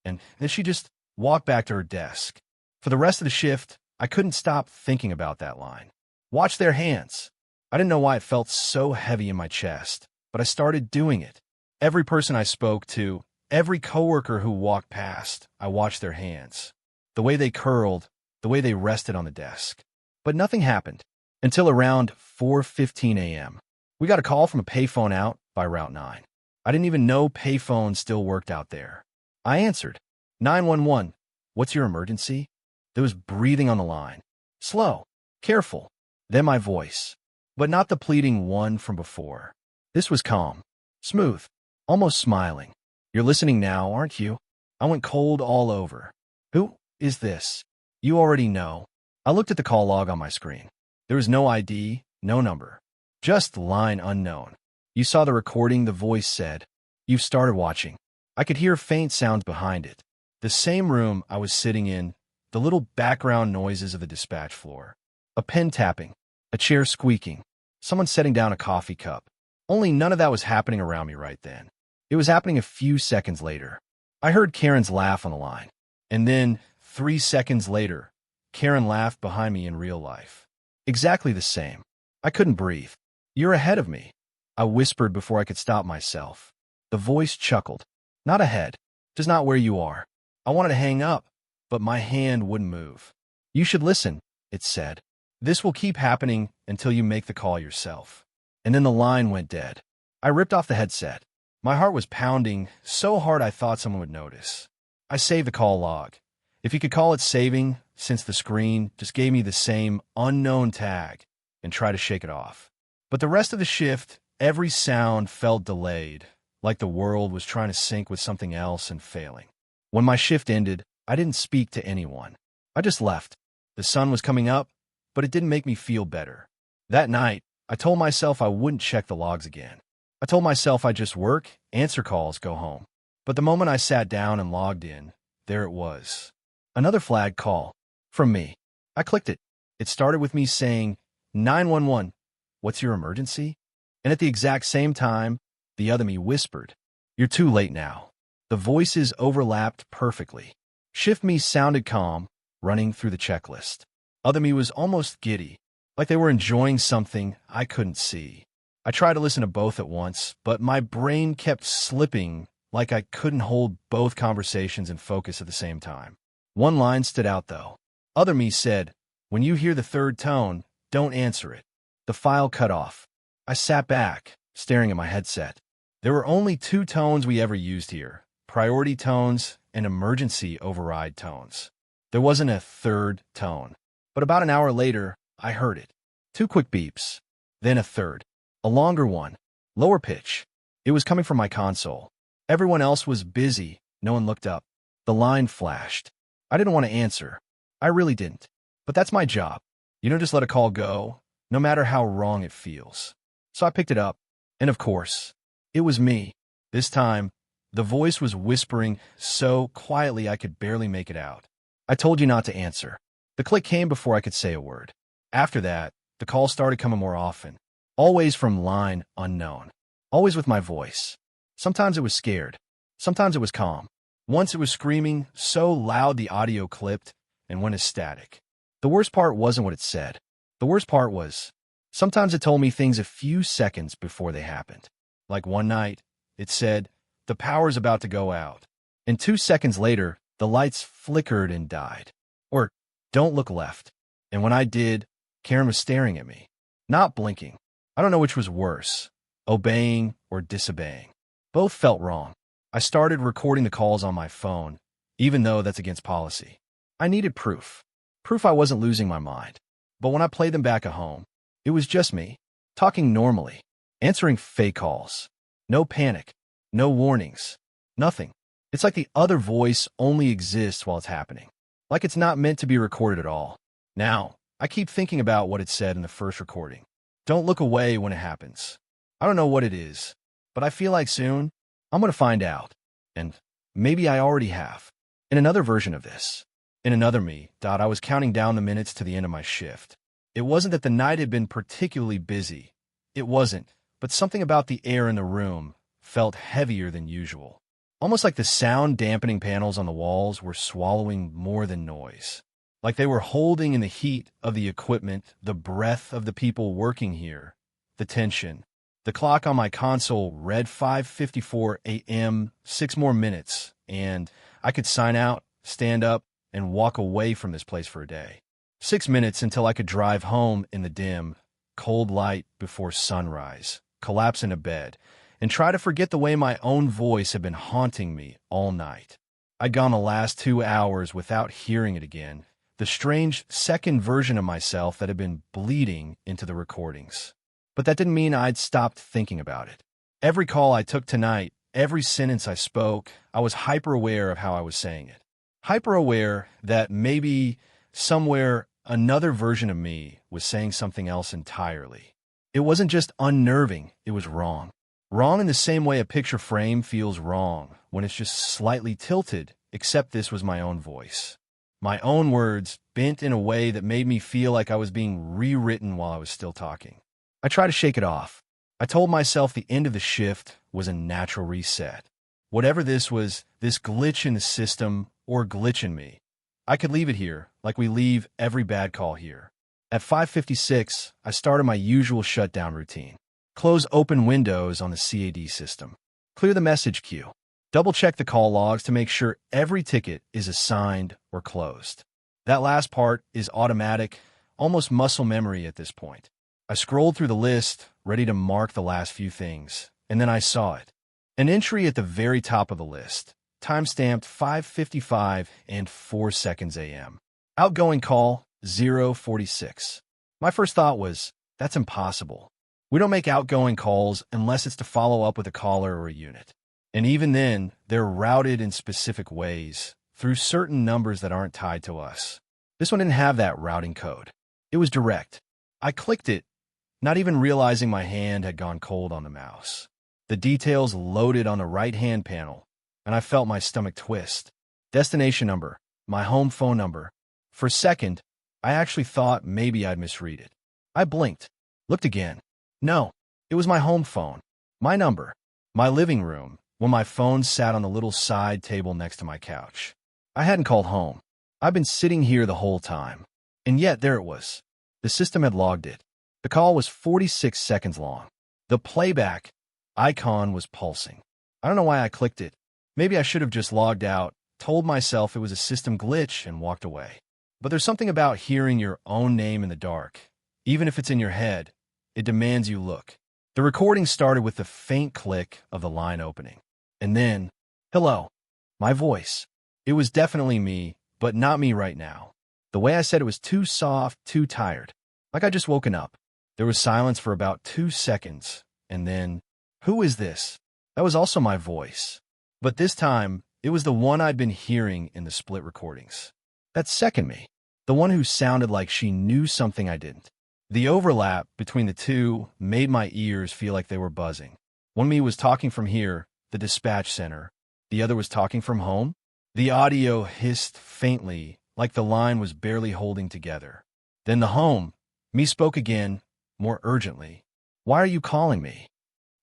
And then she just walked back to her desk. For the rest of the shift, I couldn't stop thinking about that line. Watch their hands. I didn't know why it felt so heavy in my chest, but I started doing it. Every person I spoke to, every coworker who walked past, I watched their hands. The way they curled, the way they rested on the desk. But nothing happened until around 4:15 a.m. We got a call from a payphone out by Route 9. I didn't even know payphones still worked out there. I answered. 911, what's your emergency? There was breathing on the line. Slow, careful. Then my voice. But not the pleading one from before. This was calm, smooth, almost smiling. You're listening now, aren't you? I went cold all over. Who is this? You already know. I looked at the call log on my screen. There was no ID, no number. Just line unknown. You saw the recording, the voice said. You've started watching. I could hear faint sounds behind it. The same room I was sitting in, the little background noises of the dispatch floor. A pen tapping, a chair squeaking, someone setting down a coffee cup. Only none of that was happening around me right then. It was happening a few seconds later. I heard Karen's laugh on the line. And then, 3 seconds later, Karen laughed behind me in real life. Exactly the same. I couldn't breathe. You're ahead of me, I whispered before I could stop myself. The voice chuckled. Not ahead, just not where you are. I wanted to hang up, but my hand wouldn't move. You should listen, it said. This will keep happening until you make the call yourself. And then the line went dead. I ripped off the headset. My heart was pounding so hard I thought someone would notice. I saved the call log. If you could call it saving, since the screen just gave me the same unknown tag, and try to shake it off. But the rest of the shift, every sound felt delayed, like the world was trying to sync with something else and failing. When my shift ended, I didn't speak to anyone. I just left. The sun was coming up, but it didn't make me feel better. That night, I told myself I wouldn't check the logs again. I told myself I'd just work, answer calls, go home. But the moment I sat down and logged in, there it was. Another flag call. From me. I clicked it. It started with me saying, 911, what's your emergency? And at the exact same time, the other me whispered, you're too late now. The voices overlapped perfectly. Shift me sounded calm, running through the checklist. Other me was almost giddy, like they were enjoying something I couldn't see. I tried to listen to both at once, but my brain kept slipping like I couldn't hold both conversations and focus at the same time. One line stood out, though. Other me said, when you hear the third tone, don't answer it. The file cut off. I sat back, staring at my headset. There were only 2 tones we ever used here, priority tones and emergency override tones. There wasn't a third tone. But about an hour later, I heard it. 2 quick beeps, then a third. A longer one, lower pitch. It was coming from my console. Everyone else was busy. No one looked up. The line flashed. I didn't want to answer. I really didn't. But that's my job. You don't just let a call go, no matter how wrong it feels. So I picked it up. And of course, it was me. This time, the voice was whispering so quietly I could barely make it out. I told you not to answer. The click came before I could say a word. After that, the calls started coming more often. Always from line unknown. Always with my voice. Sometimes it was scared. Sometimes it was calm. Once it was screaming so loud the audio clipped and went as static. The worst part wasn't what it said. The worst part was, sometimes it told me things a few seconds before they happened. Like one night, it said, the power's about to go out. And 2 seconds later, the lights flickered and died. Or, don't look left. And when I did, Karen was staring at me. Not blinking. I don't know which was worse, obeying or disobeying. Both felt wrong. I started recording the calls on my phone, even though that's against policy. I needed proof. Proof I wasn't losing my mind. But when I played them back at home, it was just me, talking normally, answering fake calls. No panic, no warnings, nothing. It's like the other voice only exists while it's happening. Like it's not meant to be recorded at all. Now, I keep thinking about what it said in the first recording. Don't look away when it happens. I don't know what it is, but I feel like soon, I'm going to find out. And maybe I already have. In another version of this, in another me, I was counting down the minutes to the end of my shift. It wasn't that the night had been particularly busy. It wasn't, but something about the air in the room felt heavier than usual. Almost like the sound dampening panels on the walls were swallowing more than noise. Like they were holding in the heat of the equipment, the breath of the people working here, the tension. The clock on my console read 5:54 a.m., 6 more minutes, and I could sign out, stand up, and walk away from this place for a day. 6 minutes until I could drive home in the dim, cold light before sunrise, collapse into bed, and try to forget the way my own voice had been haunting me all night. I'd gone the last 2 hours without hearing it again, the strange second version of myself that had been bleeding into the recordings. But that didn't mean I'd stopped thinking about it. Every call I took tonight, every sentence I spoke, I was hyper-aware of how I was saying it. Hyper-aware that maybe somewhere another version of me was saying something else entirely. It wasn't just unnerving, it was wrong. Wrong in the same way a picture frame feels wrong, when it's just slightly tilted, except this was my own voice. My own words, bent in a way that made me feel like I was being rewritten while I was still talking. I tried to shake it off. I told myself the end of the shift was a natural reset. Whatever this was, this glitch in the system, or glitch in me, I could leave it here, like we leave every bad call here. At 5:56, I started my usual shutdown routine. Close open windows on the CAD system. Clear the message queue. Double-check the call logs to make sure every ticket is assigned or closed. That last part is automatic, almost muscle memory at this point. I scrolled through the list, ready to mark the last few things, and then I saw it. An entry at the very top of the list, timestamped 5:55 and 4 seconds a.m. Outgoing call, 046. My first thought was, that's impossible. We don't make outgoing calls unless it's to follow up with a caller or a unit. And even then, they're routed in specific ways, through certain numbers that aren't tied to us. This one didn't have that routing code. It was direct. I clicked it, not even realizing my hand had gone cold on the mouse. The details loaded on the right-hand panel, and I felt my stomach twist. Destination number, my home phone number. For a second, I actually thought maybe I'd misread it. I blinked, looked again. No, it was my home phone, my number, my living room, when my phone sat on the little side table next to my couch. I hadn't called home. I'd been sitting here the whole time. And yet there it was. The system had logged it. The call was 46 seconds long. The playback icon was pulsing. I don't know why I clicked it. Maybe I should have just logged out, told myself it was a system glitch, and walked away. But there's something about hearing your own name in the dark. Even if it's in your head, it demands you look. The recording started with the faint click of the line opening. And then, hello, my voice. It was definitely me, but not me right now. The way I said it was too soft, too tired. Like I'd just woken up. There was silence for about 2 seconds. And then, who is this? That was also my voice. But this time, it was the one I'd been hearing in the split recordings. That second me. The one who sounded like she knew something I didn't. The overlap between the two made my ears feel like they were buzzing. One me was talking from here, the dispatch center. The other was talking from home. The audio hissed faintly, like the line was barely holding together. Then the home. Me spoke again, more urgently. Why are you calling me?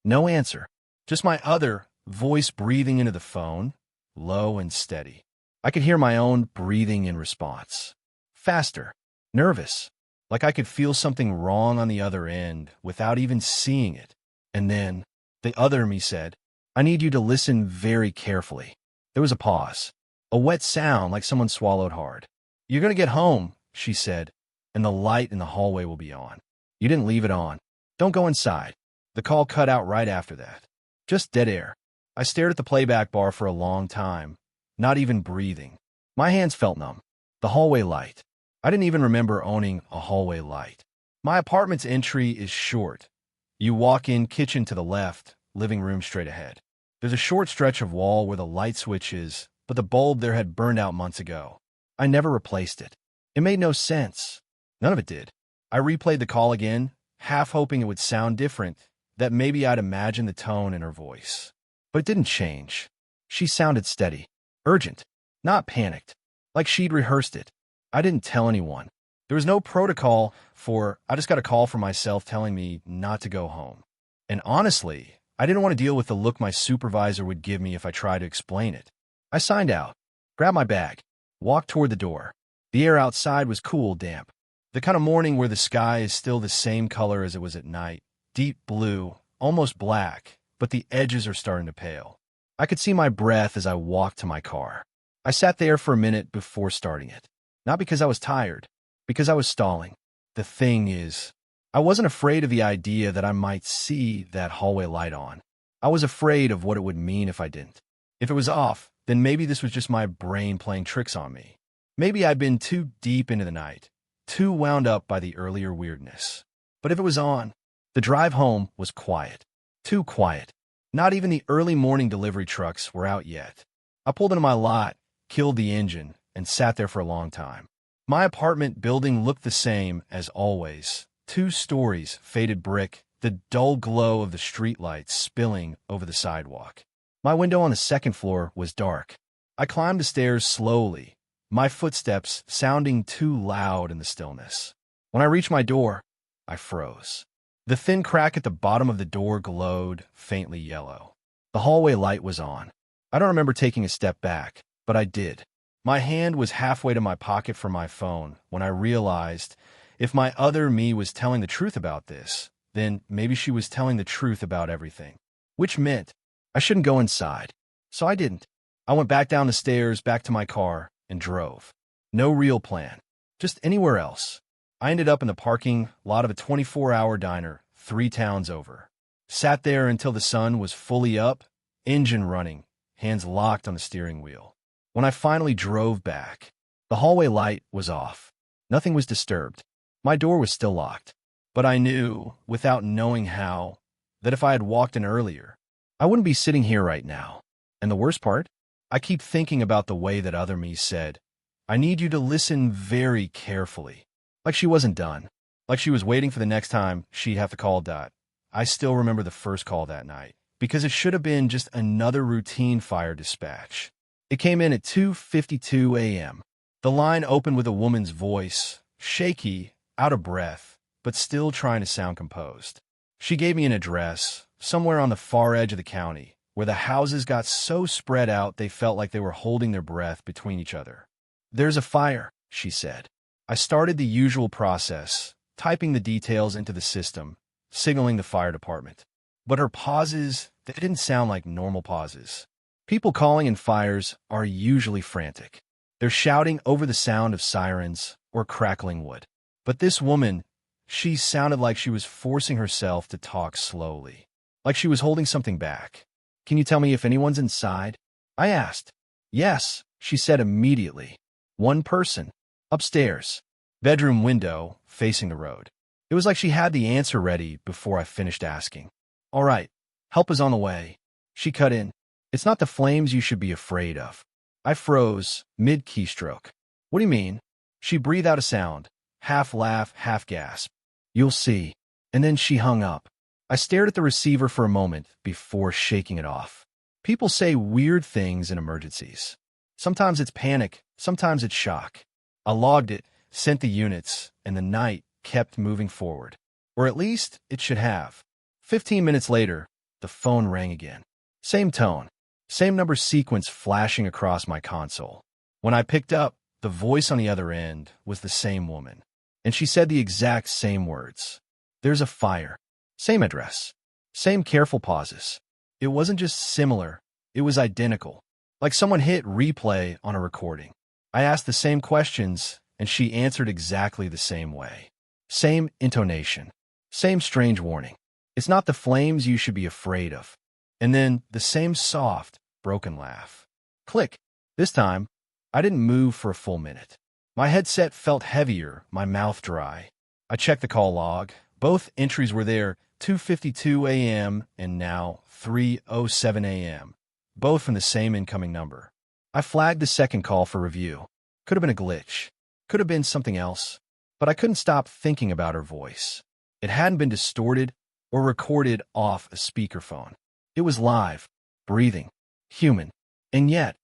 No answer. Just my other voice breathing into the phone, low and steady. I could hear my own breathing in response. Faster. Nervous. Like I could feel something wrong on the other end without even seeing it. And then, the other me said, I need you to listen very carefully. There was a pause. A wet sound like someone swallowed hard. You're going to get home, she said, and the light in the hallway will be on. You didn't leave it on. Don't go inside. The call cut out right after that. Just dead air. I stared at the playback bar for a long time, not even breathing. My hands felt numb. The hallway light. I didn't even remember owning a hallway light. My apartment's entry is short. You walk in, kitchen to the left, living room straight ahead. There's a short stretch of wall where the light switch is, but the bulb there had burned out months ago. I never replaced it. It made no sense. None of it did. I replayed the call again, half hoping it would sound different, that maybe I'd imagine the tone in her voice. But it didn't change. She sounded steady, urgent, not panicked, like she'd rehearsed it. I didn't tell anyone. There was no protocol for, I just got a call from myself telling me not to go home. And honestly, I didn't want to deal with the look my supervisor would give me if I tried to explain it. I signed out, grabbed my bag, walked toward the door. The air outside was cool, damp. The kind of morning where the sky is still the same color as it was at night, deep blue, almost black, but the edges are starting to pale. I could see my breath as I walked to my car. I sat there for a minute before starting it. Not because I was tired, because I was stalling. The thing is, I wasn't afraid of the idea that I might see that hallway light on. I was afraid of what it would mean if I didn't. If it was off, then maybe this was just my brain playing tricks on me. Maybe I'd been too deep into the night, too wound up by the earlier weirdness. But if it was on, the drive home was quiet. Too quiet. Not even the early morning delivery trucks were out yet. I pulled into my lot, killed the engine, and sat there for a long time. My apartment building looked the same as always, 2 stories, faded brick, the dull glow of the streetlights spilling over the sidewalk. My window on the second floor was dark. I climbed the stairs slowly, my footsteps sounding too loud in the stillness. When I reached my door, I froze. The thin crack at the bottom of the door glowed faintly yellow. The hallway light was on. I don't remember taking a step back, but I did. My hand was halfway to my pocket for my phone when I realized if my other me was telling the truth about this, then maybe she was telling the truth about everything, which meant I shouldn't go inside. So I didn't. I went back down the stairs, back to my car, and drove. No real plan. Just anywhere else. I ended up in the parking lot of a 24-hour diner 3 towns over. Sat there until the sun was fully up, engine running, hands locked on the steering wheel. When I finally drove back, the hallway light was off. Nothing was disturbed. My door was still locked. But I knew, without knowing how, that if I had walked in earlier, I wouldn't be sitting here right now. And the worst part? I keep thinking about the way that other me said, I need you to listen very carefully. Like she wasn't done. Like she was waiting for the next time she'd have to call Dot. I still remember the first call that night, because it should have been just another routine fire dispatch. It came in at 2:52 a.m. The line opened with a woman's voice, shaky, out of breath, but still trying to sound composed. She gave me an address, somewhere on the far edge of the county, where the houses got so spread out they felt like they were holding their breath between each other. There's a fire, she said. I started the usual process, typing the details into the system, signaling the fire department. But her pauses, they didn't sound like normal pauses. People calling in fires are usually frantic. They're shouting over the sound of sirens or crackling wood. But this woman, she sounded like she was forcing herself to talk slowly, like she was holding something back. Can you tell me if anyone's inside? I asked. Yes, she said immediately. One person. Upstairs. Bedroom window, facing the road. It was like she had the answer ready before I finished asking. All right, help is on the way. She cut in. It's not the flames you should be afraid of. I froze, mid-keystroke. What do you mean? She breathed out a sound, half laugh, half gasp. You'll see. And then she hung up. I stared at the receiver for a moment before shaking it off. People say weird things in emergencies. Sometimes it's panic, sometimes it's shock. I logged it, sent the units, and the night kept moving forward. Or at least it should have. 15 minutes later, the phone rang again. Same tone, same number sequence flashing across my console. When I picked up, the voice on the other end was the same woman. And she said the exact same words. There's a fire. Same address. Same careful pauses. It wasn't just similar, it was identical. Like someone hit replay on a recording. I asked the same questions, and she answered exactly the same way. Same intonation. Same strange warning. It's not the flames you should be afraid of. And then the same soft, broken laugh. Click. This time, I didn't move for a full minute. My headset felt heavier, my mouth dry. I checked the call log. Both entries were there, 2:52 a.m. and now 3:07 a.m., both from the same incoming number. I flagged the second call for review. Could have been a glitch. Could have been something else. But I couldn't stop thinking about her voice. It hadn't been distorted or recorded off a speakerphone. It was live, breathing, human. And yet,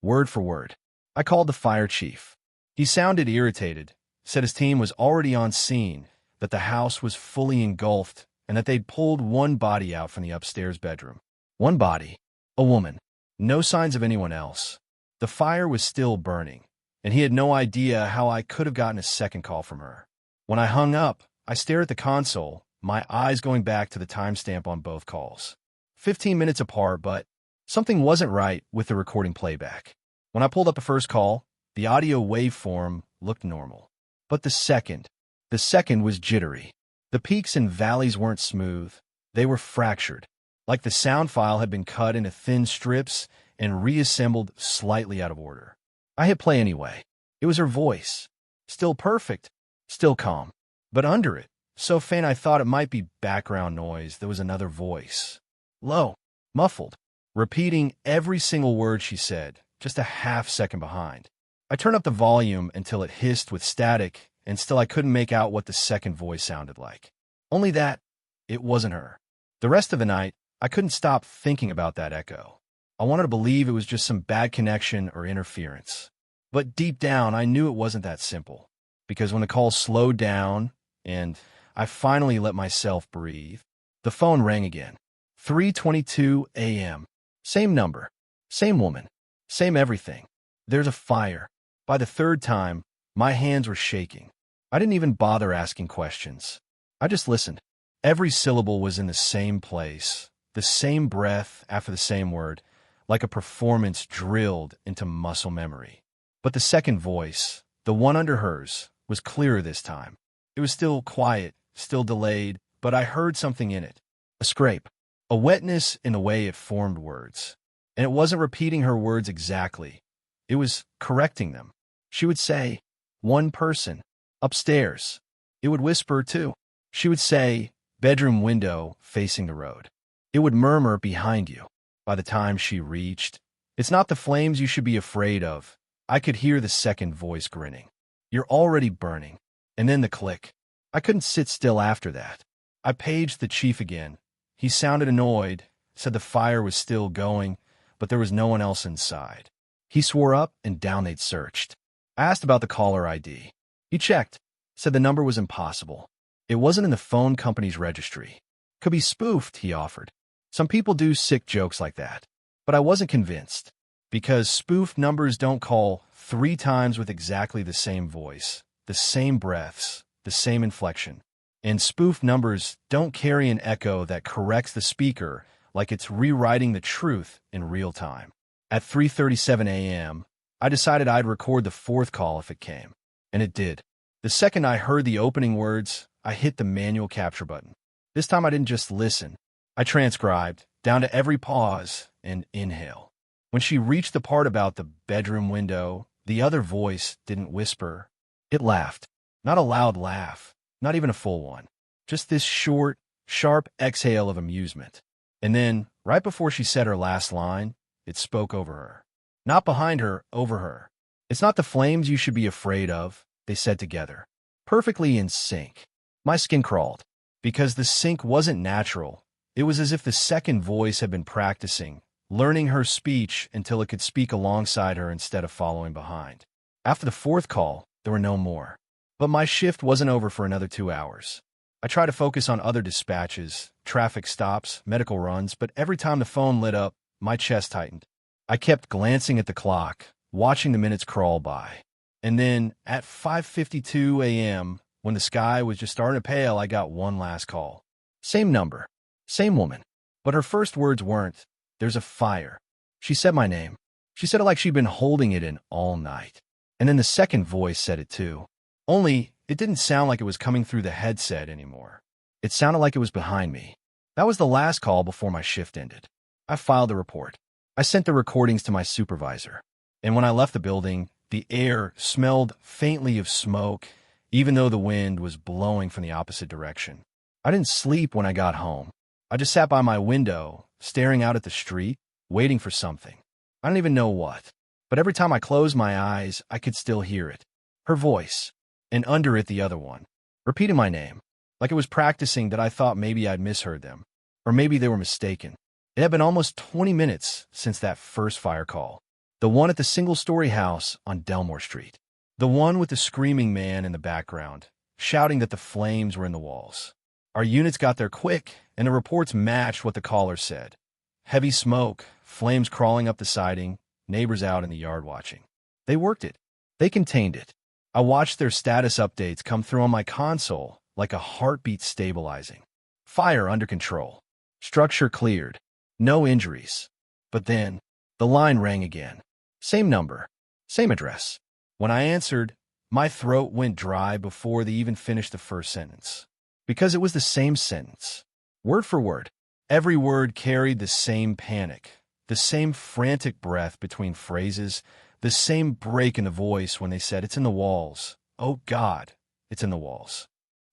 word for word, I called the fire chief. He sounded irritated, said his team was already on scene, that the house was fully engulfed, and that they'd pulled one body out from the upstairs bedroom. One body. A woman. No signs of anyone else. The fire was still burning, and he had no idea how I could have gotten a second call from her. When I hung up, I stared at the console, my eyes going back to the timestamp on both calls. 15 minutes apart, but something wasn't right with the recording playback. When I pulled up the first call, the audio waveform looked normal. But the second was jittery. The peaks and valleys weren't smooth. They were fractured, like the sound file had been cut into thin strips and reassembled slightly out of order. I hit play anyway. It was her voice. Still perfect, still calm. But under it, so faint I thought it might be background noise, there was another voice. Low, muffled, repeating every single word she said, just a half second behind. I turned up the volume until it hissed with static and still I couldn't make out what the second voice sounded like. Only that it wasn't her. The rest of the night, I couldn't stop thinking about that echo. I wanted to believe it was just some bad connection or interference. But deep down, I knew it wasn't that simple. Because when the call slowed down and I finally let myself breathe, the phone rang again. 3:22 a.m. Same number, same woman, same everything. There's a fire. By the third time, my hands were shaking. I didn't even bother asking questions. I just listened. Every syllable was in the same place, the same breath after the same word, like a performance drilled into muscle memory. But the second voice, the one under hers, was clearer this time. It was still quiet, still delayed, but I heard something in it. A scrape, a wetness in the way it formed words. And it wasn't repeating her words exactly. It was correcting them. She would say, "One person, upstairs." It would whisper, too. She would say, "Bedroom window facing the road." It would murmur, "Behind you." By the time she reached, "It's not the flames you should be afraid of." I could hear the second voice grinning. "You're already burning." And then the click. I couldn't sit still after that. I paged the chief again. He sounded annoyed, said the fire was still going, but there was no one else inside. He swore up and down they'd searched. I asked about the caller ID. He checked, said the number was impossible. It wasn't in the phone company's registry. Could be spoofed, he offered. Some people do sick jokes like that. But I wasn't convinced. Because spoofed numbers don't call 3 times with exactly the same voice, the same breaths, the same inflection. And spoofed numbers don't carry an echo that corrects the speaker like it's rewriting the truth in real time. At 3:37 a.m., I decided I'd record the fourth call if it came. And it did. The second I heard the opening words, I hit the manual capture button. This time I didn't just listen. I transcribed, down to every pause and inhale. When she reached the part about the bedroom window, the other voice didn't whisper. It laughed. Not a loud laugh, not even a full one. Just this short, sharp exhale of amusement. And then, right before she said her last line, it spoke over her. Not behind her, over her. "It's not the flames you should be afraid of," they said together. Perfectly in sync. My skin crawled. Because the sync wasn't natural. It was as if the second voice had been practicing, learning her speech until it could speak alongside her instead of following behind. After the fourth call, there were no more. But my shift wasn't over for another 2 hours. I tried to focus on other dispatches, traffic stops, medical runs, but every time the phone lit up, my chest tightened. I kept glancing at the clock, watching the minutes crawl by. And then, at 5:52 a.m., when the sky was just starting to pale, I got one last call. Same number, same woman. But her first words weren't, "There's a fire." She said my name. She said it like she'd been holding it in all night. And then the second voice said it too. Only, it didn't sound like it was coming through the headset anymore. It sounded like it was behind me. That was the last call before my shift ended. I filed the report. I sent the recordings to my supervisor. And when I left the building, the air smelled faintly of smoke, even though the wind was blowing from the opposite direction. I didn't sleep when I got home. I just sat by my window, staring out at the street, waiting for something. I don't even know what. But every time I closed my eyes, I could still hear it. Her voice. And under it the other one, repeating my name, like it was practicing that I thought maybe I'd misheard them, or maybe they were mistaken. It had been almost 20 minutes since that first fire call, the one at the single-story house on Delmore Street, the one with the screaming man in the background, shouting that the flames were in the walls. Our units got there quick, and the reports matched what the caller said. Heavy smoke, flames crawling up the siding, neighbors out in the yard watching. They worked it. They contained it. I watched their status updates come through on my console like a heartbeat stabilizing. Fire under control. Structure cleared. No injuries. But then, the line rang again. Same number. Same address. When I answered, my throat went dry before they even finished the first sentence. Because it was the same sentence. Word for word. Every word carried the same panic, the same frantic breath between phrases, the same break in the voice when they said, "It's in the walls. Oh, God, it's in the walls."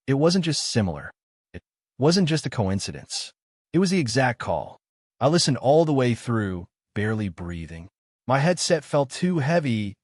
It wasn't just similar. It wasn't just a coincidence. It was the exact call. I listened all the way through, barely breathing. My headset felt too heavy,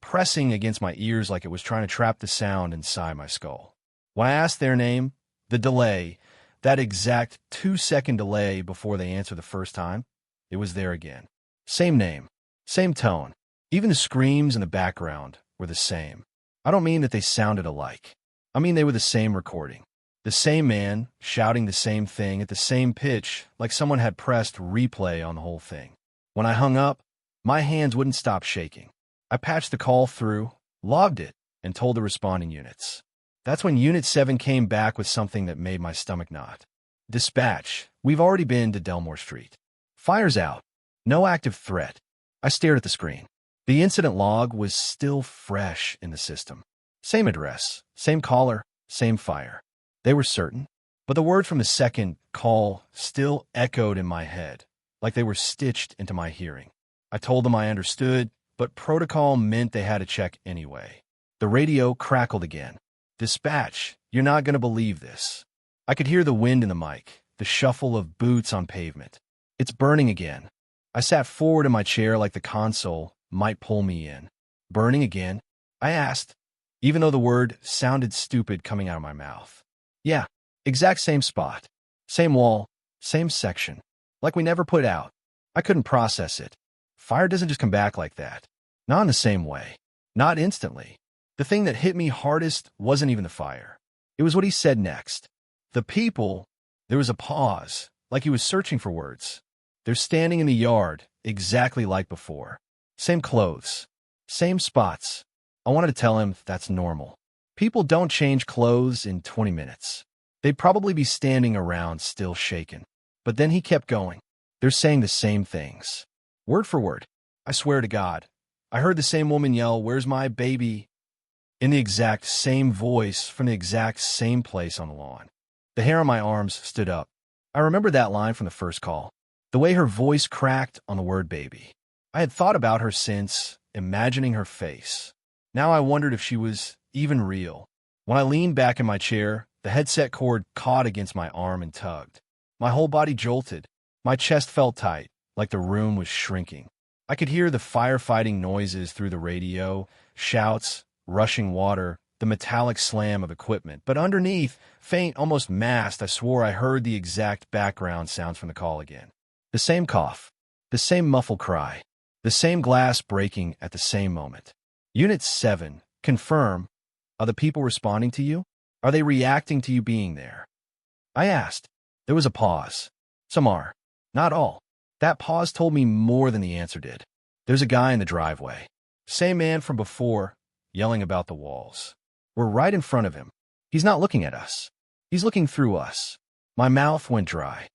pressing against my ears like it was trying to trap the sound inside my skull. When I asked their name, the delay, that exact 2-second delay before they answer the first time, it was there again. Same name, same tone. Even the screams in the background were the same. I don't mean that they sounded alike. I mean they were the same recording. The same man shouting the same thing at the same pitch, like someone had pressed replay on the whole thing. When I hung up, my hands wouldn't stop shaking. I patched the call through, logged it, and told the responding units. That's when Unit 7 came back with something that made my stomach knot. Dispatch, we've already been to Delmore Street. Fire's out. No active threat. I stared at the screen. The incident log was still fresh in the system. Same address, same caller, same fire. They were certain, but the word from the second call still echoed in my head, like they were stitched into my hearing. I told them I understood, but protocol meant they had to check anyway. The radio crackled again. Dispatch, you're not going to believe this. I could hear the wind in the mic, the shuffle of boots on pavement. It's burning again. I sat forward in my chair like the console might pull me in. Burning again? I asked, even though the word sounded stupid coming out of my mouth. Yeah, exact same spot. Same wall, same section. Like we never put out. I couldn't process it. Fire doesn't just come back like that. Not in the same way. Not instantly. The thing that hit me hardest wasn't even the fire. It was what he said next. The people, there was a pause, like he was searching for words. They're standing in the yard, exactly like before. Same clothes. Same spots. I wanted to tell him that's normal. People don't change clothes in 20 minutes. They'd probably be standing around still shaken. But then he kept going. They're saying the same things. Word for word. I swear to God. I heard the same woman yell, "Where's my baby?" in the exact same voice from the exact same place on the lawn. The hair on my arms stood up. I remember that line from the first call. The way her voice cracked on the word baby. I had thought about her since, imagining her face. Now I wondered if she was even real. When I leaned back in my chair, the headset cord caught against my arm and tugged. My whole body jolted. My chest felt tight, like the room was shrinking. I could hear the firefighting noises through the radio, shouts, rushing water, the metallic slam of equipment. But underneath, faint, almost masked, I swore I heard the exact background sounds from the call again. The same cough, the same muffled cry, the same glass breaking at the same moment. Unit 7, confirm. Are the people responding to you? Are they reacting to you being there? I asked. There was a pause. Some are. Not all. That pause told me more than the answer did. There's a guy in the driveway. Same man from before, yelling about the walls. We're right in front of him. He's not looking at us. He's looking through us. My mouth went dry.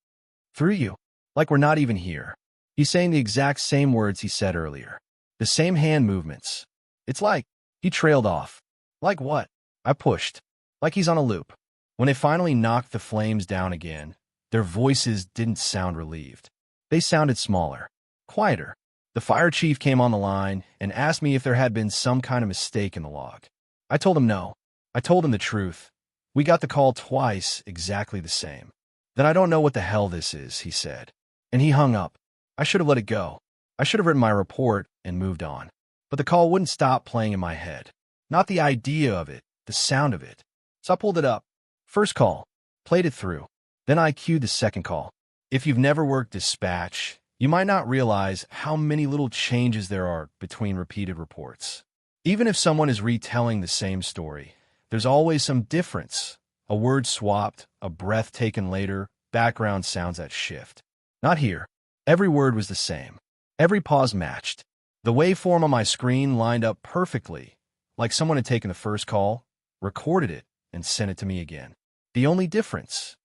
Through you. Like we're not even here. He's saying the exact same words he said earlier. The same hand movements. It's like he trailed off. Like what? I pushed. Like he's on a loop. When they finally knocked the flames down again, their voices didn't sound relieved. They sounded smaller, quieter. The fire chief came on the line and asked me if there had been some kind of mistake in the log. I told him no. I told him the truth. We got the call twice, exactly the same. Then I don't know what the hell this is, he said. And he hung up. I should have let it go. I should have written my report and moved on. But the call wouldn't stop playing in my head. Not the idea of it, the sound of it. So I pulled it up. First call. Played it through. Then I queued the second call. If you've never worked dispatch, you might not realize how many little changes there are between repeated reports. Even if someone is retelling the same story, there's always some difference. A word swapped, a breath taken later, background sounds that shift. Not here. Every word was the same. Every pause matched. The waveform on my screen lined up perfectly, like someone had taken the first call, recorded it, and sent it to me again. The only difference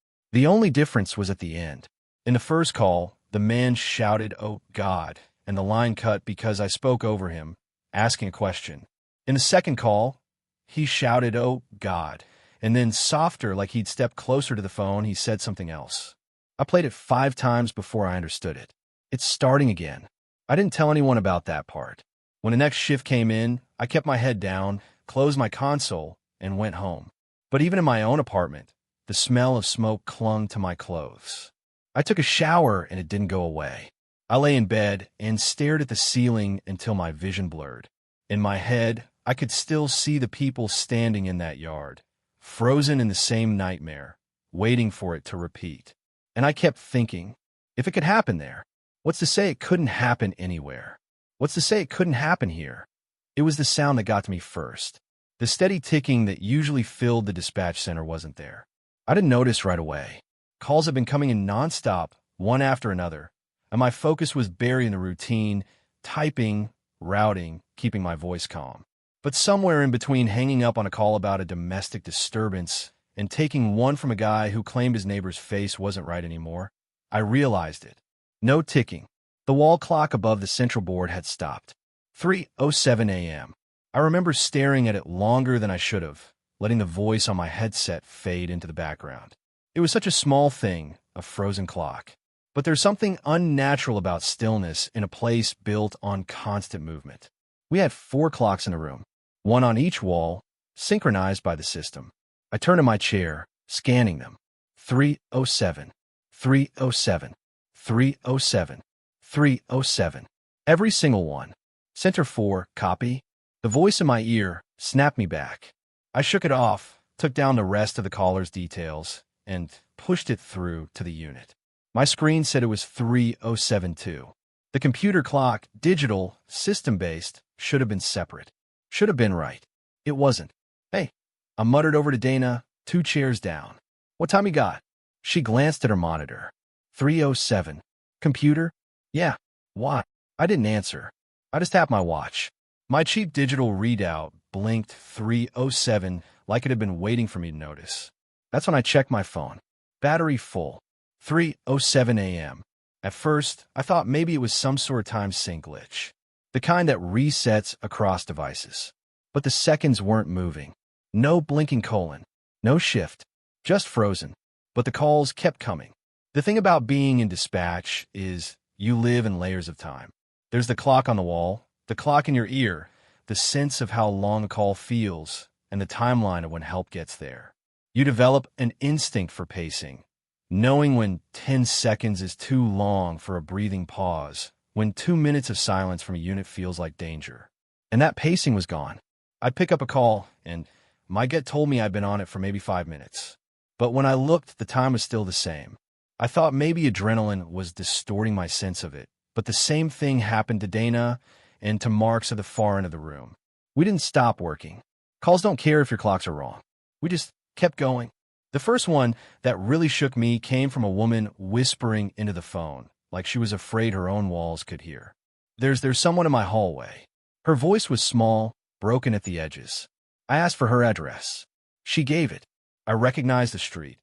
was at the end. In the first call, the man shouted, "Oh, God," and the line cut because I spoke over him, asking a question. In the second call, he shouted, "Oh, God," and then softer, like he'd stepped closer to the phone, he said something else. I played it 5 times before I understood it. It's starting again. I didn't tell anyone about that part. When the next shift came in, I kept my head down, closed my console, and went home. But even in my own apartment, the smell of smoke clung to my clothes. I took a shower and it didn't go away. I lay in bed and stared at the ceiling until my vision blurred. In my head, I could still see the people standing in that yard, frozen in the same nightmare, waiting for it to repeat. And I kept thinking, if it could happen there, what's to say it couldn't happen anywhere? What's to say it couldn't happen here? It was the sound that got to me first. The steady ticking that usually filled the dispatch center wasn't there. I didn't notice right away. Calls had been coming in nonstop, one after another, and my focus was buried in the routine, typing, routing, keeping my voice calm. But somewhere in between hanging up on a call about a domestic disturbance and taking one from a guy who claimed his neighbor's face wasn't right anymore, I realized it. No ticking. The wall clock above the central board had stopped. 3:07 a.m. I remember staring at it longer than I should have, letting the voice on my headset fade into the background. It was such a small thing, a frozen clock. But there's something unnatural about stillness in a place built on constant movement. We had 4 clocks in the room, one on each wall, synchronized by the system. I turned in my chair, scanning them. 3:07, 3:07, 3:07, 3:07. Every single one. Center 4, copy. The voice in my ear snapped me back. I shook it off, took down the rest of the caller's details, and pushed it through to the unit. My screen said it was 3:07:2. The computer clock, digital, system-based, should have been separate. Should have been right. It wasn't. Hey, I muttered over to Dana, 2 chairs down. What time you got? She glanced at her monitor. 3:07. Computer? Yeah. Why? I didn't answer. I just tapped my watch. My cheap digital readout blinked 3:07 like it had been waiting for me to notice. That's when I checked my phone. Battery full. 3:07 a.m. At first, I thought maybe it was some sort of time sync glitch, the kind that resets across devices. But the seconds weren't moving. No blinking colon, no shift, just frozen. But the calls kept coming. The thing about being in dispatch is you live in layers of time. There's the clock on the wall, the clock in your ear, the sense of how long a call feels, and the timeline of when help gets there. You develop an instinct for pacing, knowing when 10 seconds is too long for a breathing pause, when 2 minutes of silence from a unit feels like danger. And that pacing was gone. I'd pick up a call, and my gut told me I'd been on it for maybe 5 minutes. But when I looked, the time was still the same. I thought maybe adrenaline was distorting my sense of it, but the same thing happened to Dana and to Marks at the far end of the room. We didn't stop working. Calls don't care if your clocks are wrong. We just kept going. The first one that really shook me came from a woman whispering into the phone, like she was afraid her own walls could hear. There's someone in my hallway. Her voice was small, broken at the edges. I asked for her address. She gave it. I recognized the street.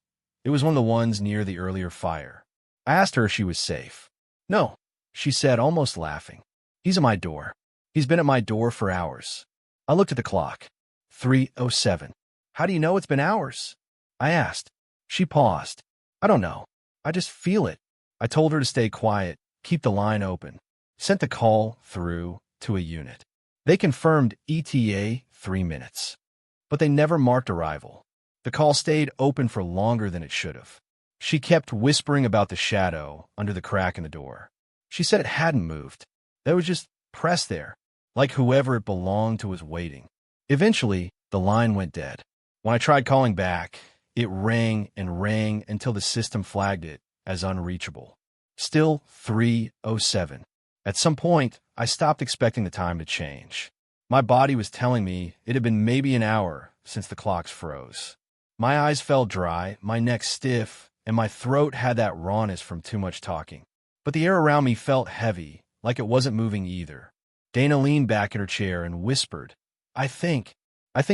It was one of the ones near the earlier fire. I asked her if she was safe. No, she said, almost laughing. He's at my door. He's been at my door for hours. I looked at the clock. 3:07. How do you know it's been hours? I asked. She paused. I don't know. I just feel it. I told her to stay quiet, keep the line open. Sent the call through to a unit. They confirmed ETA 3 minutes. But they never marked arrival. The call stayed open for longer than it should have. She kept whispering about the shadow under the crack in the door. She said it hadn't moved. That was just pressed there, like whoever it belonged to was waiting. Eventually, the line went dead. When I tried calling back, it rang and rang until the system flagged it as unreachable. Still 3:07. At some point, I stopped expecting the time to change. My body was telling me it had been maybe an hour since the clocks froze. My eyes felt dry, my neck stiff, and my throat had that rawness from too much talking. But the air around me felt heavy, like it wasn't moving either. Dana leaned back in her chair and whispered, I think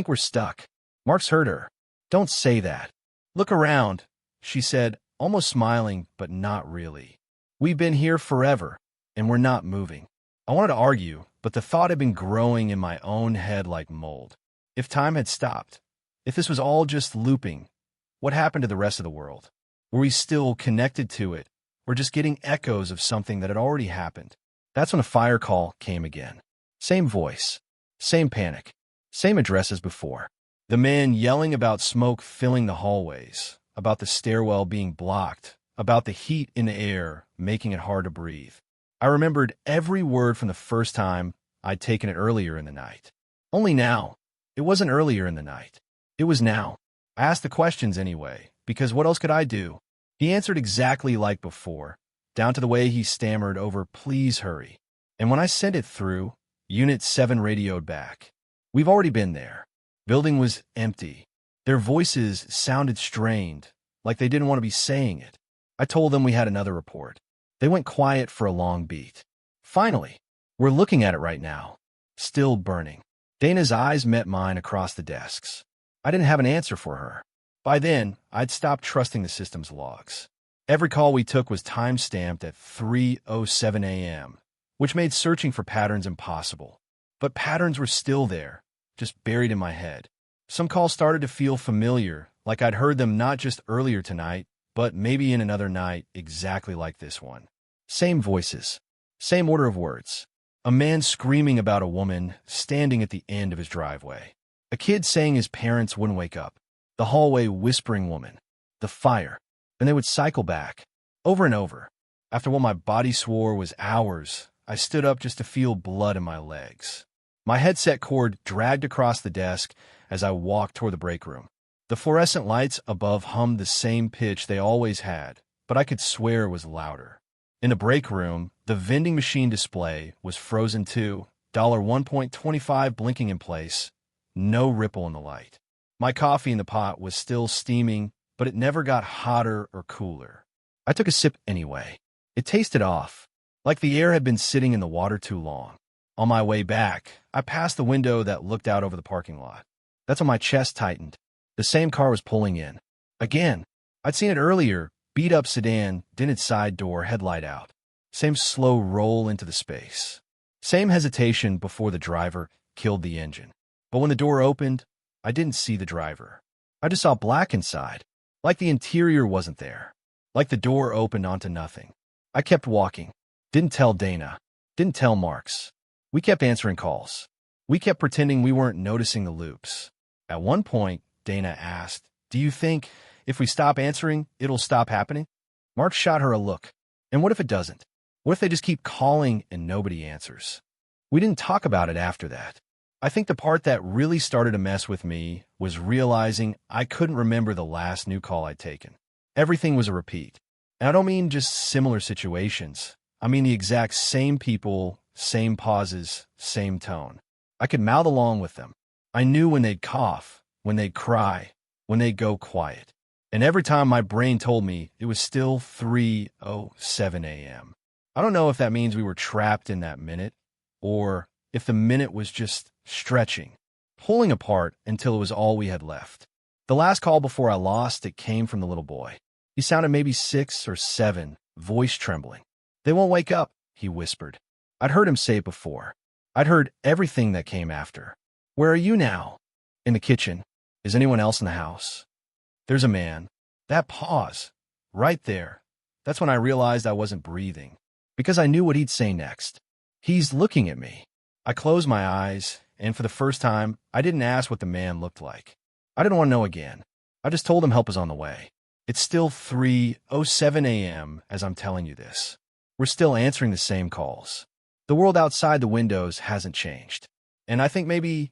we're stuck. Mark's heard her. Don't say that. Look around, she said, almost smiling, but not really. We've been here forever, and we're not moving. I wanted to argue, but the thought had been growing in my own head like mold. If time had stopped, if this was all just looping, what happened to the rest of the world? Were we still connected to it, or just getting echoes of something that had already happened? That's when a fire call came again. Same voice, same panic, same address as before. The man yelling about smoke filling the hallways, about the stairwell being blocked, about the heat in the air making it hard to breathe. I remembered every word from the first time I'd taken it earlier in the night. Only now. It wasn't earlier in the night. It was now. I asked the questions anyway, because what else could I do? He answered exactly like before, down to the way he stammered over, "Please hurry." And when I sent it through, Unit 7 radioed back. "We've already been there." Building was empty. Their voices sounded strained, like they didn't want to be saying it. I told them we had another report. They went quiet for a long beat. "Finally, we're looking at it right now." Still burning. Dana's eyes met mine across the desks. I didn't have an answer for her. By then, I'd stopped trusting the system's logs. Every call we took was time-stamped at 3:07 a.m., which made searching for patterns impossible. But patterns were still there, just buried in my head. Some calls started to feel familiar, like I'd heard them not just earlier tonight, but maybe in another night exactly like this one. Same voices, same order of words. A man screaming about a woman standing at the end of his driveway. A kid saying his parents wouldn't wake up. The hallway whispering woman. The fire. And they would cycle back, over and over. After what my body swore was hours, I stood up just to feel blood in my legs. My headset cord dragged across the desk as I walked toward the break room. The fluorescent lights above hummed the same pitch they always had, but I could swear it was louder. In the break room, the vending machine display was frozen too, $1.25 blinking in place, no ripple in the light. My coffee in the pot was still steaming, but it never got hotter or cooler. I took a sip anyway. It tasted off, like the air had been sitting in the water too long. On my way back, I passed the window that looked out over the parking lot. That's when my chest tightened. The same car was pulling in. Again. I'd seen it earlier, beat-up sedan, dented side door, headlight out. Same slow roll into the space. Same hesitation before the driver killed the engine. But when the door opened, I didn't see the driver. I just saw black inside, like the interior wasn't there, like the door opened onto nothing. I kept walking. Didn't tell Dana. Didn't tell Marks. We kept answering calls. We kept pretending we weren't noticing the loops. At one point, Dana asked, "Do you think if we stop answering, it'll stop happening?" Mark shot her a look. "And what if it doesn't? What if they just keep calling and nobody answers?" We didn't talk about it after that. I think the part that really started to mess with me was realizing I couldn't remember the last new call I'd taken. Everything was a repeat. And I don't mean just similar situations. I mean the exact same people, same pauses, same tone. I could mouth along with them. I knew when they'd cough, when they'd cry, when they'd go quiet. And every time my brain told me it was still 3:07 a.m. I don't know if that means we were trapped in that minute, or if the minute was just stretching, pulling apart until it was all we had left. The last call before I lost it came from the little boy. He sounded maybe 6 or 7, voice trembling. "They won't wake up," he whispered. I'd heard him say it before. I'd heard everything that came after. "Where are you now?" "In the kitchen." "Is anyone else in the house?" "There's a man." That pause, right there, that's when I realized I wasn't breathing, because I knew what he'd say next. "He's looking at me." I closed my eyes, and for the first time, I didn't ask what the man looked like. I didn't want to know again. I just told him help was on the way. It's still 3:07 a.m. as I'm telling you this. We're still answering the same calls. The world outside the windows hasn't changed. And I think maybe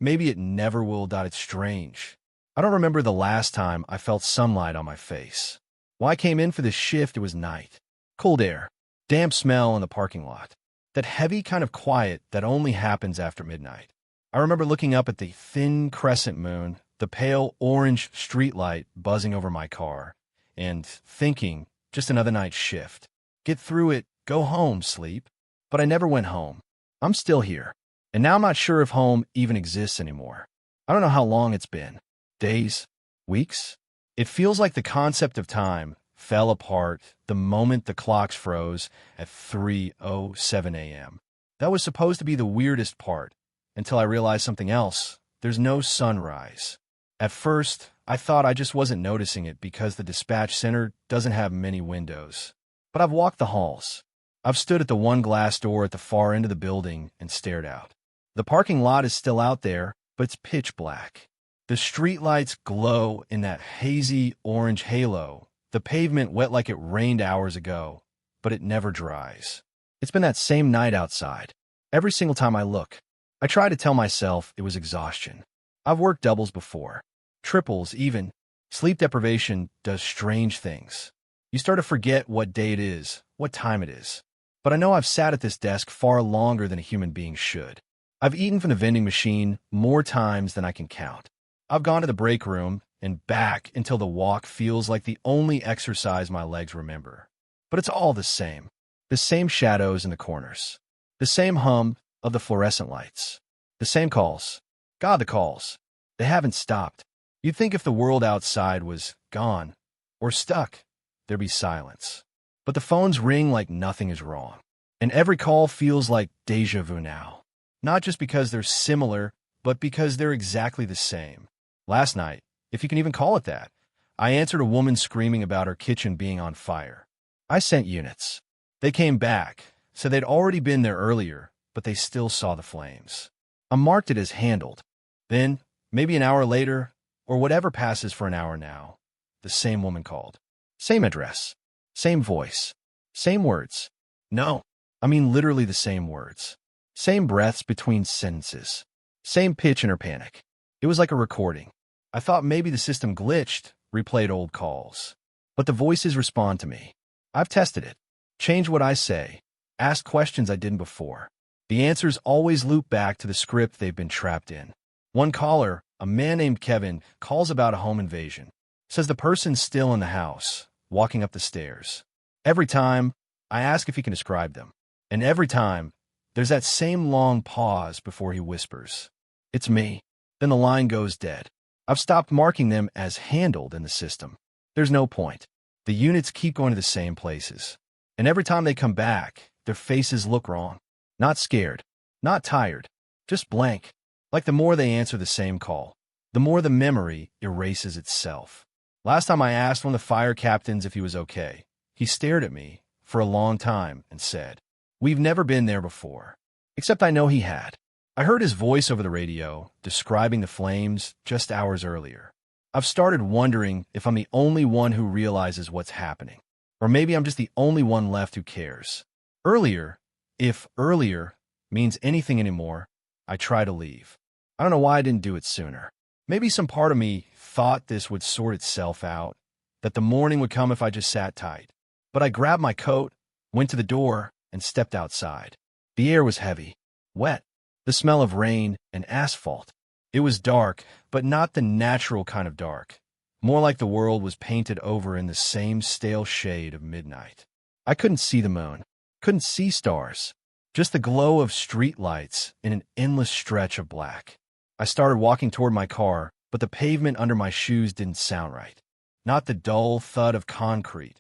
it never will. It's strange. I don't remember the last time I felt sunlight on my face. When I came in for this shift, it was night. Cold air, damp smell in the parking lot. That heavy kind of quiet that only happens after midnight. I remember looking up at the thin crescent moon, the pale orange streetlight buzzing over my car, and thinking, just another night shift. Get through it, go home, sleep. But I never went home. I'm still here. And now I'm not sure if home even exists anymore. I don't know how long it's been. Days? Weeks? It feels like the concept of time fell apart the moment the clocks froze at 3:07 a.m. That was supposed to be the weirdest part, until I realized something else. There's no sunrise. At first, I thought I just wasn't noticing it because the dispatch center doesn't have many windows. But I've walked the halls. I've stood at the one glass door at the far end of the building and stared out. The parking lot is still out there, but it's pitch black. The streetlights glow in that hazy orange halo. The pavement wet like it rained hours ago, but it never dries. It's been that same night outside. Every single time I look, I try to tell myself it was exhaustion. I've worked doubles before, triples even. Sleep deprivation does strange things. You start to forget what day it is, what time it is. But I know I've sat at this desk far longer than a human being should. I've eaten from the vending machine more times than I can count. I've gone to the break room and back until the walk feels like the only exercise my legs remember. But it's all the same. The same shadows in the corners. The same hum of the fluorescent lights. The same calls. God, the calls. They haven't stopped. You'd think if the world outside was gone or stuck, there'd be silence. But the phones ring like nothing is wrong. And every call feels like déjà vu now. Not just because they're similar, but because they're exactly the same. Last night, if you can even call it that, I answered a woman screaming about her kitchen being on fire. I sent units. They came back, said they'd already been there earlier, but they still saw the flames. I marked it as handled. Then, maybe an hour later, or whatever passes for an hour now, the same woman called. Same address. Same voice. Same words. No, I mean literally the same words. Same breaths between sentences. Same pitch in her panic. It was like a recording. I thought maybe the system glitched, replayed old calls. But the voices respond to me. I've tested it. Changed what I say. Asked questions I didn't before. The answers always loop back to the script they've been trapped in. One caller, a man named Kevin, calls about a home invasion. Says the person's still in the house, walking up the stairs. Every time, I ask if he can describe them. And every time, there's that same long pause before he whispers, "It's me." Then the line goes dead. I've stopped marking them as handled in the system. There's no point. The units keep going to the same places. And every time they come back, their faces look wrong. Not scared. Not tired. Just blank. Like the more they answer the same call, the more the memory erases itself. Last time I asked one of the fire captains if he was okay, he stared at me for a long time and said, "We've never been there before." Except I know he had. I heard his voice over the radio, describing the flames just hours earlier. I've started wondering if I'm the only one who realizes what's happening. Or maybe I'm just the only one left who cares. Earlier, if earlier means anything anymore, I try to leave. I don't know why I didn't do it sooner. Maybe some part of me thought this would sort itself out, that the morning would come if I just sat tight. But I grabbed my coat, went to the door, and stepped outside. The air was heavy, wet, the smell of rain and asphalt. It was dark, but not the natural kind of dark. More like the world was painted over in the same stale shade of midnight. I couldn't see the moon, couldn't see stars, just the glow of streetlights in an endless stretch of black. I started walking toward my car, but the pavement under my shoes didn't sound right. Not the dull thud of concrete.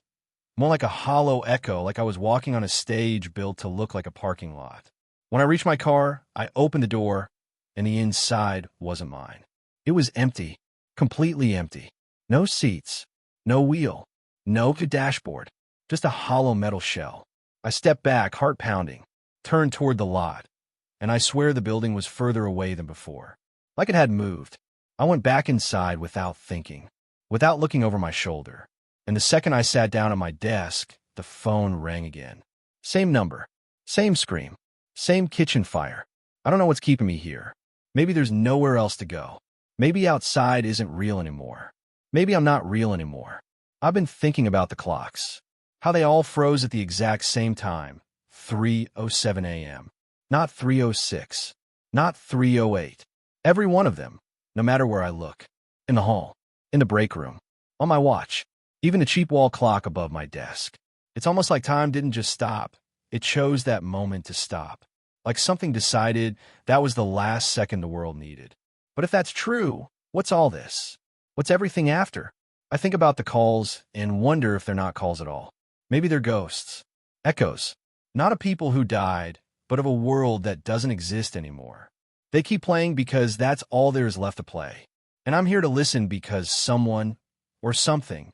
More like a hollow echo, like I was walking on a stage built to look like a parking lot. When I reached my car, I opened the door, and the inside wasn't mine. It was empty, completely empty. No seats, no wheel, no dashboard, just a hollow metal shell. I stepped back, heart pounding, turned toward the lot, and I swear the building was further away than before. Like it had moved. I went back inside without thinking, without looking over my shoulder. And the second I sat down at my desk, the phone rang again. Same number, same scream, same kitchen fire. I don't know what's keeping me here. Maybe there's nowhere else to go. Maybe outside isn't real anymore. Maybe I'm not real anymore. I've been thinking about the clocks. How they all froze at the exact same time. 3:07 a.m. Not 3:06. Not 3:08. Every one of them, no matter where I look. In the hall. In the break room. On my watch. Even the cheap wall clock above my desk. It's almost like time didn't just stop. It chose that moment to stop. Like something decided that was the last second the world needed. But if that's true, what's all this? What's everything after? I think about the calls and wonder if they're not calls at all. Maybe they're ghosts. Echoes. Not of people who died, but of a world that doesn't exist anymore. They keep playing because that's all there is left to play. And I'm here to listen because someone, or something,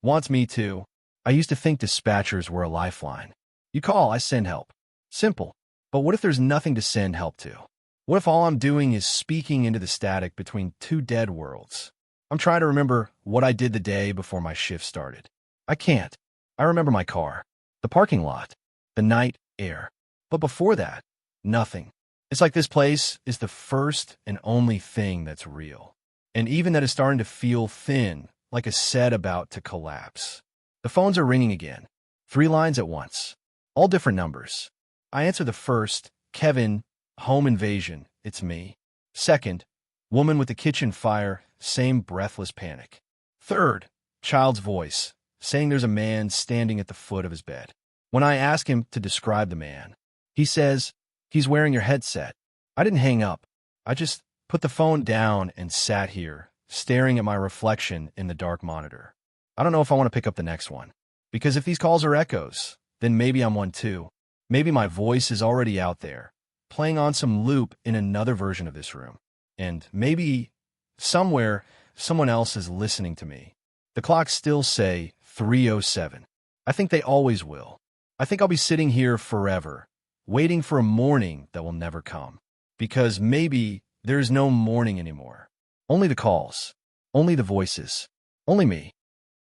wants me to. I used to think dispatchers were a lifeline. You call, I send help. Simple. But what if there's nothing to send help to? What if all I'm doing is speaking into the static between two dead worlds? I'm trying to remember what I did the day before my shift started. I can't. I remember my car, the parking lot, the night air. But before that, Nothing. It's like this place is the first and only thing that's real. And even that is starting to feel thin, like a set about to collapse. The phones are ringing again. 3 lines at once. All different numbers. I answer the first, Kevin, home invasion, it's me. Second, woman with the kitchen fire, same breathless panic. Third, child's voice, saying there's a man standing at the foot of his bed. When I ask him to describe the man, he says, he's wearing your headset. I didn't hang up. I just put the phone down and sat here, staring at my reflection in the dark monitor. I don't know if I want to pick up the next one. Because if these calls are echoes, then maybe I'm one too. Maybe my voice is already out there, playing on some loop in another version of this room. And maybe somewhere, someone else is listening to me. The clocks still say 3:07. I think they always will. I think I'll be sitting here forever, waiting for a morning that will never come. Because maybe there's no morning anymore. Only the calls. Only the voices. Only me.